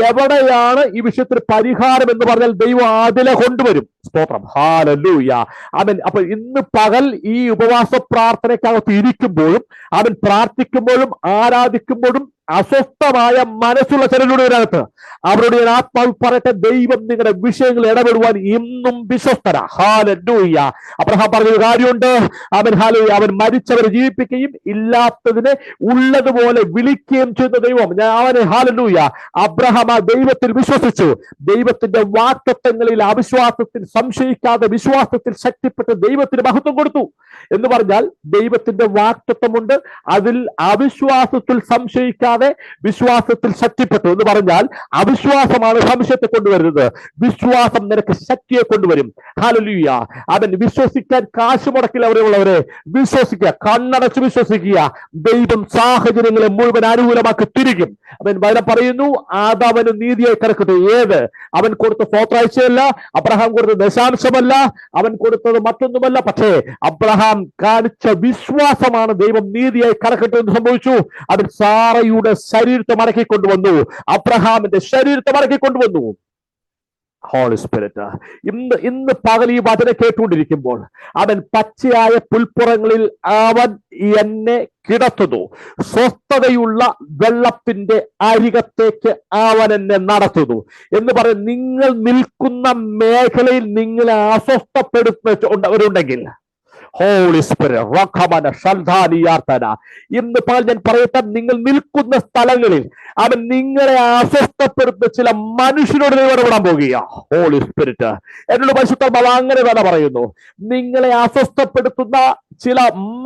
എവിടെയാണ് ഈ വിഷയത്തിന് പരിഹാരം എന്ന് പറഞ്ഞാൽ ദൈവം അതിലെ കൊണ്ടുവരും. സ്തോത്രം, ഹല്ലേലൂയ, ആമേൻ. അപ്പൊ ഇന്ന് പകൽ ഈ ഉപവാസ പ്രാർത്ഥനയ്ക്കകത്ത് ഇരിക്കുമ്പോഴും അവൻ പ്രാർത്ഥിക്കുമ്പോഴും ആരാധിക്കുമ്പോഴും അസ്വസ്ഥമായ മനസ്സുള്ള ചിലരുടെ ഇതിനകത്ത് അവരുടെ ആത്മാവ് പറയട്ടെ, ദൈവം നിങ്ങളുടെ വിഷയങ്ങൾ ഇടപെടുവാൻ ഇന്നും വിശ്വസ്തര. ഹല്ലേലൂയ. അബ്രഹാം പറഞ്ഞൊരു കാര്യമുണ്ട്, അവൻ ഹല്ലേലൂയ, അവൻ മരിച്ചവരെ ജീവിപ്പിക്കുകയും ഇല്ലാത്തതിനെ ഉള്ളതുപോലെ വിളിക്കുകയും ചെയ്യുന്ന ദൈവം. അവന് ഹല്ലേലൂയ, അബ്രഹാം ആ ദൈവത്തിൽ വിശ്വസിച്ചു. ദൈവത്തിന്റെ വാഗ്ദത്തങ്ങളിൽ അവിശ്വാസത്തിൽ സംശയിക്കാതെ വിശ്വാസത്തിൽ ശക്തിപ്പെട്ട് ദൈവത്തിന് മഹത്വം കൊടുത്തു. എന്ന് പറഞ്ഞാൽ ദൈവത്തിന്റെ വാഗ്ദത്തമുണ്ട്, അതിൽ അവിശ്വാസത്തിൽ സംശയിക്കാതെ വിശ്വാസത്തിൽ ശക്തിപ്പെട്ടു. എന്ന് പറഞ്ഞാൽ അവിശ്വാസമാണ് സംശയത്തെ കൊണ്ടുവരുന്നത്, വിശ്വാസം നിനക്ക് ശക്തിയെ കൊണ്ടുവരും. ഹല്ലേലൂയ. അവൻ വിശ്വസിക്കാൻ കാശ് മുടക്കില്ല. അവരുള്ളവരെ വിശ്വസിക്കുക, കണ്ണടച്ച് വിശ്വസിക്കുക. ദൈവം സാഹചര്യങ്ങളെ മുഴുവൻ അനുകൂലമാക്കി തിരിക്കും. അവൻ വചനം പറയുന്നു, ആദാമന് നീതിയായി കിടക്കട്ടെ. ഏത്? അവൻ കൊടുത്ത സ്വത്രാഴ്ചയല്ല, അബ്രഹാം കൊടുത്ത ദശാംശമല്ല, അവൻ കൊടുത്തത് മറ്റൊന്നുമല്ല. പക്ഷേ അബ്രഹാം കാണിച്ച വിശ്വാസമാണ് ദൈവം നീതിയായി കടക്കട്ടെ എന്ന് സംഭവിച്ചു. അവൻ സാറയുടെ ശരീരത്തെ മടക്കിക്കൊണ്ടുവന്നു, അബ്രഹാമിന്റെ ശരീരത്തെ മടക്കിക്കൊണ്ടുവന്നു. ഹോളി സ്പിരിറ്റ് ഇന്ന് പകൽ ഈ വചനം കേട്ടുകൊണ്ടിരിക്കുമ്പോൾ അവൻ പച്ചയായ പുൽപ്പുറങ്ങളിൽ അവൻ എന്നെ കിടത്തുന്നു, സ്വസ്ഥതയുള്ള വെള്ളത്തിന്റെ അരികത്തേക്ക് അവൻ എന്നെ നടത്തുന്നു എന്ന് പറയും. നിങ്ങൾ നിൽക്കുന്ന മേഖലയിൽ നിങ്ങളെ അസ്വസ്ഥപ്പെടുത്തുന്നവരുണ്ടെങ്കിൽ ഹോളി സ്പിരിറ്റ് റഖമന ഷൽധാനിയാർത്തന ഇന്ന് പകൽ ഞാൻ പറയട്ടെ, നിങ്ങൾ നിൽക്കുന്ന സ്ഥലങ്ങളിൽ അവൻ നിങ്ങളെ അസ്വസ്ഥപ്പെടുത്തുന്ന ചില മനുഷ്യരോട് ഇടപെടാൻ പോകുക. ഹോളി സ്പിരിറ്റ് എന്നോട് പരിശുദ്ധാത്മാവ് അങ്ങനെ വേല പറയുന്നു, നിങ്ങളെ അസ്വസ്ഥപ്പെടുത്തുന്ന ചില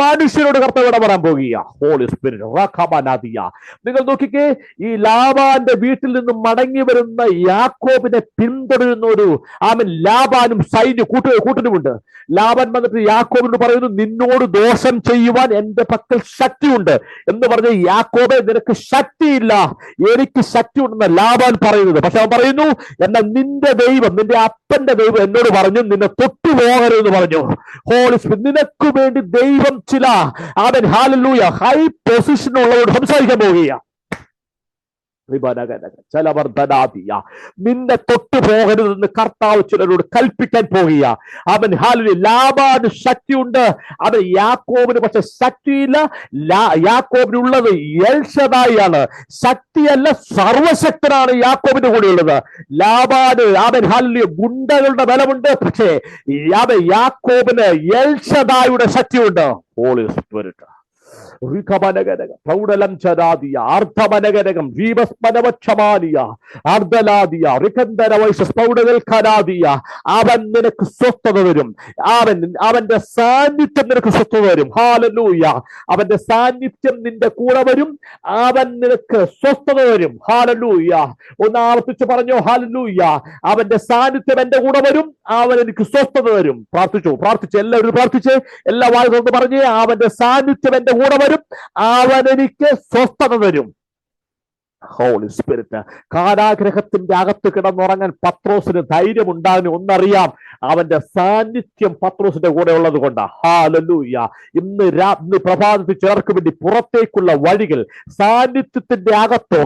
മനുഷ്യരോട് കർത്താവ് ഇടപെടാൻ പോകുക. ഹോളി സ്പിരിറ്റ് റഖമനാദിയ. നിങ്ങൾ നോക്കിക്കേ, ഈ ലാബാന്റെ വീട്ടിൽ നിന്നും മടങ്ങി വരുന്ന യാക്കോബിനെ പിന്തുടരുന്ന ഒരു ലാബാനും കൂട്ടിനുമുണ്ട്. ലാബാൻ വന്നിട്ട് യാക്കോബിനോട് പറയുന്നു, നിന്നോട് ദോഷം ചെയ്യുവാൻ എന്റെ പക്കൽ ശക്തിയുണ്ട് എന്ന് പറഞ്ഞ്, യാക്കോബെ നിനക്ക് ശക്തിയില്ല, എനിക്ക് ശക്തി ഉണ്ടെന്ന് ലാബാൻ പറയുന്നത്. പക്ഷെ അവൻ പറയുന്നു, എന്നാൽ നിന്റെ ദൈവം, നിന്റെ അപ്പന്റെ ദൈവം എന്നോട് പറഞ്ഞു നിന്നെ തൊട്ടുപോകരുതെന്ന് പറഞ്ഞു. ഹോളി സ്പിരിറ്റ് നിനക്ക് വേണ്ടി ദൈവം ചില ഹല്ലേലൂയ ഹൈ പൊസിഷനുള്ളവരോട് സംസാരിക്കാൻ പോവുകയാണ്. നിന്നെ തൊട്ടു പോകരുതെന്ന് കർത്താവ് ചിലരോട് കൽപ്പിക്കാൻ പോകുക. അവൻ ഹല്ലേലൂയ, ലാബാന് ശക്തിയുണ്ട്, അവൻ യാക്കോബിന് പക്ഷെ ശക്തിയില്ല. യാക്കോബിനുള്ളത് എൽഷദായിയാണ്, ശക്തിയല്ല, സർവശക്തനാണ് യാക്കോബിന്റെ കൂടെ ഉള്ളത്. ലാബാന് അവൻ ഹല്ലേലൂയ ഗുണ്ടകളുടെ ബലമുണ്ട്, പക്ഷേ അവൻ യാക്കോബിന് എൽഷദായിയുടെ ശക്തിയുണ്ട്. ഹോളി സ്പിരിറ്റ് പ്രൗഢലം ചരാദിയ അർദ്ധമനകരകം ജീവസ്മനവക്ഷമാനിയ അർദ്ധലാദിയ ഖനാദിയ. അവൻ നിനക്ക് സ്വസ്ഥത തരും, അവന്റെ സാന്നിധ്യം നിനക്ക് സ്വസ്ഥത തരും. ഹല്ലേലൂയ. അവന്റെ സാന്നിധ്യം നിന്റെ കൂടെ വരും, അവൻ നിനക്ക് സ്വസ്ഥത തരും. ഹല്ലേലൂയ. ഒന്ന് ആവർത്തിച്ച് പറഞ്ഞു, ഹല്ലേലൂയ. അവന്റെ സാന്നിധ്യം എന്റെ കൂടെ വരും, അവൻ എനിക്ക് സ്വസ്ഥത തരും. പ്രാർത്ഥിച്ചു എല്ലാവരും പ്രാർത്ഥിച്ച് എല്ലാ വായുകൊണ്ട് പറഞ്ഞ്, അവന്റെ സാന്നിധ്യം എന്റെ കൂടെ വരും, അവൻ എനിക്ക് സ്വസ്ഥത തരും. Holy spirit. കാരാഗ്രഹത്തിന്റെ അകത്ത് കിടന്നുറങ്ങാൻ പത്രോസിന് ധൈര്യം ഉണ്ടാകുന്ന ഒന്നറിയാം, അവന്റെ സാന്നിധ്യം പത്രോസിന്റെ കൂടെ ഉള്ളത് കൊണ്ടാണ്. ഹല്ലേലൂയ. ഇന്ന് പ്രഭാതത്തിൽ ചേർക്ക് വേണ്ടി പുറത്തേക്കുള്ള വഴികൾ സാന്നിധ്യത്തിന്റെ അകത്ത്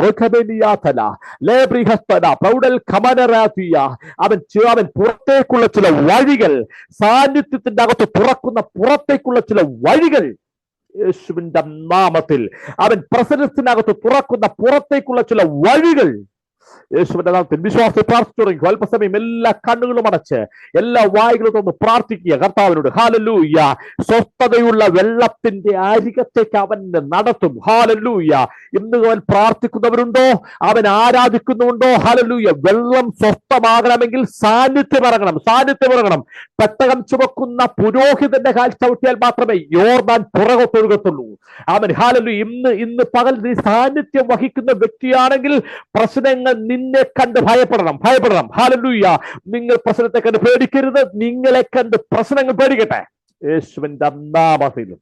അവൻ പുറത്തേക്കുള്ള ചില വഴികൾ, സാന്നിധ്യത്തിന്റെ അകത്ത് തുറക്കുന്ന പുറത്തേക്കുള്ള ചില വഴികൾ യേശുവിന്റെ നാമത്തിൽ അവൻ പ്രസന്നത്തിനകത്ത് തുറക്കുന്ന പുറത്തേക്കുള്ള ചില വഴികൾ യേശുവിന്റെ നാമത്തിൽ വിശ്വാസത്തിൽ പ്രാർത്ഥിച്ചു തുടങ്ങി. അല്പസമയം എല്ലാ കണ്ണുകളും അടച്ച് എല്ലാ വായുകളും ഒന്ന് പ്രാർത്ഥിക്കുക കർത്താവിനോട്. ഹല്ലേലൂയ. സ്വസ്ഥതയുള്ള വെള്ളത്തിന്റെ അരികത്തേക്ക് അവൻ നടത്തും. ഹല്ലേലൂയ. ഇന്ന് അവൻ പ്രാർത്ഥിക്കുന്നവരുണ്ടോ, അവൻ ആരാധിക്കുന്നുണ്ടോ? ഹല്ലേലൂയ. വെള്ളം സ്വസ്ഥമാകണമെങ്കിൽ സാന്നിധ്യം ഇറങ്ങണം. പെട്ടകം ചുമക്കുന്ന പുരോഹിതന്റെ കാൽ ചവിട്ടിയാൽ മാത്രമേ യോർദാൻ പുറകോട്ടൊഴുകത്തുള്ളൂ. അവൻ ഹല്ലേലൂയ. ഇന്ന് പകൽ നീ സാന്നിധ്യം വഹിക്കുന്ന വ്യക്തിയാണെങ്കിൽ പ്രശ്നങ്ങൾ നിന്നെ കണ്ട് ഭയപ്പെടണം. ഹല്ലേലൂയ. നിങ്ങൾ പ്രശ്നത്തെ കണ്ട് പേടിക്കരുത്, നിങ്ങളെ കണ്ട് പ്രശ്നങ്ങൾ പേടിക്കട്ടെ. യേശുവിന്റെ നാമത്തിൽ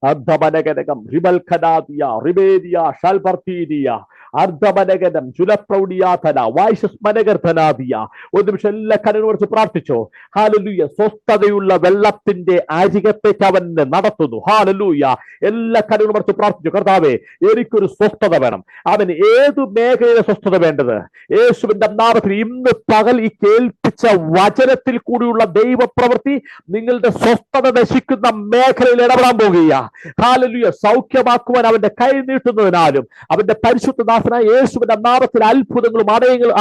അർദ്ധമനകനകം റിബൽഖനാദിയ റിബേദിയ ഷൽബർത്തീദിയ അർദ്ധമനകനം ചുലപ്രൗഢിയാഥന വായ്ശസ്മനകർദ്ധനാദിയ. ഒരു നിമിഷം എല്ലാ കണ്ണുകൾ കുറിച്ച് പ്രാർത്ഥിച്ചോ. ഹാലലൂയ. സ്വസ്ഥതയുള്ള വെള്ളത്തിന്റെ അരികത്തേക്ക് അവൻ നടത്തുന്നു. ഹാലലൂയ. എല്ലാ കണ്ണുകൾ കുറിച്ച് പ്രാർത്ഥിച്ചു. കർത്താവേ, എനിക്കൊരു സ്വസ്ഥത വേണം. അവൻ ഏതു മേഖലയിലെ സ്വസ്ഥത വേണ്ടത്? യേശുവിന്റെ നാമത്തിൽ ഇന്ന് പകൽ ഈ കേൾപ്പിച്ച വചനത്തിൽ കൂടിയുള്ള ദൈവപ്രവൃത്തി നിങ്ങളുടെ സ്വസ്ഥത നശിക്കുന്ന മേഖലയിൽ ഇടപെടാൻ പോകുക. ഹാലലൂയ. സൗഖ്യമാക്കുവാൻ അവന്റെ കൈ നീട്ടുന്നതിനാലും അവന്റെ പരിശുദ്ധദാസനായ യേശുവിന്റെ നാമത്തിൽ അത്ഭുതങ്ങളും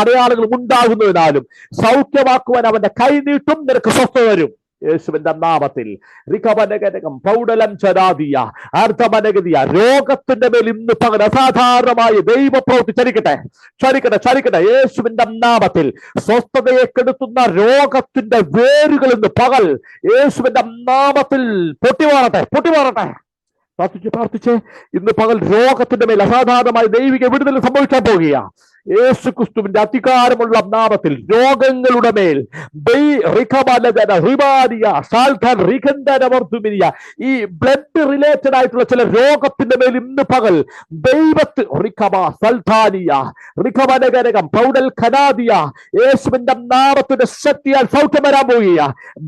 അടയാളങ്ങളും ഉണ്ടാകുന്നതിനാലും സൗഖ്യമാക്കുവാൻ അവന്റെ കൈ നീട്ടും. നിനക്ക് സ്വസ്ഥത വരും യേശുവിന്റെ നാമത്തിൽ. റികവനകനകം പൗഡലം ചരാദിയ അർദ്ധമനഗതിയ. രോഗത്തിന്റെ മേൽ ഇന്ന് പകൽ അസാധാരണമായ ദൈവപ്രവൃത്തി ചലിക്കട്ടെ, ചലിക്കട്ടെ, ചലിക്കട്ടെ യേശുവിന്റെ നാമത്തിൽ. സ്വസ്ഥതയെ കെടുത്തുന്ന രോഗത്തിന്റെ വേരുകൾ ഇന്ന് പകൽ യേശുവിന്റെ നാമത്തിൽ പൊട്ടിമാറട്ടെ, പൊട്ടിമാറട്ടെ. പ്രാർത്ഥിച്ച് പ്രാർത്ഥിച്ച് ഇന്ന് പകൽ രോഗത്തിന്റെ മേൽ അസാധാരണമായ ദൈവിക വിടുതൽ സംഭവിക്കാൻ പോകുക. യേശു ക്രിസ്തുവിന്റെ അധികാരമുള്ള നാമത്തിൽ രോഗങ്ങളുടെ മേൽ ഈ ബ്ലഡ് റിലേറ്റഡ് ആയിട്ടുള്ള ചില രോഗത്തിന്റെ മേൽ ഇന്ന് പകൽ യേശുവിന്റെ നാമത്തിന്റെ ശക്തിയാൽ സൗഖ്യം വരാൻ പോകുക.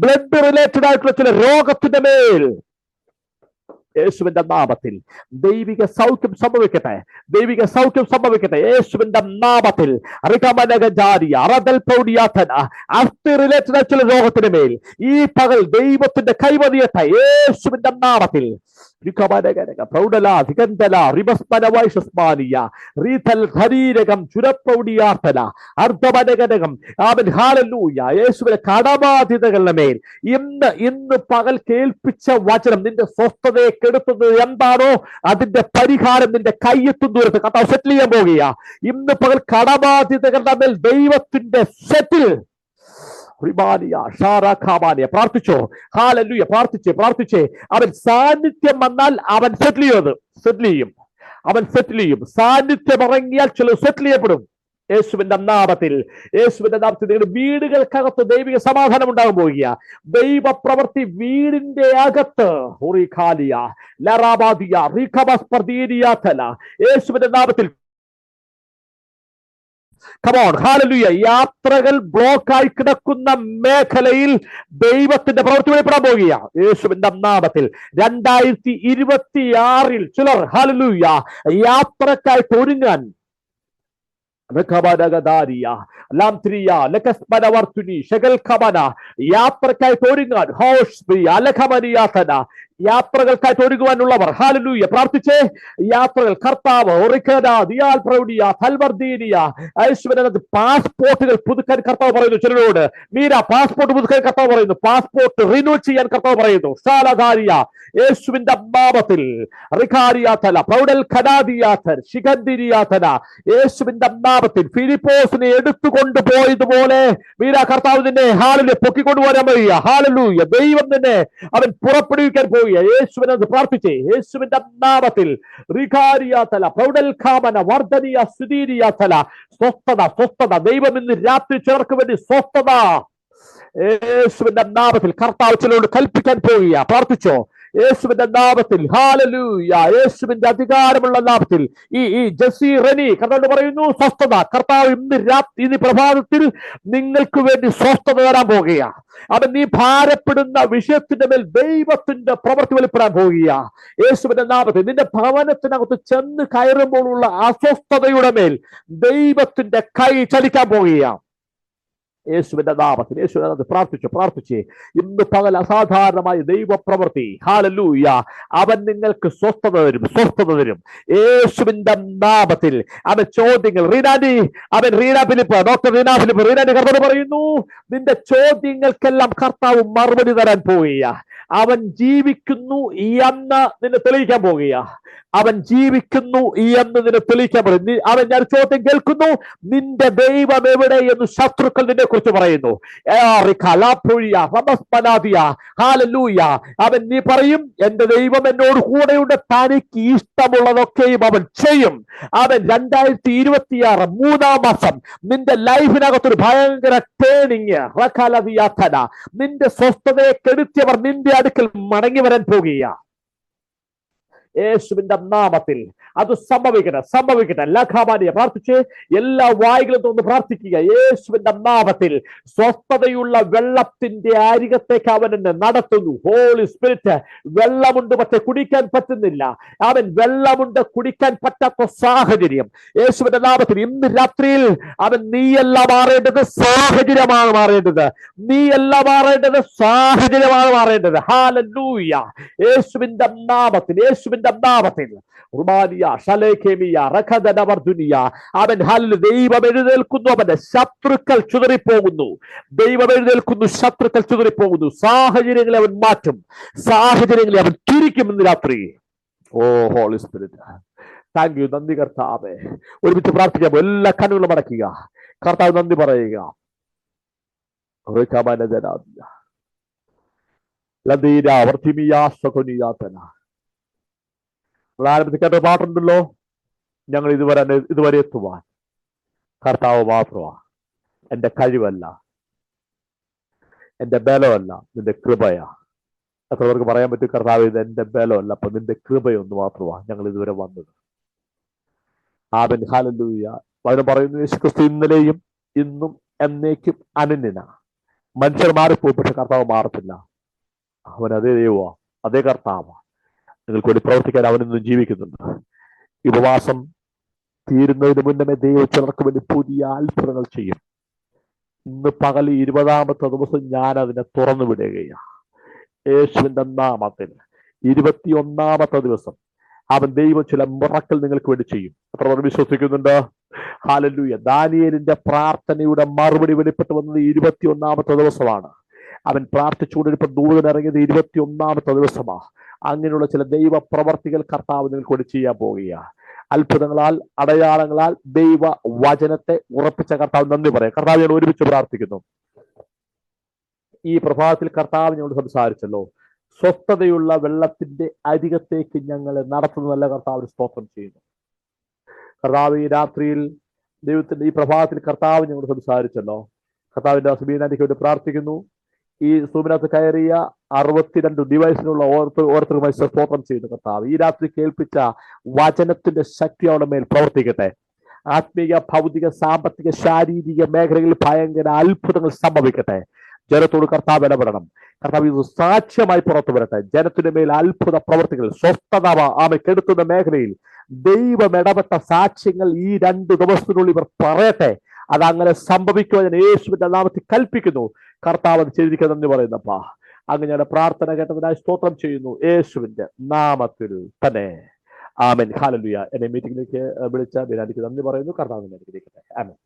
ബ്ലഡ് റിലേറ്റഡ് ആയിട്ടുള്ള ചില രോഗത്തിന്റെ മേൽ യേശുവിന്റെ നാമത്തിൽ ദൈവിക സൗഖ്യം സംഭവിക്കട്ടെ, ദൈവിക സൗഖ്യം സംഭവിക്കട്ടെ യേശുവിന്റെ നാമത്തിൽ. റിലേറ്റഡ് ചില രോഗത്തിന് മേൽ ഈ പകൽ ദൈവത്തിന്റെ കൈവതിയട്ടെ യേശുവിന്റെ നാമത്തിൽ. യേശുവിന്റെ കടബാധ്യതകളുടെ മേൽ ഇന്ന് പകൽ കേൾപ്പിച്ച വചനം നിന്റെ സ്വസ്ഥതയെ കെടുത്തുന്നത് എന്താണോ അതിന്റെ പരിഹാരം നിന്റെ കയ്യെത്തും ദൂരത്ത് കർത്താവ് സെറ്റിൽ ചെയ്യാൻ പോകുക. ഇന്ന് പകൽ കടബാധ്യതകളുടെ മേൽ ദൈവത്തിന്റെ സെറ്റിൽ. പ്രാർത്ഥിച്ചോ. ഹാലലൂയ. പ്രാർത്ഥിച്ചേ, പ്രാർത്ഥിച്ചേ. അവൻ സാന്നിധ്യം വന്നാൽ അവൻ സെറ്റിൽ ചെയ്യും, അവൻ സെറ്റിൽ ചെയ്യും. സാന്നിധ്യം ഇറങ്ങിയാൽ ചില സെറ്റിൽ ചെയ്യപ്പെടും യേശുവിന്റെ നാമത്തിൽ. യേശുവിന്റെ നാമത്തിൽ നിങ്ങളുടെ വീടുകൾക്കകത്ത് ദൈവിക സമാധാനം ഉണ്ടാകാൻ പോകുക. ദൈവ പ്രവൃത്തി വീടിന്റെ അകത്ത് യേശുവിന്റെ നാമത്തിൽ. യാത്രകൾ ബ്ലോക്കായി കിടക്കുന്ന മേഖലയിൽ ദൈവത്തിന്റെ പ്രവൃത്തി വെളിപ്പെടാൻ പോകുക യേശുവിന്റെ നാമത്തിൽ. 2026 ചിലർ ഹാലലൂയ യാത്രക്കായിട്ട് ഒരുങ്ങാൻ യാത്രക്കായിട്ട് ഒരുങ്ങാൻ യാത്രകൾക്കായിട്ട് ഒരുങ്ങുവാനുള്ളവർ ഹാലലൂയ പ്രാർത്ഥിച്ചേ. യാത്രകൾ കർത്താവ് പാസ്പോർട്ടുകൾ പുതുക്കാൻ കർത്താവ് പറയുന്നു ചിലരോട്. പാസ്പോർട്ട് പുതുക്കാൻ കർത്താവ് പറയുന്നു. പാസ്പോർട്ട് റിന്യൂ ചെയ്യാൻ കർത്താവ് പറയുന്നു. യേശുവിന്റെ നാമത്തിൽ. യേശുവിന്റെ നാമത്തിൽ ഫിലിപ്പോസിനെ എടുത്തുകൊണ്ട് പോയതുപോലെ കർത്താവ് നിന്നെ ഹാലലൂയ പൊക്കിക്കൊണ്ടുപോരാൻ വരിക. ഹാലലൂയ. ദൈവം നിന്നെ അവൻ പുറപ്പെടുവിക്കാൻ പോയി. യേശുവിനെ പ്രാർത്ഥിച്ചേ യേശുവിന്റെ നാമത്തിൽ. സ്വസ്ഥത, സ്വസ്ഥത. ദൈവം ഇന്ന് രാത്രി ചിലർക്ക് വേണ്ടി സ്വസ്ഥത യേശുവിന്റെ നാമത്തിൽ കർത്താവ് ചിലരോട് കൽപ്പിക്കാൻ പോവുക. പ്രാർത്ഥിച്ചോ യേശുവിന്റെ നാമത്തിൽ. ഹാലലൂയ. യേശുവിന്റെ അധികാരമുള്ള നാമത്തിൽ. ഈ ജസി റെനി കർത്താവ് പറയുന്നു സ്വസ്ഥത. കർത്താവ് ഇന്ന് പ്രഭാതത്തിൽ നിങ്ങൾക്ക് വേണ്ടി സ്വസ്ഥത തരാൻ പോകുക. അവൻ നീ ഭാരപ്പെടുന്ന വിഷയത്തിന്റെ മേൽ ദൈവത്തിന്റെ പ്രവൃത്തി വെളിപ്പെടാൻ പോകുക യേശുവിന്റെ നാമത്തിൽ. നിന്റെ ഭവനത്തിനകത്ത് ചെന്ന് കയറുമ്പോഴുള്ള അസ്വസ്ഥതയുടെ മേൽ ദൈവത്തിന്റെ കൈ ചലിക്കാൻ പോകുക യേശുവിന്റെ നാമത്തിൽ. യേശുവിന്റെ നാമത്തിൽ പ്രാർത്ഥിച്ച് ഇന്ന് പകൽ അസാധാരണമായ ദൈവപ്രവൃത്തി ഹാലലൂയ. അവൻ നിങ്ങൾക്ക് സ്വസ്ഥത തരും, സ്വസ്ഥത തരും യേശുവിന്റെ നാമത്തിൽ. അവൻ ചോദ്യങ്ങൾ ഡോക്ടർ റീന ഫിലിപ്പ് കർത്താവ് പറയുന്നു നിന്റെ ചോദ്യങ്ങൾക്കെല്ലാം കർത്താവ് മറുപടി തരാൻ പോവുക. അവൻ ജീവിക്കുന്നു എന്ന് നിന്നെ തെളിയിക്കാൻ പോവുക. അവൻ ജീവിക്കുന്നു എന്നതിന് തെളിയിക്കാൻ പറയും. അവൻ ഞാൻ ചോദ്യം കേൾക്കുന്നു, നിന്റെ ദൈവം എവിടെ എന്ന് ശത്രുക്കൾ നിന്നെ കുറിച്ച് പറയുന്നു. അവൻ നീ പറയും, എന്റെ ദൈവം എന്നോട് കൂടെയുണ്ട്, തനിക്ക് ഇഷ്ടമുള്ളതൊക്കെയും അവൻ ചെയ്യും. അവൻ 2026 3-ാം മാസം നിന്റെ ലൈഫിനകത്തൊരു ഭയങ്കര ടേണിങ്, നിന്റെ സ്വസ്ഥതയെ കെടുത്തിയവർ നിന്റെ അടുക്കൽ മടങ്ങി വരാൻ പോകുക. യേശുവിന്റെ നാമത്തിൽ അത് സംഭവിക്കട്ടെ. ലഖാമാനിയെ പ്രാർത്ഥിച്ച് എല്ലാ വായികളും തുറന്ന് പ്രാർത്ഥിക്കുക. യേശുവിന്റെ നാമത്തിൽ സ്വസ്ഥതയുള്ള വെള്ളത്തിന്റെ അരികത്തേക്ക് അവൻ എന്നെ നടത്തുന്നു. ഹോളി സ്പിരിറ്റ്, വെള്ളമുണ്ട് പക്ഷെ കുടിക്കാൻ പറ്റുന്നില്ല. അവൻ വെള്ളമുണ്ട്, കുടിക്കാൻ പറ്റാത്ത സാഹചര്യം യേശുവിന്റെ നാമത്തിൽ ഇന്ന് രാത്രിയിൽ അവൻ നീയല്ല മാറേണ്ടത്, സാഹചര്യമാണ് മാറേണ്ടത്. നീയല്ല മാറേണ്ടത്, സാഹചര്യമാണ് മാറേണ്ടത്. ഹല്ലേലൂയ. യേശുവിന്റെ നാമത്തിൽ അവൻ ദൈവം എഴുന്നേൽക്കുന്നു, അവന്റെ ശത്രുക്കൾ ചിതറിപ്പോകുന്നു. സാഹചര്യങ്ങളെ അവൻ മാറ്റും, സാഹചര്യങ്ങളെ അവൻ തിരിക്കുമെന്ന് രാത്രി. ഓ ഹോളി സ്പിരിറ്റ്, താങ്ക് യു. നന്ദി കർത്താവേ. ഒരുമിച്ച് പ്രാർത്ഥിക്കാം. എല്ലാ കണ്ണുകളും അടയ്ക്കുക. കർത്താവ് നന്ദി പറയുക. ആരംഭിക്കേണ്ട പാട്ടുണ്ടല്ലോ, ഞങ്ങൾ ഇതുവരെ എത്തുവാൻ കർത്താവ് മാത്രമാ. എന്റെ കഴിവല്ല, എന്റെ ബലമല്ല, നിന്റെ കൃപയാ. എത്ര പേർക്ക് പറയാൻ പറ്റും, കർത്താവ് ഇത് എന്റെ ബലമല്ല, അപ്പൊ നിന്റെ കൃപയൊന്നു മാത്രമാ ഞങ്ങൾ ഇതുവരെ വന്നത്. ആമേൻ. ഹല്ലേലൂയ. അവന് പറയുന്നു, യേശുക്രിസ്തു ഇന്നലെയും ഇന്നും എന്നേക്കും അനന്യനാ. മനുഷ്യർ മാറിപ്പോയി, പക്ഷെ കർത്താവ് മാറത്തില്ല. അവൻ അതേ ദൈവമാ, അതേ കർത്താവാ. നിങ്ങൾക്ക് വേണ്ടി പ്രവർത്തിക്കാൻ അവനിന്നും ജീവിക്കുന്നുണ്ട്. ഈ ഉപവാസം തീരുന്നതിന് മുന്നമേ ദൈവം ചിലർക്ക് വേണ്ടി പുതിയ അത്ഭുതങ്ങൾ ചെയ്യും. ഇന്ന് പകൽ 20-ാമത്തെ ദിവസം ഞാൻ അതിനെ തുറന്നു വിടുകയാണ് യേശുവിന്റെ നാമത്തിൽ. 21-ാമത്തെ ദിവസം അവൻ ദൈവം ചില മിറക്കിൾ നിങ്ങൾക്ക് വേണ്ടി ചെയ്യും. എത്ര പേർ വിശ്വസിക്കുന്നുണ്ട്? ഹല്ലേലൂയ. ദാനിയേലിന്റെ പ്രാർത്ഥനയുടെ മറുപടി വെളിപ്പെട്ട് വന്നത് 21-ാമത്തെ ദിവസമാണ്. അവൻ പ്രാർത്ഥിച്ചുകൊണ്ടിരിപ്പോൾ ദൂതൻ ഇറങ്ങിയത് 21-ാമത്തെ ദിവസമാണ്. അങ്ങനെയുള്ള ചില ദൈവ പ്രവർത്തികൾ കർത്താവ് നിങ്ങൾക്ക് വേണ്ടി ചെയ്യാൻ പോവുകയാണ്. അത്ഭുതങ്ങളാൽ, അടയാളങ്ങളാൽ ദൈവ വചനത്തെ ഉറപ്പിച്ച കർത്താവ് നന്ദി പറയാം. കർത്താവ് ഞാൻ ഒരുമിച്ച് പ്രാർത്ഥിക്കുന്നു. ഈ പ്രഭാതത്തിൽ കർത്താവ് ഞങ്ങൾ സംസാരിച്ചല്ലോ, സ്വസ്ഥതയുള്ള വെള്ളത്തിന്റെ അരികത്തേക്ക് ഞങ്ങളെ നടത്തുന്നതല്ല കർത്താവിന് സ്തോത്രം ചെയ്യുന്നു. കർത്താവ് ഈ രാത്രിയിൽ ദൈവത്തിന്റെ ഈ പ്രഭാതത്തിൽ കർത്താവ് ഞങ്ങൾ സംസാരിച്ചല്ലോ. കർത്താവിന്റെ സുബീനാനിക്ക് വേണ്ടി പ്രാർത്ഥിക്കുന്നു. ഈ സൂമിനകത്ത് കയറിയ 62 ഡിവൈസിനുള്ള ഓരോരുത്തരുമായി സ്തോത്രം ചെയ്യുന്നു. കർത്താവ് ഈ രാത്രി കേൾപ്പിച്ച വചനത്തിന്റെ ശക്തി അവിടെ മേൽ പ്രവർത്തിക്കട്ടെ. ആത്മീയ, ഭൗതിക, സാമ്പത്തിക, ശാരീരിക മേഖലകളിൽ ഭയങ്കര അത്ഭുതങ്ങൾ സംഭവിക്കട്ടെ. ജനത്തോട് കർത്താവ് ഇടപെടണം. കർത്താവ് ഇത് സാക്ഷ്യമായി പുറത്തു വരട്ടെ. ജനത്തിന്റെ മേൽ അത്ഭുത പ്രവർത്തികൾ, സ്വസ്ഥത കെടുത്തുന്ന മേഖലയിൽ ദൈവം ഇടപെട്ട സാക്ഷ്യങ്ങൾ ഈ 2 ദിവസത്തിനുള്ളിൽ ഇവർ പറയട്ടെ. അതങ്ങനെ സംഭവിക്കുവാൻ ഞാൻ യേശുവിന്റെ നാമത്തിൽ കൽപ്പിക്കുന്നു. കർത്താവ് അത് ചെയ്തിരിക്കാൻ നന്ദി പറയുന്നപ്പാ. അങ്ങനെയാണ് പ്രാർത്ഥന കേട്ടതിനായി സ്തോത്രം ചെയ്യുന്നു യേശുവിന്റെ നാമത്തിൽ തന്നെ. ആമേൻ. ഹല്ലേലൂയ. എന്നെ മീറ്റിംഗിലേക്ക് വിളിച്ച ബിനാനിക്ക് നന്ദി പറയുന്നു. കർത്താവിനെ അനുഗ്രഹിക്കട്ടെ. ആമേൻ.